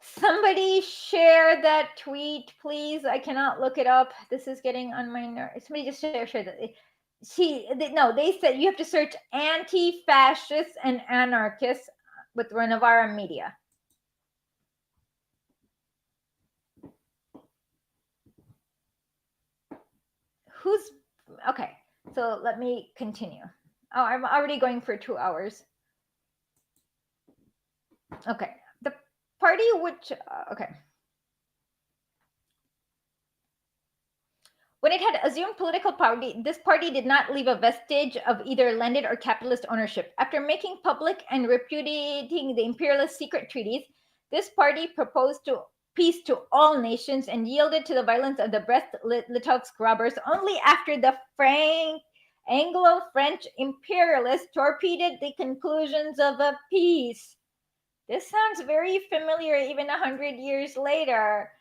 Somebody share that tweet, please. I cannot look it up. This is getting on my nerves. Somebody just share that. They said you have to search anti-fascists and anarchists with Renovara Media. Okay, so let me continue. Oh, I'm already going for 2 hours. Okay, the party which, okay. When it had assumed political power, this party did not leave a vestige of either landed or capitalist ownership. After making public and repudiating the imperialist secret treaties, this party proposed peace to all nations and yielded to the violence of the Brest-Litovsk robbers only after the Anglo-French imperialists torpedoed the conclusions of a peace. This sounds very familiar even 100 years later.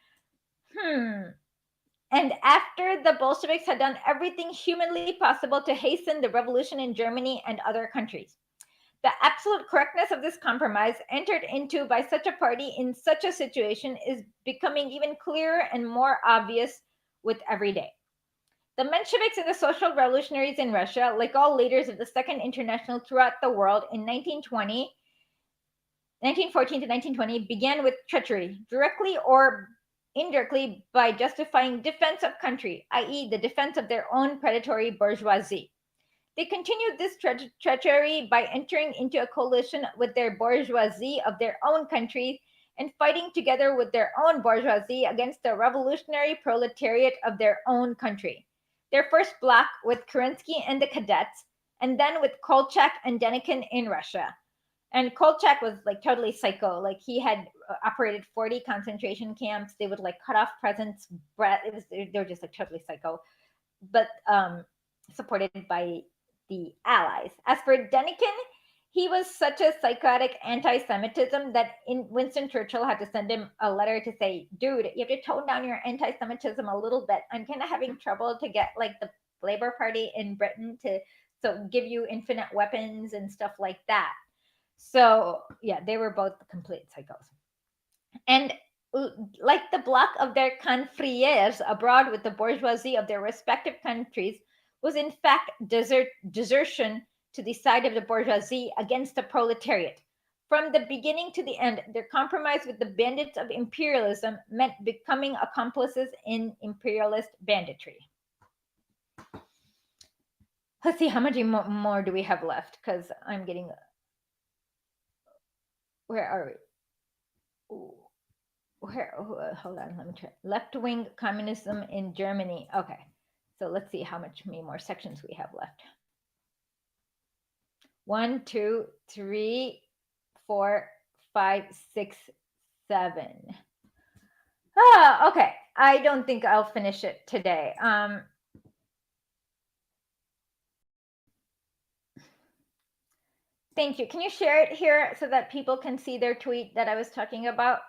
And after the Bolsheviks had done everything humanly possible to hasten the revolution in Germany and other countries. The absolute correctness of this compromise entered into by such a party in such a situation is becoming even clearer and more obvious with every day. The Mensheviks and the social revolutionaries in Russia, like all leaders of the Second International throughout the world in 1914 to 1920, began with treachery, directly or indirectly by justifying defense of country, i.e. the defense of their own predatory bourgeoisie. They continued this treachery by entering into a coalition with their bourgeoisie of their own country and fighting together with their own bourgeoisie against the revolutionary proletariat of their own country. Their first bloc with Kerensky and the cadets, and then with Kolchak and Denikin in Russia. And Kolchak was like totally psycho. Like he had operated 40 concentration camps. They would like cut off presidents' breath. They were just like totally psycho, but supported by the Allies. As for Denikin, he was such a psychotic anti-Semitism that Winston Churchill had to send him a letter to say, dude, you have to tone down your anti-Semitism a little bit. I'm kind of having trouble to get like the Labour Party in Britain to give you infinite weapons and stuff like that. So yeah, they were both complete psychos. And like the bloc of their confrères abroad with the bourgeoisie of their respective countries was in fact desertion to the side of the bourgeoisie against the proletariat. From the beginning to the end, their compromise with the bandits of imperialism meant becoming accomplices in imperialist banditry. Let's see, how much more do we have left? Because I'm getting... Where are we? Hold on, let me try. Left-wing communism in Germany. Okay, so let's see how many more sections we have left. 1, 2, 3, 4, 5, 6, 7. Okay, I don't think I'll finish it today. Thank you. Can you share it here so that people can see their tweet that I was talking about?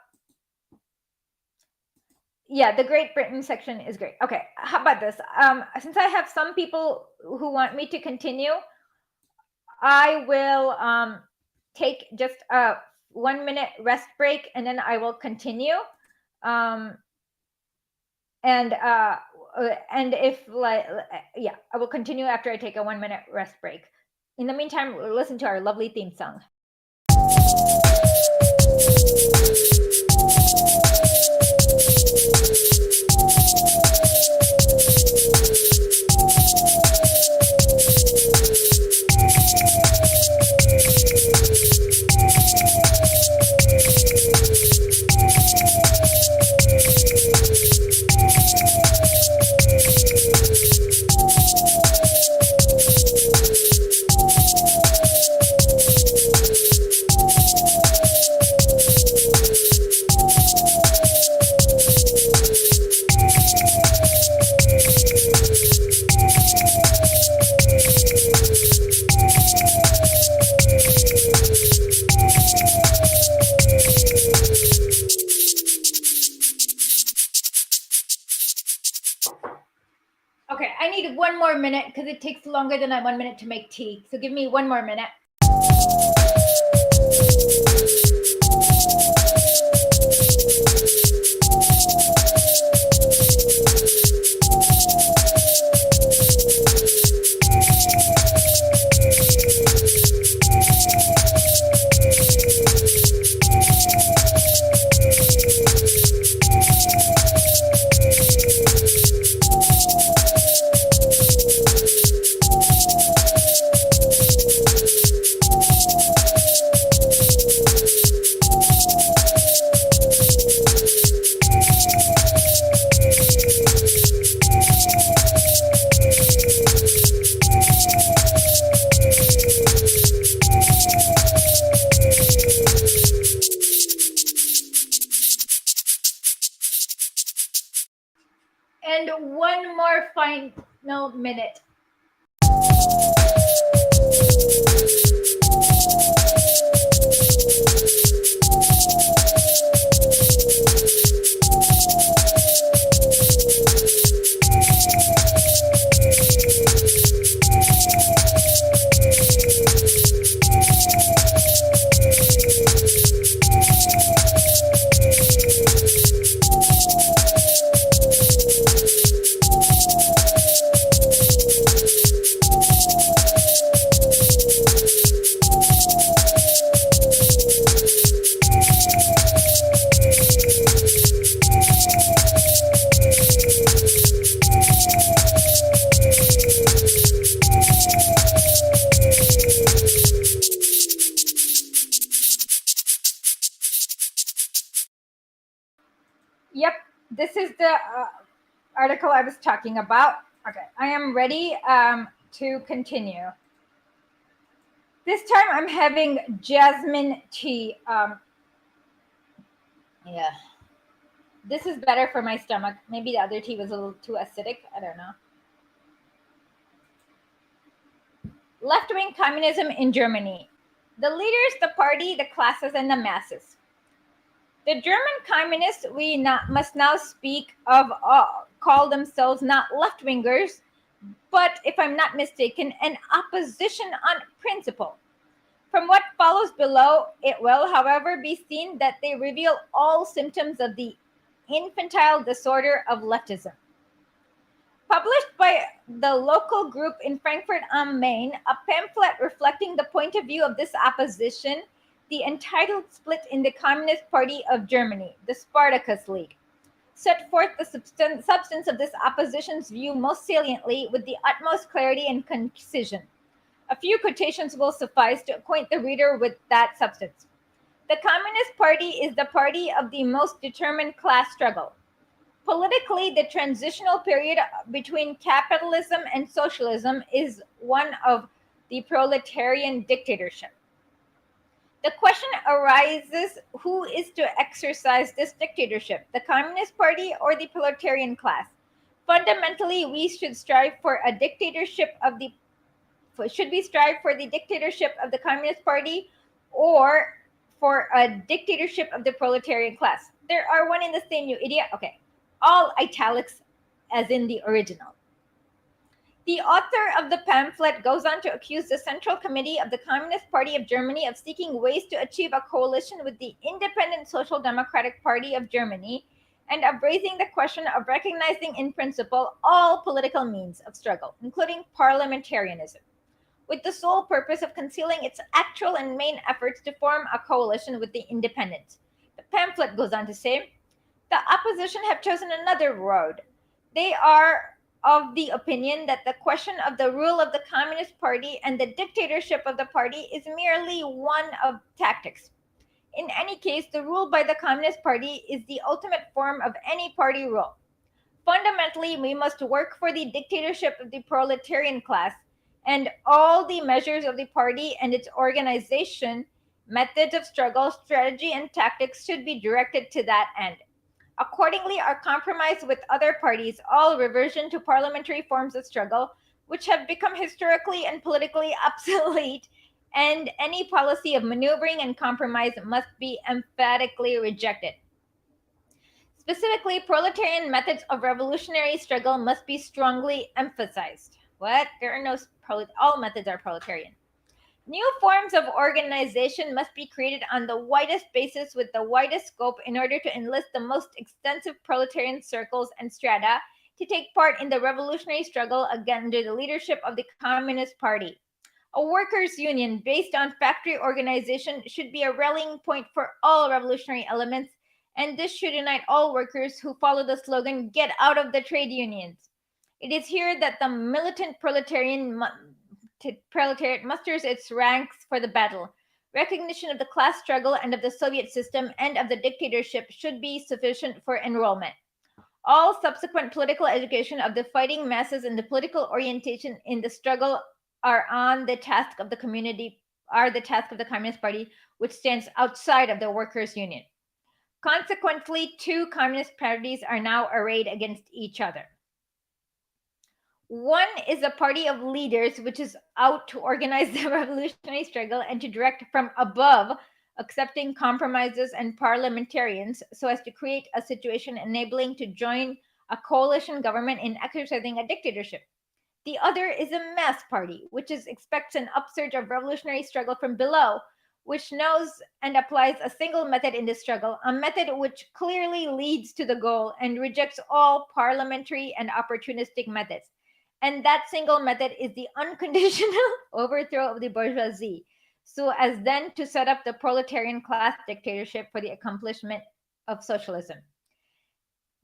Yeah, the Great Britain section is great. Okay, how about this? Since I have some people who want me to continue, I will take just a 1 minute rest break, and then I will continue. And if yeah, I will continue after I take a 1 minute rest break. In the meantime, we'll listen to our lovely theme song. Okay, I need 1 more minute because it takes longer than 1 minute to make tea. So give me 1 more minute. And 1 more final minute. Yep, this is the article I was talking about. Okay, I am ready to continue. This time I'm having jasmine tea. Yeah, this is better for my stomach. Maybe the other tea was a little too acidic. I don't know. Left-wing communism in Germany. The leaders, the party, the classes, and the masses. The German communists must now speak of call themselves not left-wingers, but if I'm not mistaken, an opposition on principle. From what follows below, it will, however, be seen that they reveal all symptoms of the infantile disorder of leftism. Published by the local group in Frankfurt am Main, a pamphlet reflecting the point of view of this opposition, the entitled Split in the Communist Party of Germany, the Spartacus League, set forth the substance of this opposition's view most saliently with the utmost clarity and concision. A few quotations will suffice to acquaint the reader with that substance. The Communist Party is the party of the most determined class struggle. Politically, the transitional period between capitalism and socialism is one of the proletarian dictatorship. The question arises, who is to exercise this dictatorship, the Communist Party or the proletarian class? Fundamentally, we should strive for a dictatorship of the should we strive for the dictatorship of the Communist Party or for a dictatorship of the proletarian class? There are one in the same, you idiot. Okay, all italics as in the original. The author of the pamphlet goes on to accuse the Central Committee of the Communist Party of Germany of seeking ways to achieve a coalition with the Independent Social Democratic Party of Germany and of raising the question of recognizing in principle all political means of struggle, including parliamentarianism, with the sole purpose of concealing its actual and main efforts to form a coalition with the independents. The pamphlet goes on to say, the opposition have chosen another road. They are of the opinion that the question of the rule of the Communist Party and the dictatorship of the party is merely one of tactics. In any case, the rule by the Communist Party is the ultimate form of any party rule. Fundamentally, we must work for the dictatorship of the proletarian class, and all the measures of the party and its organization, methods of struggle, strategy, and tactics should be directed to that end. Accordingly, our compromise with other parties, all reversion to parliamentary forms of struggle, which have become historically and politically obsolete, and any policy of maneuvering and compromise must be emphatically rejected. Specifically, proletarian methods of revolutionary struggle must be strongly emphasized. What? There are no all methods are proletarian. New forms of organization must be created on the widest basis with the widest scope in order to enlist the most extensive proletarian circles and strata to take part in the revolutionary struggle under the leadership of the Communist Party. A workers' union based on factory organization should be a rallying point for all revolutionary elements, and this should unite all workers who follow the slogan, "Get out of the trade unions." It is here that the militant proletariat musters its ranks for the battle. Recognition of the class struggle and of the Soviet system and of the dictatorship should be sufficient for enrollment. All subsequent political education of the fighting masses and the political orientation in the struggle are the task of the Communist Party, which stands outside of the workers' union. Consequently, two communist parties are now arrayed against each other. One is a party of leaders which is out to organize the revolutionary struggle and to direct from above, accepting compromises and parliamentarians so as to create a situation enabling to join a coalition government in exercising a dictatorship. The other is a mass party, which expects an upsurge of revolutionary struggle from below, which knows and applies a single method in the struggle, a method which clearly leads to the goal and rejects all parliamentary and opportunistic methods. And that single method is the unconditional overthrow of the bourgeoisie, so as then to set up the proletarian class dictatorship for the accomplishment of socialism.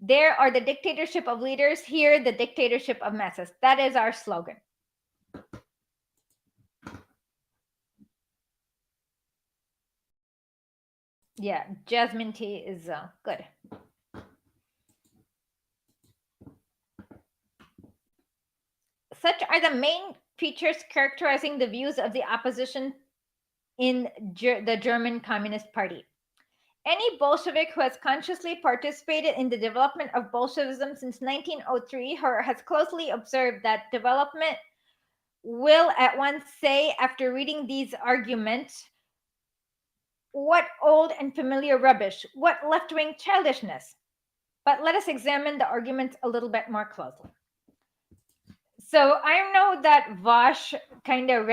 There are the dictatorship of leaders, here the dictatorship of masses. That is our slogan. Yeah, jasmine tea is good. Such are the main features characterizing the views of the opposition in the German Communist Party. Any Bolshevik who has consciously participated in the development of Bolshevism since 1903 or has closely observed that development will at once say, after reading these arguments, what old and familiar rubbish, what left-wing childishness. But let us examine the arguments a little bit more closely. So I know that Vosh kind of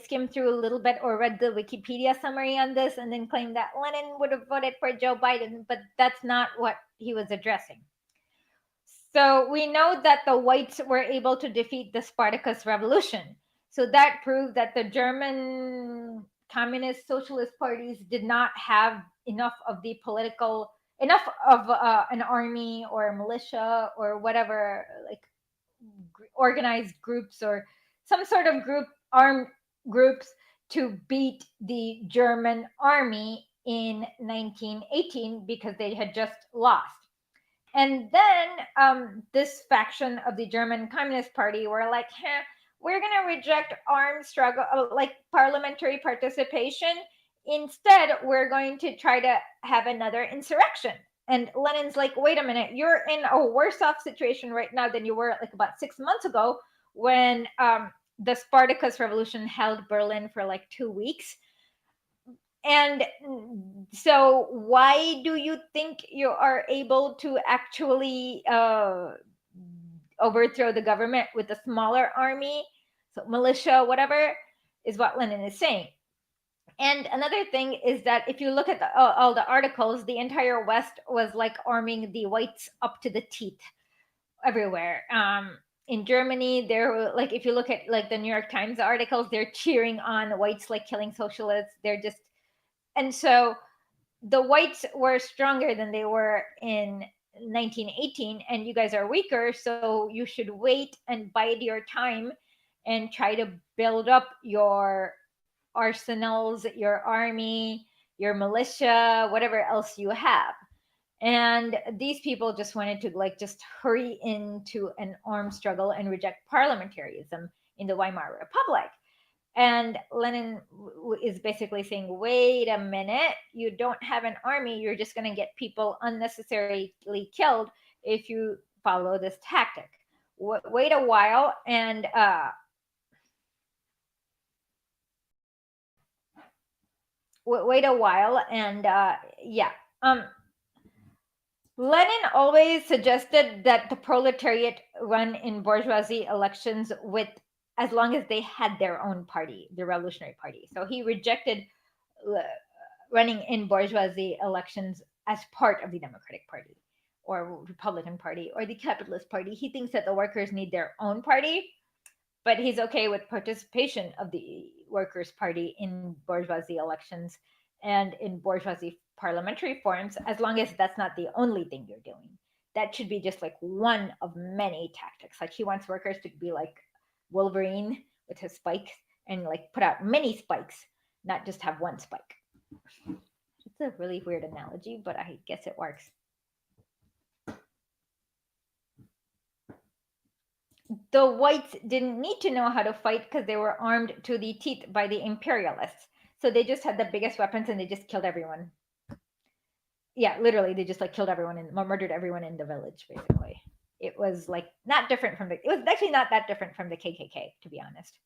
skimmed through a little bit or read the Wikipedia summary on this and then claimed that Lenin would have voted for Joe Biden, but that's not what he was addressing. So we know that the whites were able to defeat the Spartacus Revolution. So that proved that the German communist socialist parties did not have enough of an army or militia or whatever, like organized groups or some sort of armed groups to beat the German army in 1918 because they had just lost. And then this faction of the German Communist Party were like, we're going to reject armed struggle, like parliamentary participation. Instead, we're going to try to have another insurrection. And Lenin's like, wait a minute, you're in a worse off situation right now than you were like about 6 months ago when the Spartacus Revolution held Berlin for like 2 weeks. And so why do you think you are able to actually overthrow the government with a smaller army? So militia, whatever, is what Lenin is saying. And another thing is that if you look at all the articles, the entire West was like arming the whites up to the teeth everywhere. In Germany, there were, like, if you look at like the New York Times articles, they're cheering on whites like killing socialists. They're just, and so the whites were stronger than they were in 1918, and you guys are weaker, so you should wait and bide your time and try to build up your arsenals, your army, your militia, whatever else you have. And these people just wanted to like just hurry into an armed struggle and reject parliamentarism in the Weimar Republic. And Lenin is basically saying, wait a minute, you don't have an army, you're just going to get people unnecessarily killed if you follow this tactic. Wait a while, and yeah. Lenin always suggested that the proletariat run in bourgeoisie elections with, as long as they had their own party, the Revolutionary Party. So he rejected running in bourgeoisie elections as part of the Democratic Party or Republican Party or the Capitalist Party. He thinks that the workers need their own party, but he's okay with participation of the Workers' Party in bourgeoisie elections and in bourgeoisie parliamentary forums, as long as that's not the only thing you're doing. That should be just like one of many tactics. Like he wants workers to be like Wolverine with his spikes and like put out many spikes, not just have one spike. It's a really weird analogy, but I guess it works. The whites didn't need to know how to fight because they were armed to the teeth by the imperialists. So they just had the biggest weapons and they just killed everyone. Yeah, literally, they just like killed everyone and murdered everyone in the village, basically. It was like not different from it was actually not that different from the KKK, to be honest.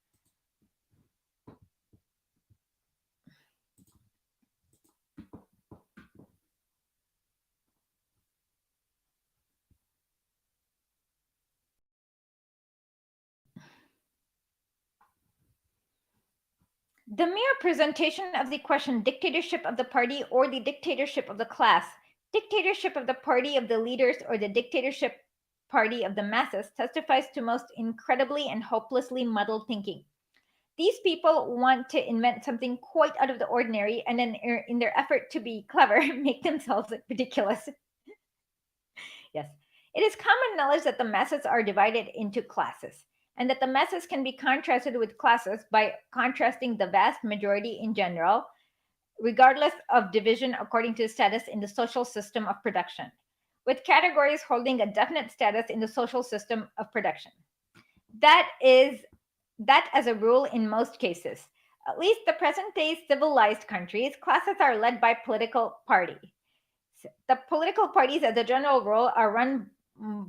The mere presentation of the question dictatorship of the party or the dictatorship of the class, dictatorship of the party of the leaders or the dictatorship party of the masses testifies to most incredibly and hopelessly muddled thinking. These people want to invent something quite out of the ordinary and then in their effort to be clever, make themselves look ridiculous. Yes. It is common knowledge that the masses are divided into classes, and that the masses can be contrasted with classes by contrasting the vast majority in general, regardless of division according to status in the social system of production, with categories holding a definite status in the social system of production. That as a rule in most cases. At least the present day civilized countries, classes are led by political party. The political parties, as a general rule, are run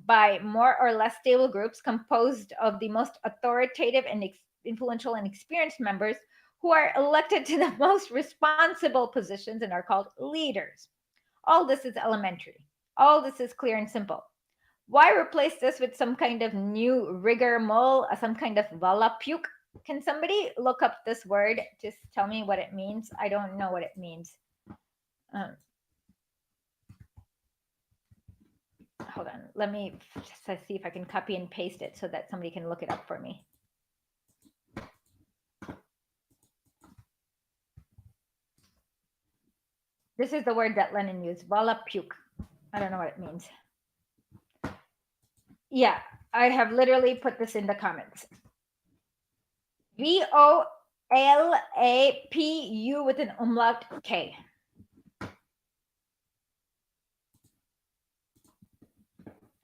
by more or less stable groups composed of the most authoritative and influential and experienced members who are elected to the most responsible positions and are called leaders. All this is elementary. All this is clear and simple. Why replace this with some kind of new rigmarole, some kind of Volapük? Can somebody look up this word? Just tell me what it means. I don't know what it means. Hold on. Let me see if I can copy and paste it so that somebody can look it up for me. This is the word that Lenin used, Volapük. I don't know what it means. Yeah, I have literally put this in the comments. VOLAPU with an umlaut K.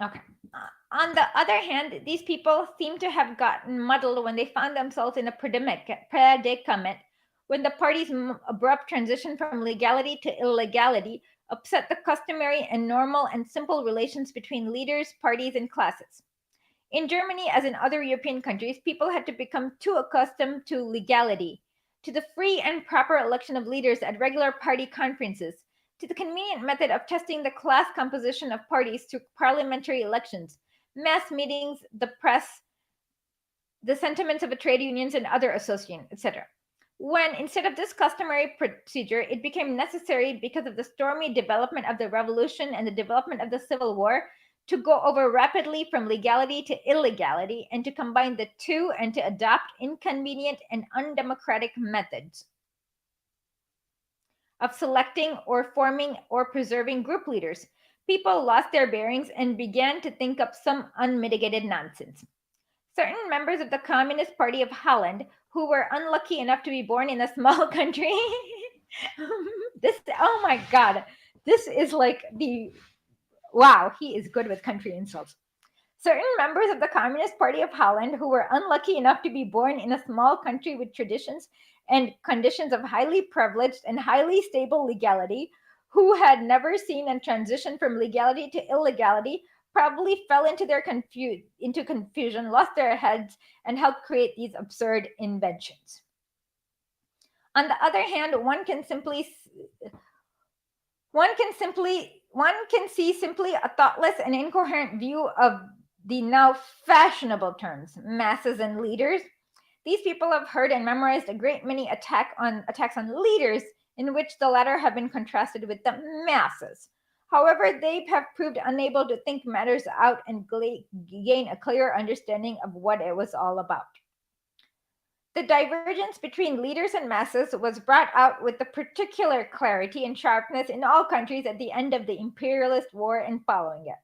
Okay. On the other hand, these people seem to have gotten muddled when they found themselves in a predicament when the party's abrupt transition from legality to illegality upset the customary and normal and simple relations between leaders, parties, and classes. In Germany, as in other European countries, people had to become too accustomed to legality, to the free and proper election of leaders at regular party conferences, to the convenient method of testing the class composition of parties through parliamentary elections, mass meetings, the press, the sentiments of the trade unions and other associations, etc. When, instead of this customary procedure, it became necessary because of the stormy development of the revolution and the development of the Civil War to go over rapidly from legality to illegality and to combine the two and to adopt inconvenient and undemocratic methods of selecting or forming or preserving group leaders, people lost their bearings and began to think up some unmitigated nonsense. Certain members of the Communist Party of Holland, who were unlucky enough to be born in a small country, oh my God, this is like wow, he is good with country insults. Certain members of the Communist Party of Holland, who were unlucky enough to be born in a small country with traditions and conditions of highly privileged and highly stable legality, who had never seen a transition from legality to illegality, probably fell into confusion, lost their heads, and helped create these absurd inventions. On the other hand, one can see simply a thoughtless and incoherent view of the now fashionable terms, masses and leaders. These people have heard and memorized a great many attacks on leaders, in which the latter have been contrasted with the masses. However, they have proved unable to think matters out and gain a clear understanding of what it was all about. The divergence between leaders and masses was brought out with the particular clarity and sharpness in all countries at the end of the imperialist war and following it.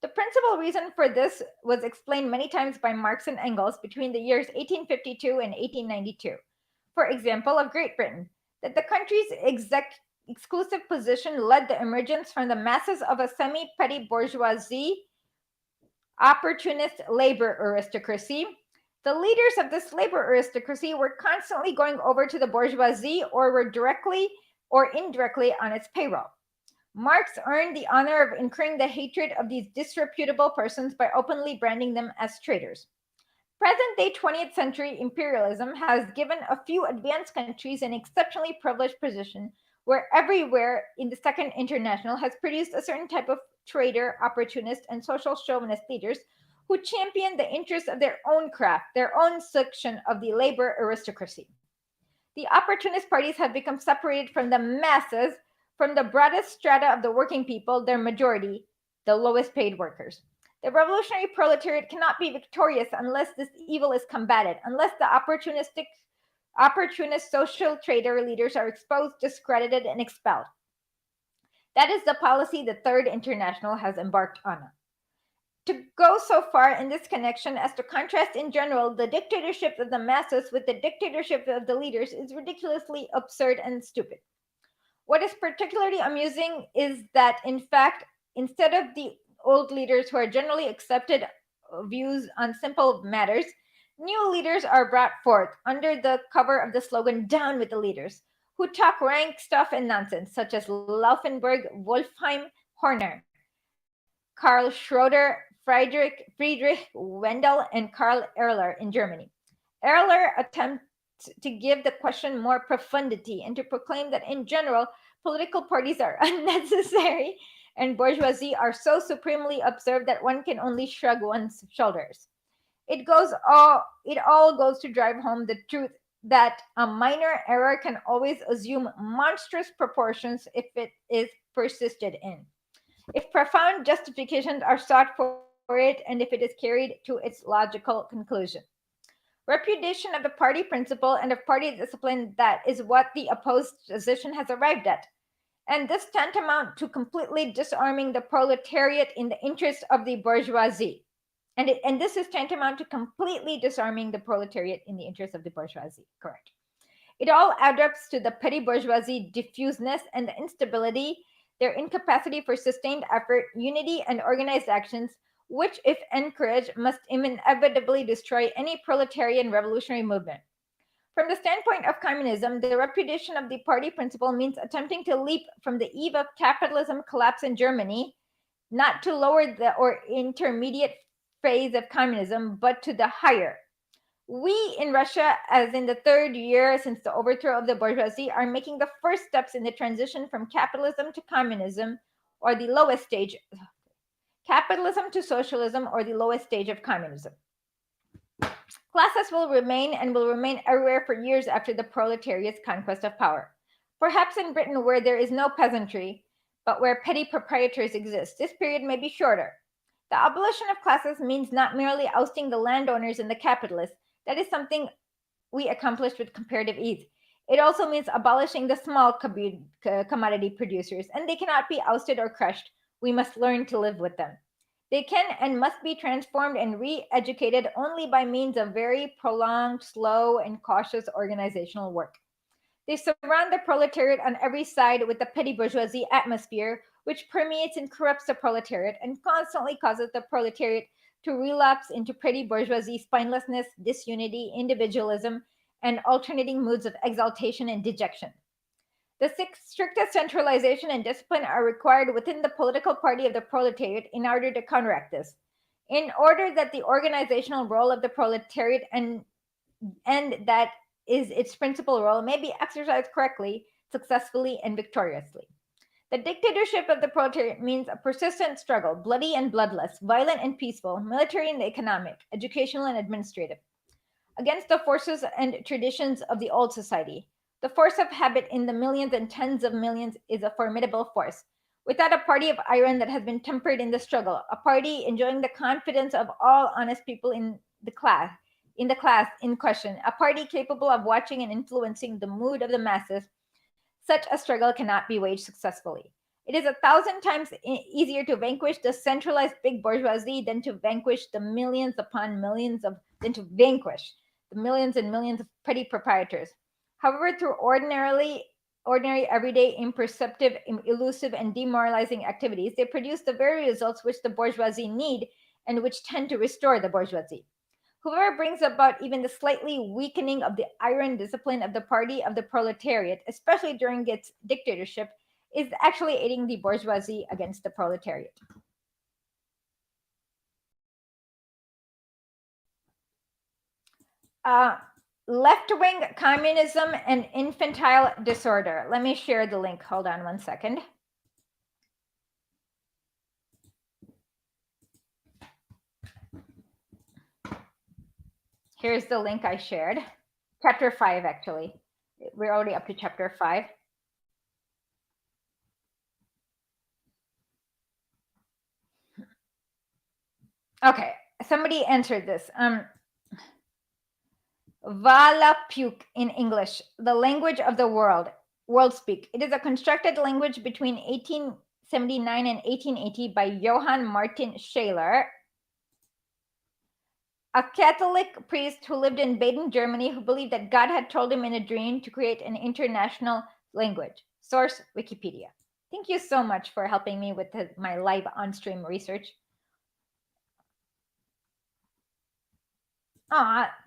The principal reason for this was explained many times by Marx and Engels between the years 1852 and 1892. For example, of Great Britain, that the country's exclusive position led the emergence from the masses of a semi-petty bourgeoisie, opportunist labor aristocracy. The leaders of this labor aristocracy were constantly going over to the bourgeoisie or were directly or indirectly on its payroll. Marx earned the honor of incurring the hatred of these disreputable persons by openly branding them as traitors. Present-day 20th century imperialism has given a few advanced countries an exceptionally privileged position where everywhere in the Second International has produced a certain type of traitor, opportunist, and social chauvinist leaders who champion the interests of their own craft, their own section of the labor aristocracy. The opportunist parties have become separated from the masses, from the broadest strata of the working people, their majority, the lowest paid workers. The revolutionary proletariat cannot be victorious unless this evil is combated, unless the opportunist social traitor leaders are exposed, discredited, and expelled. That is the policy the Third International has embarked on. To go so far in this connection as to contrast in general the dictatorship of the masses with the dictatorship of the leaders is ridiculously absurd and stupid. What is particularly amusing is that, in fact, instead of the old leaders who are generally accepted views on simple matters, new leaders are brought forth under the cover of the slogan "Down with the Leaders," who talk rank stuff and nonsense, such as Laufenberg, Wolfheim, Horner, Karl Schroeder, Friedrich Wendel, and Karl Erler in Germany. Erler attempts to give the question more profundity and to proclaim that in general, political parties are unnecessary and bourgeoisie are so supremely absurd that one can only shrug one's shoulders. It all goes to drive home the truth that a minor error can always assume monstrous proportions if it is persisted in, if profound justifications are sought for it, and if it is carried to its logical conclusion. Repudiation of the party principle and of party discipline, that is what the opposed position has arrived at. And this tantamount to completely disarming the proletariat in the interest of the bourgeoisie. And this is tantamount to completely disarming the proletariat in the interest of the bourgeoisie. Correct. It all adds up to the petty bourgeoisie diffuseness and the instability, their incapacity for sustained effort, unity, and organized actions, which, if encouraged, must inevitably destroy any proletarian revolutionary movement. From the standpoint of communism, the repudiation of the party principle means attempting to leap from the eve of capitalism collapse in Germany, not to lower the or intermediate phase of communism, but to the higher. We in Russia, as in the third year since the overthrow of the bourgeoisie, are making the first steps in the transition from capitalism to communism, or the lowest stage, capitalism to socialism, or the lowest stage of communism. Classes will remain and will remain everywhere for years after the proletariat's conquest of power. Perhaps in Britain, where there is no peasantry, but where petty proprietors exist, this period may be shorter. The abolition of classes means not merely ousting the landowners and the capitalists. That is something we accomplished with comparative ease. It also means abolishing the small commodity producers, and they cannot be ousted or crushed. We must learn to live with them. They can and must be transformed and re-educated only by means of very prolonged, slow, and cautious organizational work. They surround the proletariat on every side with the petty bourgeoisie atmosphere, which permeates and corrupts the proletariat and constantly causes the proletariat to relapse into petty bourgeoisie spinelessness, disunity, individualism, and alternating moods of exaltation and dejection. The strictest centralization and discipline are required within the political party of the proletariat in order to counteract this. In order that the organizational role of the proletariat and that is its principal role may be exercised correctly, successfully, and victoriously. The dictatorship of the proletariat means a persistent struggle, bloody and bloodless, violent and peaceful, military and economic, educational and administrative, against the forces and traditions of the old society. The force of habit in the millions and tens of millions is a formidable force. Without a party of iron that has been tempered in the struggle, a party enjoying the confidence of all honest people in the class in question, a party capable of watching and influencing the mood of the masses, such a struggle cannot be waged successfully. It is 1,000 times easier to vanquish the centralized big bourgeoisie than to vanquish the millions upon millions of petty proprietors. However, through ordinary, everyday, imperceptive, elusive, and demoralizing activities, they produce the very results which the bourgeoisie need and which tend to restore the bourgeoisie. Whoever brings about even the slightly weakening of the iron discipline of the party of the proletariat, especially during its dictatorship, is actually aiding the bourgeoisie against the proletariat. Left-wing communism and infantile disorder. Let me share the link. Hold on one second. Here's the link I shared. Chapter 5, actually. We're already up to chapter 5. Okay, somebody answered this. Volapük in English, the language of the world speak. It is a constructed language between 1879 and 1880 by Johann Martin Scheler, a Catholic priest who lived in Baden, Germany, who believed that God had told him in a dream to create an international language. Source, Wikipedia. Thank you so much for helping me with my live on-stream research.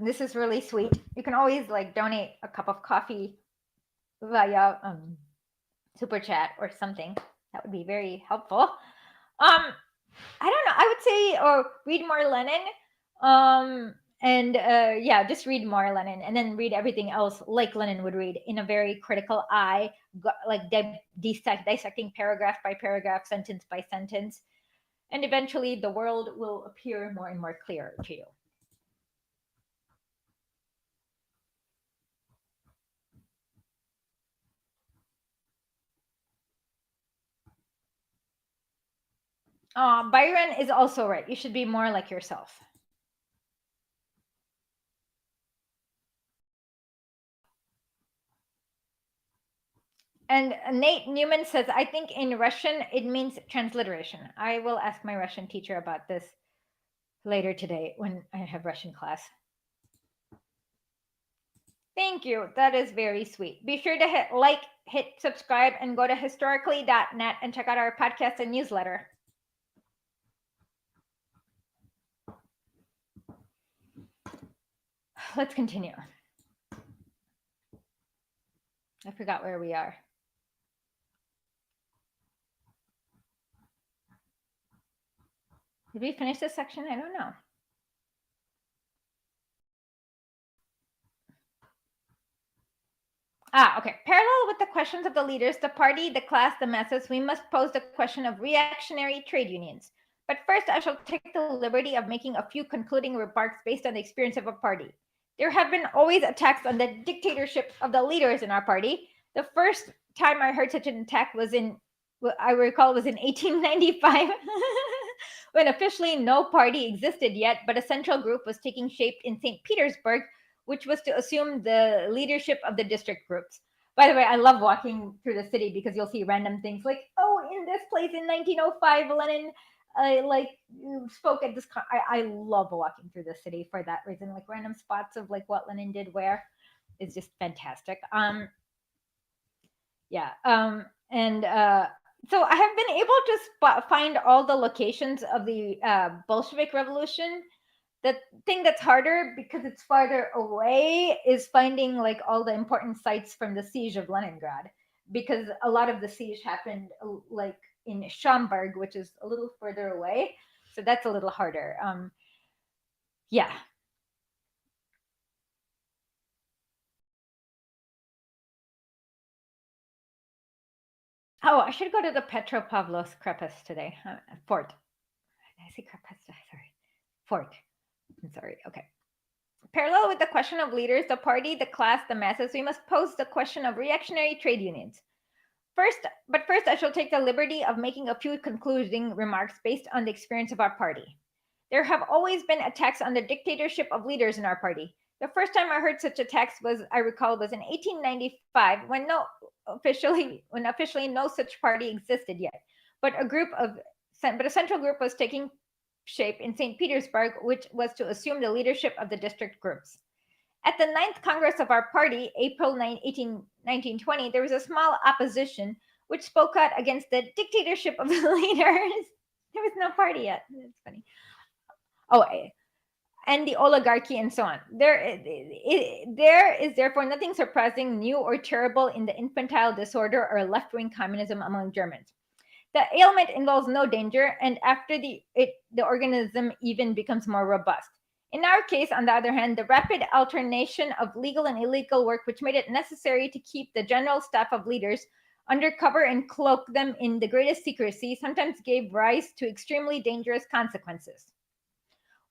This is really sweet. You can always donate a cup of coffee via super chat or something. That would be very helpful. I don't know. I would say read more Lenin. Just read more Lenin and then read everything else like Lenin would read in a very critical eye, dissecting paragraph by paragraph, sentence by sentence. And eventually the world will appear more and more clear to you. Byron is also right. You should be more like yourself. And Nate Newman says, I think in Russian it means transliteration. I will ask my Russian teacher about this later today when I have Russian class. Thank you. That is very sweet. Be sure to hit subscribe, and go to historically.net and check out our podcast and newsletter. Let's continue. I forgot where we are. Did we finish this section? I don't know. Okay. Parallel with the questions of the leaders, the party, the class, the masses, we must pose the question of reactionary trade unions. But first, I shall take the liberty of making a few concluding remarks based on the experience of a party. There have been always attacks on the dictatorship of the leaders in our party. The first time I heard such an attack was I recall, it was in 1895, when officially no party existed yet, but a central group was taking shape in St. Petersburg, which was to assume the leadership of the district groups. By the way, I love walking through the city because you'll see random things like, oh, in this place in 1905, Lenin spoke at this. I love walking through the city for that reason. Like random spots of like what Lenin did where is just fantastic. Yeah. So I have been able to find all the locations of the Bolshevik Revolution. The thing that's harder because it's farther away is finding like all the important sites from the siege of Leningrad, because a lot of the siege happened like in Schaumburg, which is a little further away. So that's a little harder. Yeah. Oh, I should go to the Petropavlovsk Krepes today. Fort. Did I say Krepes? Sorry. Fort. I'm sorry. Okay. Parallel with the question of leaders, the party, the class, the masses, we must pose the question of reactionary trade unions. First, I shall take the liberty of making a few concluding remarks based on the experience of our party. There have always been attacks on the dictatorship of leaders in our party. The first time I heard such attacks was in 1895, when officially no such party existed yet, but a central group was taking shape in St. Petersburg, which was to assume the leadership of the district groups. At the 9th Congress of our party, April 1920, there was a small opposition which spoke out against the dictatorship of the leaders. There was no party yet. It's funny. Oh, and the oligarchy and so on. There is therefore nothing surprising, new, or terrible in the infantile disorder or left-wing communism among Germans. The ailment involves no danger, and after the organism even becomes more robust. In our case, on the other hand, the rapid alternation of legal and illegal work, which made it necessary to keep the general staff of leaders under cover and cloak them in the greatest secrecy, sometimes gave rise to extremely dangerous consequences.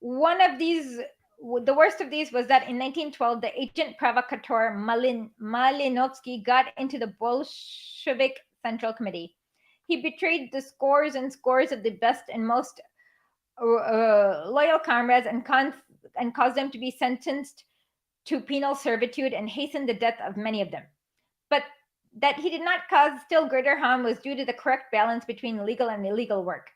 One of these, the worst of these, was that in 1912, the agent provocateur Malinovsky got into the Bolshevik Central Committee. He betrayed the scores and scores of the best and most loyal comrades and caused them to be sentenced to penal servitude and hastened the death of many of them. But that he did not cause still greater harm was due to the correct balance between legal and illegal work.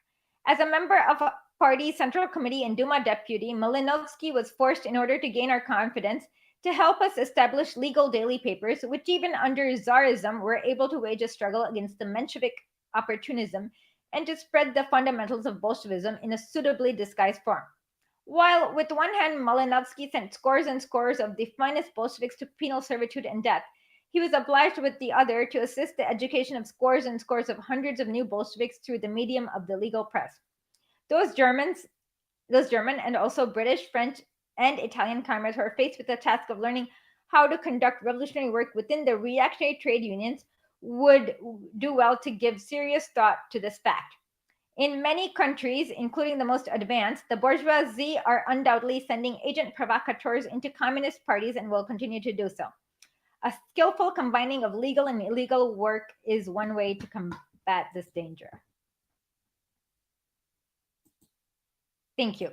As a member of a party central committee and Duma deputy, Malinovsky was forced, in order to gain our confidence, to help us establish legal daily papers, which even under Tsarism were able to wage a struggle against the Menshevik opportunism and to spread the fundamentals of Bolshevism in a suitably disguised form. While with one hand Malinovsky sent scores and scores of the finest Bolsheviks to penal servitude and death, he was obliged with the other to assist the education of scores and scores of hundreds of new Bolsheviks through the medium of the legal press. Those German and also British, French, and Italian comrades who are faced with the task of learning how to conduct revolutionary work within the reactionary trade unions would do well to give serious thought to this fact. In many countries, including the most advanced, the bourgeoisie are undoubtedly sending agent provocateurs into communist parties and will continue to do so. A skillful combining of legal and illegal work is one way to combat this danger. Thank you.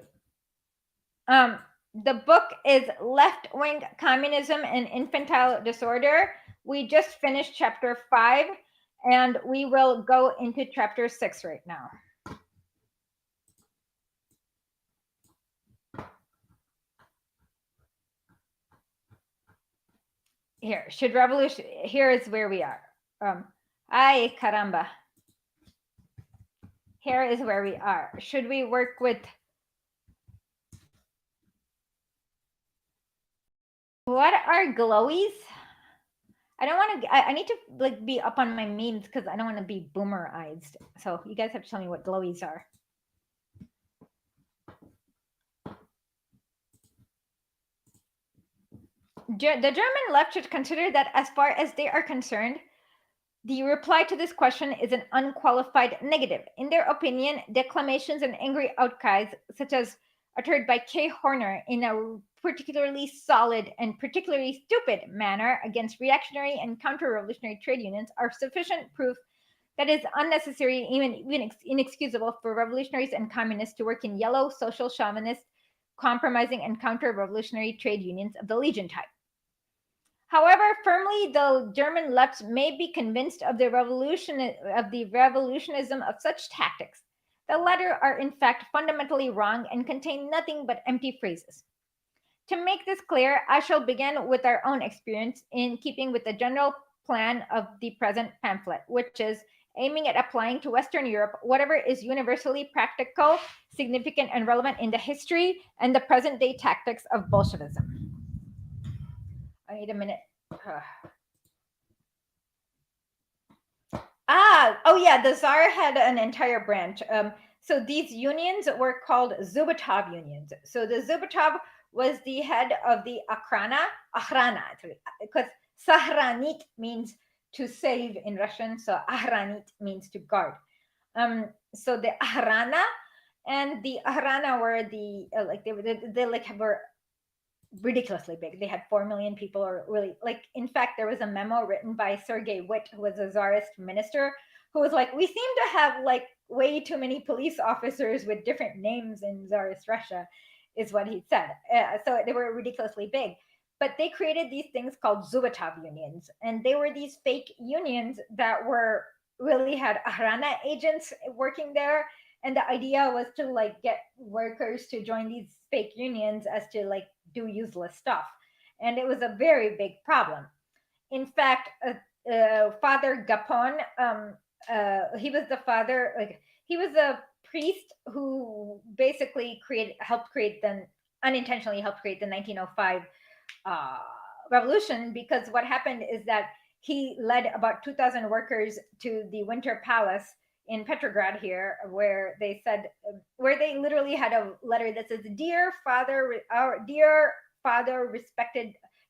The book is Left-Wing Communism and Infantile Disorder. We just finished chapter 5, and we will go into chapter 6 right now. Here is where we are. Ay, caramba. Here is where we are. Should we work with... What are glowies? I don't want to... I need to like be up on my memes because I don't want to be boomerized. So you guys have to tell me what glowies are. the German left should consider that as far as they are concerned, the reply to this question is an unqualified negative. In their opinion, declamations and angry outcries, such as uttered by K. Horner in a particularly solid and particularly stupid manner against reactionary and counter-revolutionary trade unions, are sufficient proof that is unnecessary, even inexcusable for revolutionaries and communists to work in yellow, social chauvinist, compromising, and counter-revolutionary trade unions of the Legion type. However firmly the German left may be convinced of the revolutionism of such tactics, the latter are in fact fundamentally wrong and contain nothing but empty phrases. To make this clear, I shall begin with our own experience in keeping with the general plan of the present pamphlet, which is aiming at applying to Western Europe whatever is universally practical, significant, and relevant in the history and the present day tactics of Bolshevism. I need a minute. Oh yeah, the Tsar had an entire branch. So these unions were called Zubotov unions. So the Zubotov was the head of the Akhrana, because Sahranit means to save in Russian, so Ahranit means to guard. So the Akhrana and the Akhrana were the were ridiculously big. They had 4 million people, or really, like, in fact, there was a memo written by Sergei Witt, who was a Tsarist minister, who was like, we seem to have like way too many police officers with different names in Tsarist Russia, is what he said. So they were ridiculously big. But they created these things called Zubotov unions, and they were these fake unions that were really had Akhrana agents working there, and the idea was to like get workers to join these fake unions as to like do useless stuff, and it was a very big problem. In fact, Father Gapon, he was the father, like he was a priest who basically unintentionally helped create the 1905 revolution, because what happened is that he led about 2,000 workers to the Winter Palace in Petrograd here, where they literally had a letter that says,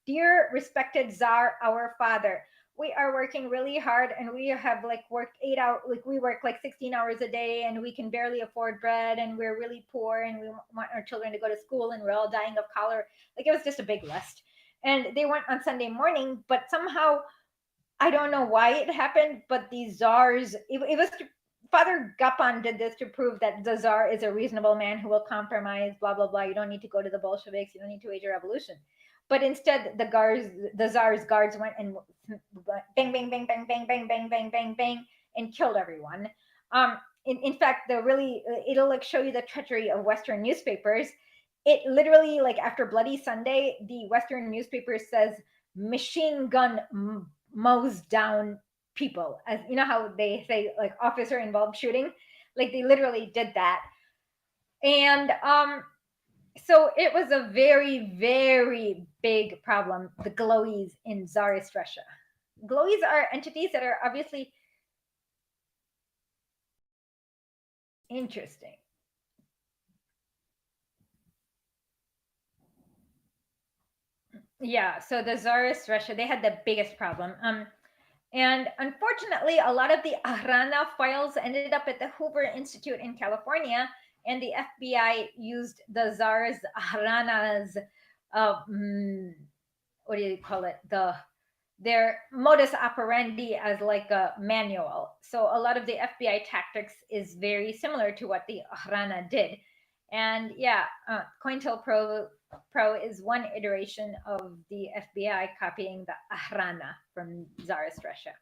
dear respected Tsar, our father, we are working really hard, and we have like worked 8 hours, like we work like 16 hours a day, and we can barely afford bread, and we're really poor, and we want our children to go to school, and we're all dying of cholera. Like, it was just a big list. And they went on Sunday morning, but somehow, I don't know why it happened, but the Tsars, it was Father Gapan did this to prove that the Tsar is a reasonable man who will compromise, blah, blah, blah. You don't need to go to the Bolsheviks. You don't need to wage a revolution. But instead, the Tsar's guards went and bang, bang, bang, bang, bang, bang, bang, bang, bang, bang, and killed everyone. In fact, it'll like show you the treachery of Western newspapers. It literally, like after Bloody Sunday, the Western newspaper says machine gun mows down people, as you know how they say like officer involved shooting, like they literally did that. And so it was a very, very big problem, the Glowies in Tsarist Russia. Glowies are entities that are obviously interesting. Yeah, so the Tsarist Russia, they had the biggest problem. And unfortunately, a lot of the Akhrana files ended up at the Hoover Institute in California, and the FBI used the Tsar's Akhrana's, what do you call it? Their modus operandi as like a manual. So a lot of the FBI tactics is very similar to what the Akhrana did. And yeah, COINTELPRO is one iteration of the FBI copying the Akhrana from Tsarist Russia.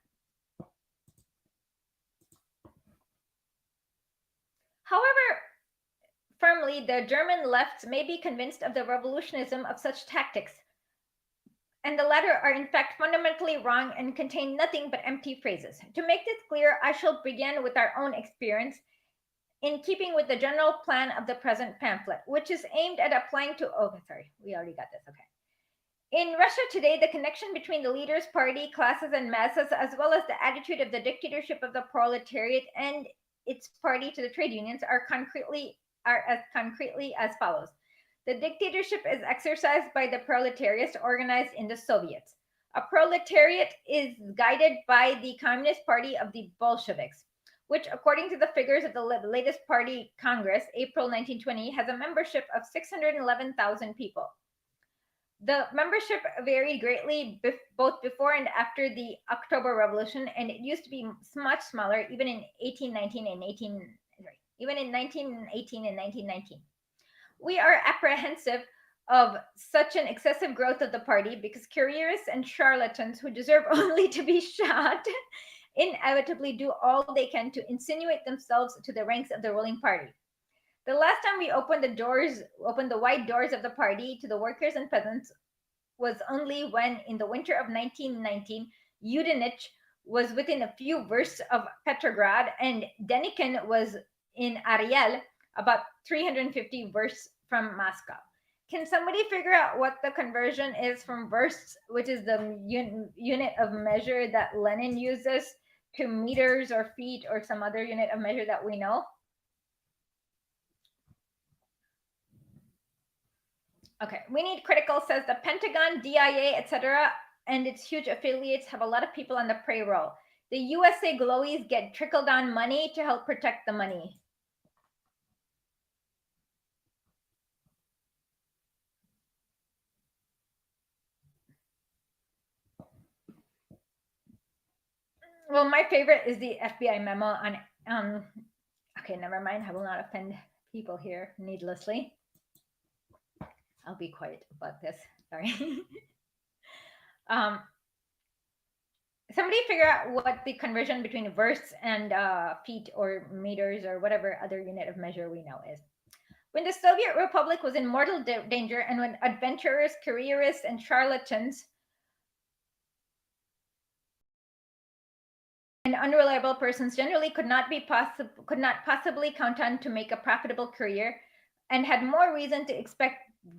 However firmly the German left may be convinced of the revolutionism of such tactics, and the latter are in fact fundamentally wrong and contain nothing but empty phrases. To make this clear, I shall begin with our own experience in keeping with the general plan of the present pamphlet, which is aimed at applying to, we already got this, okay. In Russia today, the connection between the leaders, party, classes, and masses, as well as the attitude of the dictatorship of the proletariat and its party to the trade unions, are as concretely as follows. The dictatorship is exercised by the proletariat organized in the Soviets. A proletariat is guided by the Communist Party of the Bolsheviks, which, according to the figures of the latest party Congress, April 1920, has a membership of 611,000 people. The membership varied greatly both before and after the October Revolution, and it used to be much smaller even in 1819 and 1919. We are apprehensive of such an excessive growth of the party because careerists and charlatans who deserve only to be shot inevitably do all they can to insinuate themselves to the ranks of the ruling party. The last time we opened the wide doors of the party to the workers and peasants was only when, in the winter of 1919, Yudenich was within a few versts of Petrograd and Denikin was in Ariel, about 350 versts from Moscow. Can somebody figure out what the conversion is from versts, which is the unit of measure that Lenin uses, to meters or feet or some other unit of measure that we know? Okay, we need critical, says the Pentagon, DIA, etc., and its huge affiliates have a lot of people on the payroll. The USA glowies get trickle-down money to help protect the money. Well, my favorite is the FBI memo on, okay, never mind. I will not offend people here needlessly. I'll be quiet about this. Sorry. Somebody figure out what the conversion between versts and feet or meters or whatever other unit of measure we know is. When the Soviet Republic was in mortal danger and when adventurers, careerists, and charlatans and unreliable persons generally could not possibly count on to make a profitable career and had more reason to expect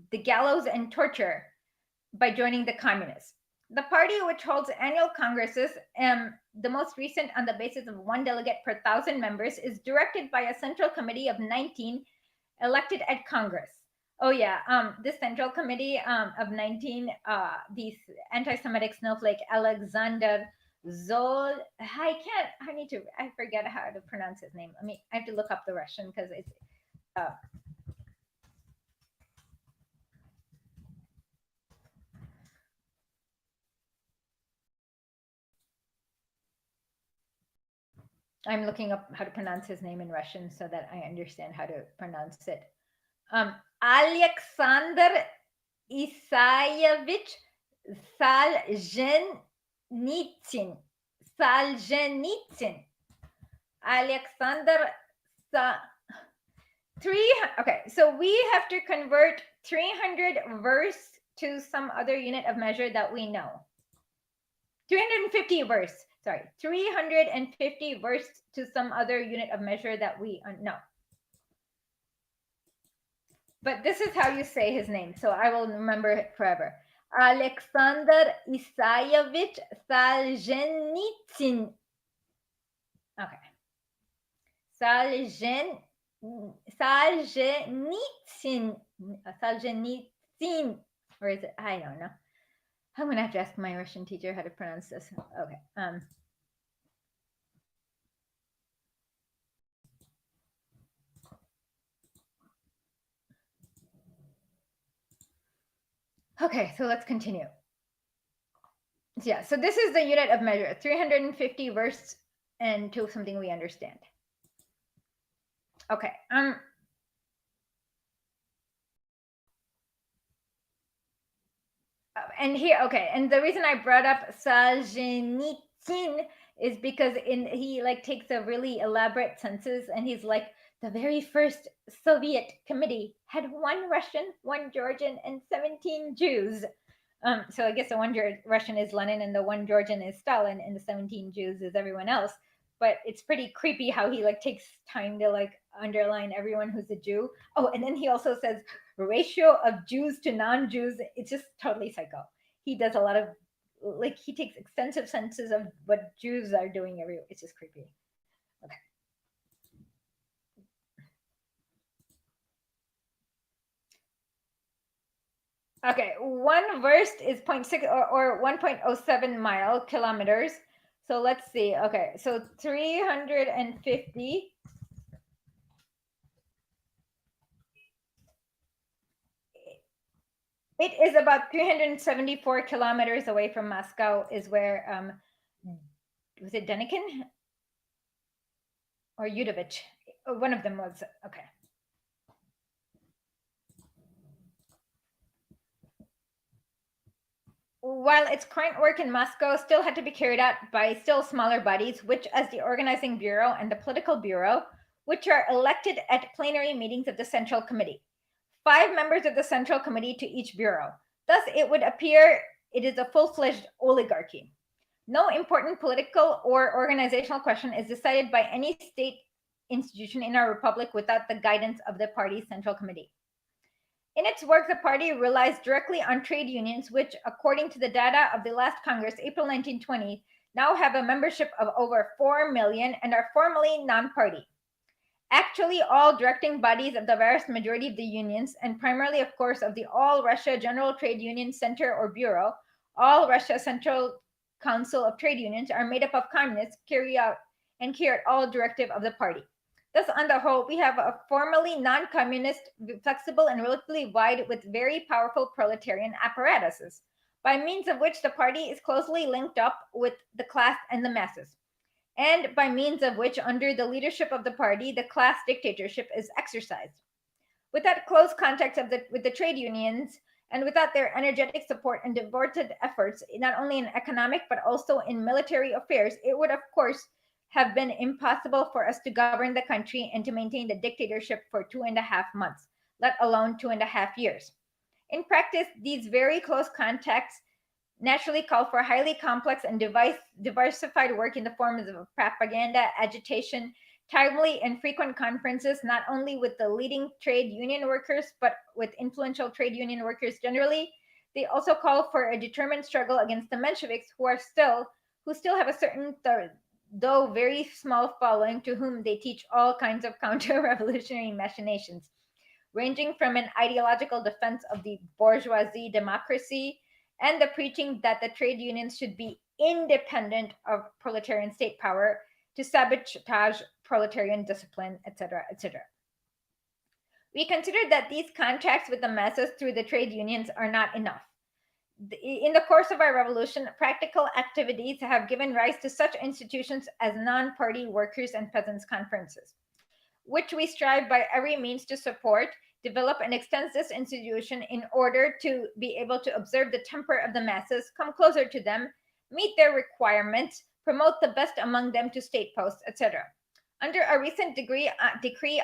the gallows and torture by joining the communists. The party, which holds annual congresses, the most recent on the basis of 1 delegate per 1,000 members, is directed by a central committee of 19 elected at Congress. Oh yeah, this central committee of 19, these anti-Semitic snowflake Alexander Zol, I forget how to pronounce his name. I have to look up the Russian because it's, I'm looking up how to pronounce his name in Russian so that I understand how to pronounce it. Alexander Isayevich Solzhenitsyn. Alexander okay, so we have to convert 300 versts to some other unit of measure that we know. 350 versts. Sorry, 350 versts to some other unit of measure that we know. But this is how you say his name, so I will remember it forever. Alexander Isayevich Solzhenitsyn. Okay. Solzhenitsyn. Or is it? I don't know. I'm going to have to ask my Russian teacher how to pronounce this. Okay. Okay, so let's continue. Yeah, so this is the unit of measure, 350 versts and to something we understand. Okay. And here, okay, and the reason I brought up Solzhenitsyn is because he like takes a really elaborate census, and he's like, the very first Soviet committee had 1 Russian, 1 Georgian, and 17 Jews. So I guess the 1 Russian is Lenin, and the 1 Georgian is Stalin, and the 17 Jews is everyone else. But it's pretty creepy how he like takes time to like underline everyone who's a Jew. Oh, and then he also says ratio of Jews to non-Jews. It's just totally psycho. He does a lot of like, he takes extensive census of what Jews are doing everywhere. It's just creepy. Okay. Okay, 1 verst is 0.6 or 1.07 kilometers. So let's see. Okay, so 350. It is about 374 kilometers away from Moscow. Is where was it Denikin or Udovich? One of them was. Okay. While its current work in Moscow still had to be carried out by still smaller bodies, which as the Organizing Bureau and the Political Bureau, which are elected at plenary meetings of the Central Committee. 5 members of the Central Committee to each bureau. Thus, it would appear it is a full-fledged oligarchy. No important political or organizational question is decided by any state institution in our republic without the guidance of the party's Central Committee. In its work, the party relies directly on trade unions, which, according to the data of the last Congress, April 1920, now have a membership of over 4 million and are formally non-party. Actually, all directing bodies of the vast majority of the unions, and primarily, of course, of the All Russia General Trade Union Center or Bureau, All Russia Central Council of Trade Unions, are made up of communists, carry out all directive of the party. Thus, on the whole, we have a formally non-communist, flexible, and relatively wide with very powerful proletarian apparatuses, by means of which the party is closely linked up with the class and the masses, and by means of which, under the leadership of the party, the class dictatorship is exercised. Without close contact with the trade unions, and without their energetic support and devoted efforts, not only in economic but also in military affairs, it would, of course, have been impossible for us to govern the country and to maintain the dictatorship for 2.5 months, let alone 2.5 years. In practice, these very close contacts naturally call for highly complex and diversified work in the forms of propaganda, agitation, timely and frequent conferences, not only with the leading trade union workers, but with influential trade union workers generally. They also call for a determined struggle against the Mensheviks, who still have a certain, though very small following, to whom they teach all kinds of counter-revolutionary machinations, ranging from an ideological defense of the bourgeoisie democracy and the preaching that the trade unions should be independent of proletarian state power to sabotage proletarian discipline, etc., etc. We consider that these contacts with the masses through the trade unions are not enough. In the course of our revolution, practical activities have given rise to such institutions as non-party workers and peasants' conferences, which we strive by every means to support, develop, and extend this institution in order to be able to observe the temper of the masses, come closer to them, meet their requirements, promote the best among them to state posts, etc. Under a recent decree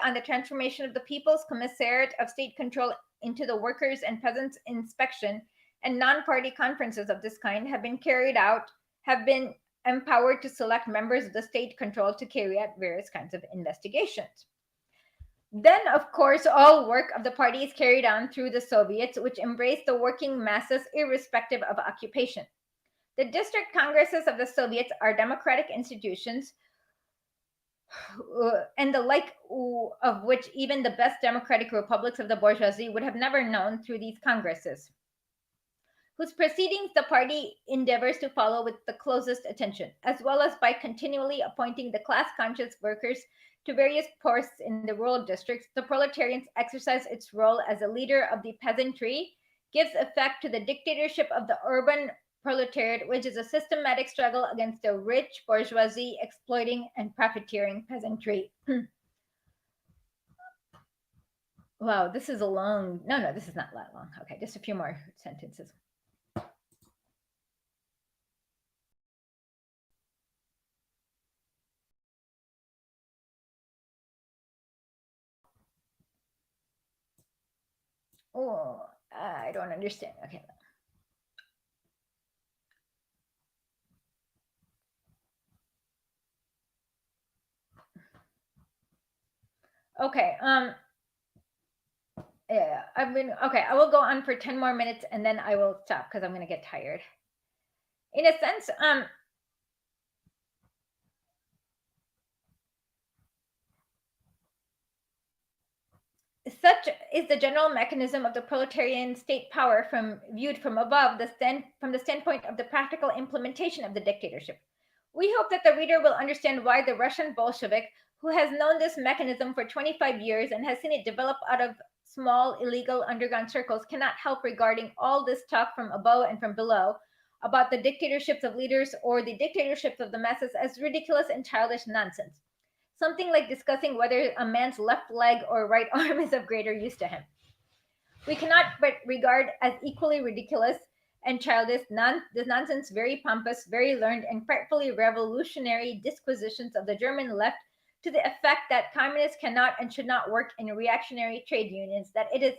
on the transformation of the People's Commissariat of State Control into the Workers' and Peasants' Inspection, and non-party conferences of this kind have been empowered to select members of the state control to carry out various kinds of investigations. Then, of course, all work of the party is carried on through the Soviets, which embrace the working masses irrespective of occupation. The district congresses of the Soviets are democratic institutions, and the like of which even the best democratic republics of the bourgeoisie would have never known through these congresses, whose proceedings the party endeavors to follow with the closest attention, as well as by continually appointing the class-conscious workers to various posts in the rural districts. The proletarians exercise its role as a leader of the peasantry, gives effect to the dictatorship of the urban proletariat, which is a systematic struggle against the rich bourgeoisie exploiting and profiteering peasantry. Wow, this is a long, no, this is not that long. Okay, just a few more sentences. Oh, I don't understand. Okay. Okay. Yeah, I will go on for 10 more minutes and then I will stop because I'm going to get tired. In a sense, Such is the general mechanism of the proletarian state power viewed from above, from the standpoint of the practical implementation of the dictatorship. We hope that the reader will understand why the Russian Bolshevik, who has known this mechanism for 25 years and has seen it develop out of small illegal underground circles, cannot help regarding all this talk from above and from below about the dictatorships of leaders or the dictatorships of the masses as ridiculous and childish nonsense. Something like discussing whether a man's left leg or right arm is of greater use to him. We cannot but regard as equally ridiculous and childish this nonsense, very pompous, very learned, and frightfully revolutionary disquisitions of the German left to the effect that communists cannot and should not work in reactionary trade unions, that it is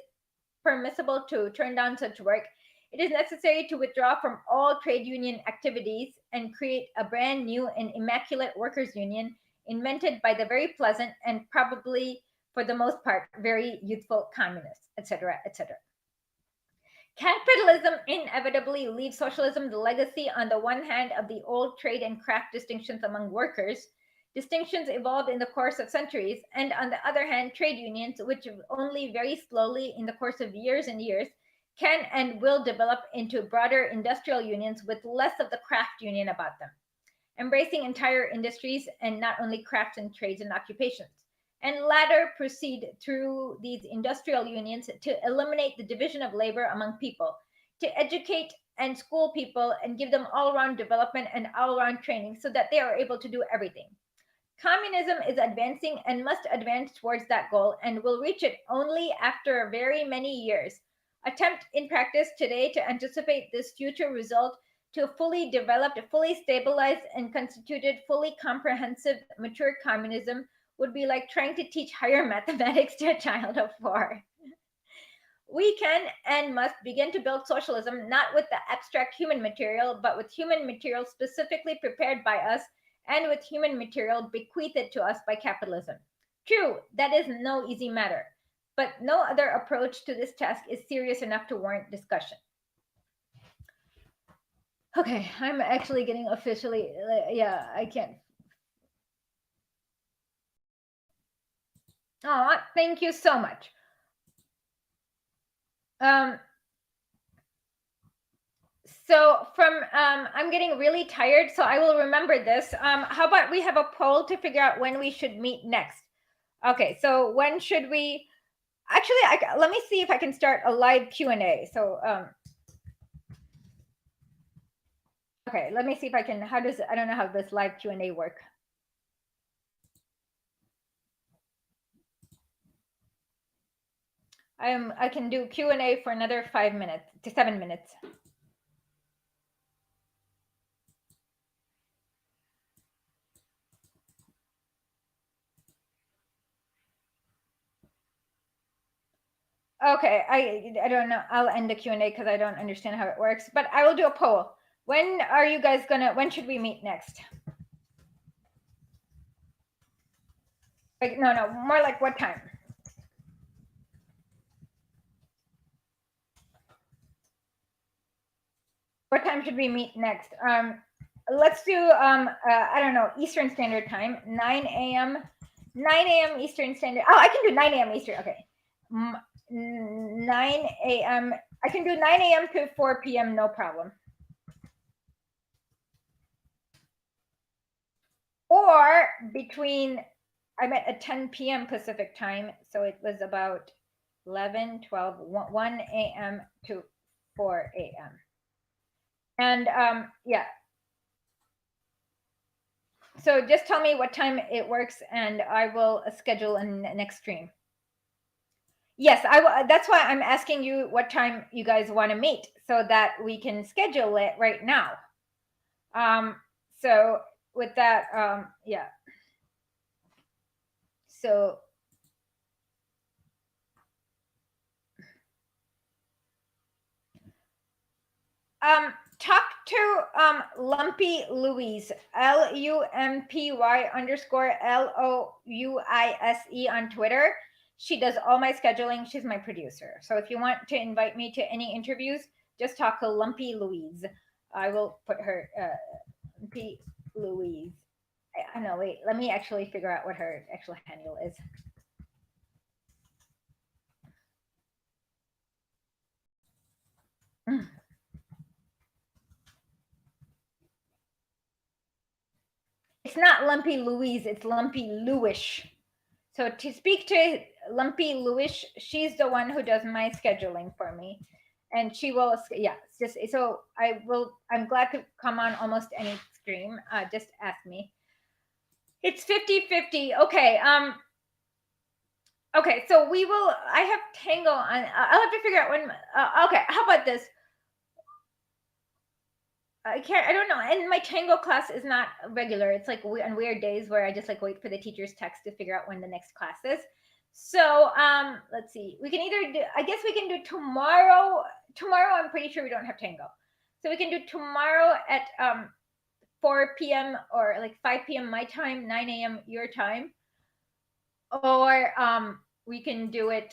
permissible to turn down such work. It is necessary to withdraw from all trade union activities and create a brand new and immaculate workers' union invented by the very pleasant and probably, for the most part, very youthful communists, etc., etc. Capitalism inevitably leaves socialism the legacy, on the one hand, of the old trade and craft distinctions among workers, distinctions evolved in the course of centuries, and on the other hand, trade unions, which only very slowly, in the course of years and years, can and will develop into broader industrial unions with less of the craft union about them, embracing entire industries and not only crafts and trades and occupations, and latter proceed through these industrial unions to eliminate the division of labor among people, to educate and school people and give them all-around development and all-around training so that they are able to do everything. Communism is advancing and must advance towards that goal and will reach it only after very many years. Attempt in practice today to anticipate this future result to a fully developed, fully stabilized, and constituted, fully comprehensive, mature communism would be like trying to teach higher mathematics to a child of 4. We can and must begin to build socialism not with the abstract human material, but with human material specifically prepared by us and with human material bequeathed to us by capitalism. True, that is no easy matter, but no other approach to this task is serious enough to warrant discussion. Okay, I'm actually getting officially, yeah, I can't. Oh, thank you so much. So I'm getting really tired, so I will remember this. How about we have a poll to figure out when we should meet next? Okay, so when should we? Actually, let me see if I can start a live Q&A. So okay, let me see if I can. I don't know how this live Q&A work. I can do Q&A for another 5 minutes to 7 minutes. Okay, I don't know. I'll end the Q&A because I don't understand how it works, but I will do a poll. When are you guys when should we meet next? Like, no, more like what time? What time should we meet next? Let's do, I don't know, Eastern Standard Time, 9 a.m. 9 a.m. Eastern Standard. Oh, I can do 9 a.m. Eastern. Okay. 9 a.m. I can do 9 a.m. to 4 p.m. No problem. Or between, I met at 10 p.m. Pacific time, so it was about 11, 12, 1 a.m. to 4 a.m. And yeah. So just tell me what time it works and I will schedule a next stream. Yes, I will. That's why I'm asking you what time you guys want to meet so that we can schedule it right now. So with that, yeah. So talk to Lumpy Louise, LUMPY_LOUISE on Twitter. She does all my scheduling. She's my producer. So if you want to invite me to any interviews, just talk to Lumpy Louise. I will put her Lumpy Louise. I know. Wait, let me actually figure out what her actual handle is. It's not Lumpy Louise, it's Lumpy Louish. So to speak to Lumpy Louish, she's the one who does my scheduling for me. And she will, yeah, just so I'm glad to come on almost any stream. Just ask me. It's 50-50. Okay. Okay, so I have Tango on, I'll have to figure out when, okay, how about this? I don't know. And my Tango class is not regular. It's like on weird days where I just like wait for the teacher's text to figure out when the next class is. So let's see. We can either do, I guess we can do tomorrow. Tomorrow, I'm pretty sure we don't have Tango. So we can do tomorrow at 4 p.m. or like 5 p.m. my time, 9 a.m. your time. Or we can do it,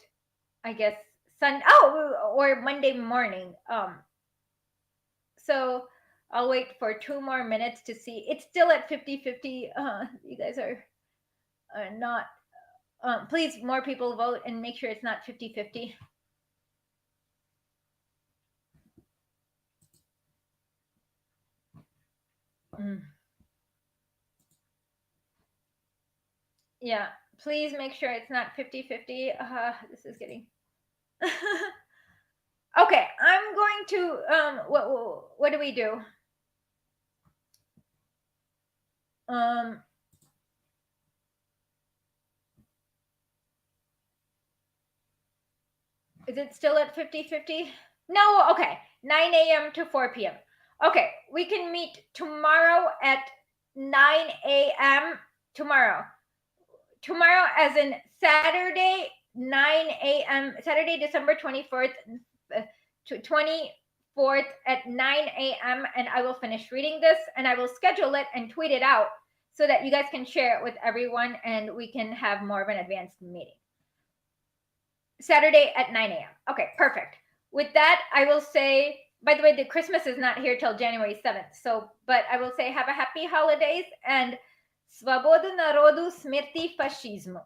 I guess, or Monday morning. So I'll wait for 2 more minutes to see. It's still at 50-50. You guys are not. Please, more people vote and make sure it's not 50-50. Yeah, please make sure it's not 50-50. This is getting. Okay, I'm going to. What do we do? Is it still at 50-50? No, okay. 9 a.m. to 4 p.m. Okay, we can meet tomorrow at 9 a.m. Tomorrow as in Saturday, 9 a.m. Saturday, December 24th, 24th at 9 a.m. And I will finish reading this and I will schedule it and tweet it out so that you guys can share it with everyone and we can have more of an advanced meeting. Saturday at 9 a.m. Okay, perfect. With that, I will say, by the way, the Christmas is not here till January 7th. So, but I will say have a happy holidays and Svobodu narodu, smrti fascismu.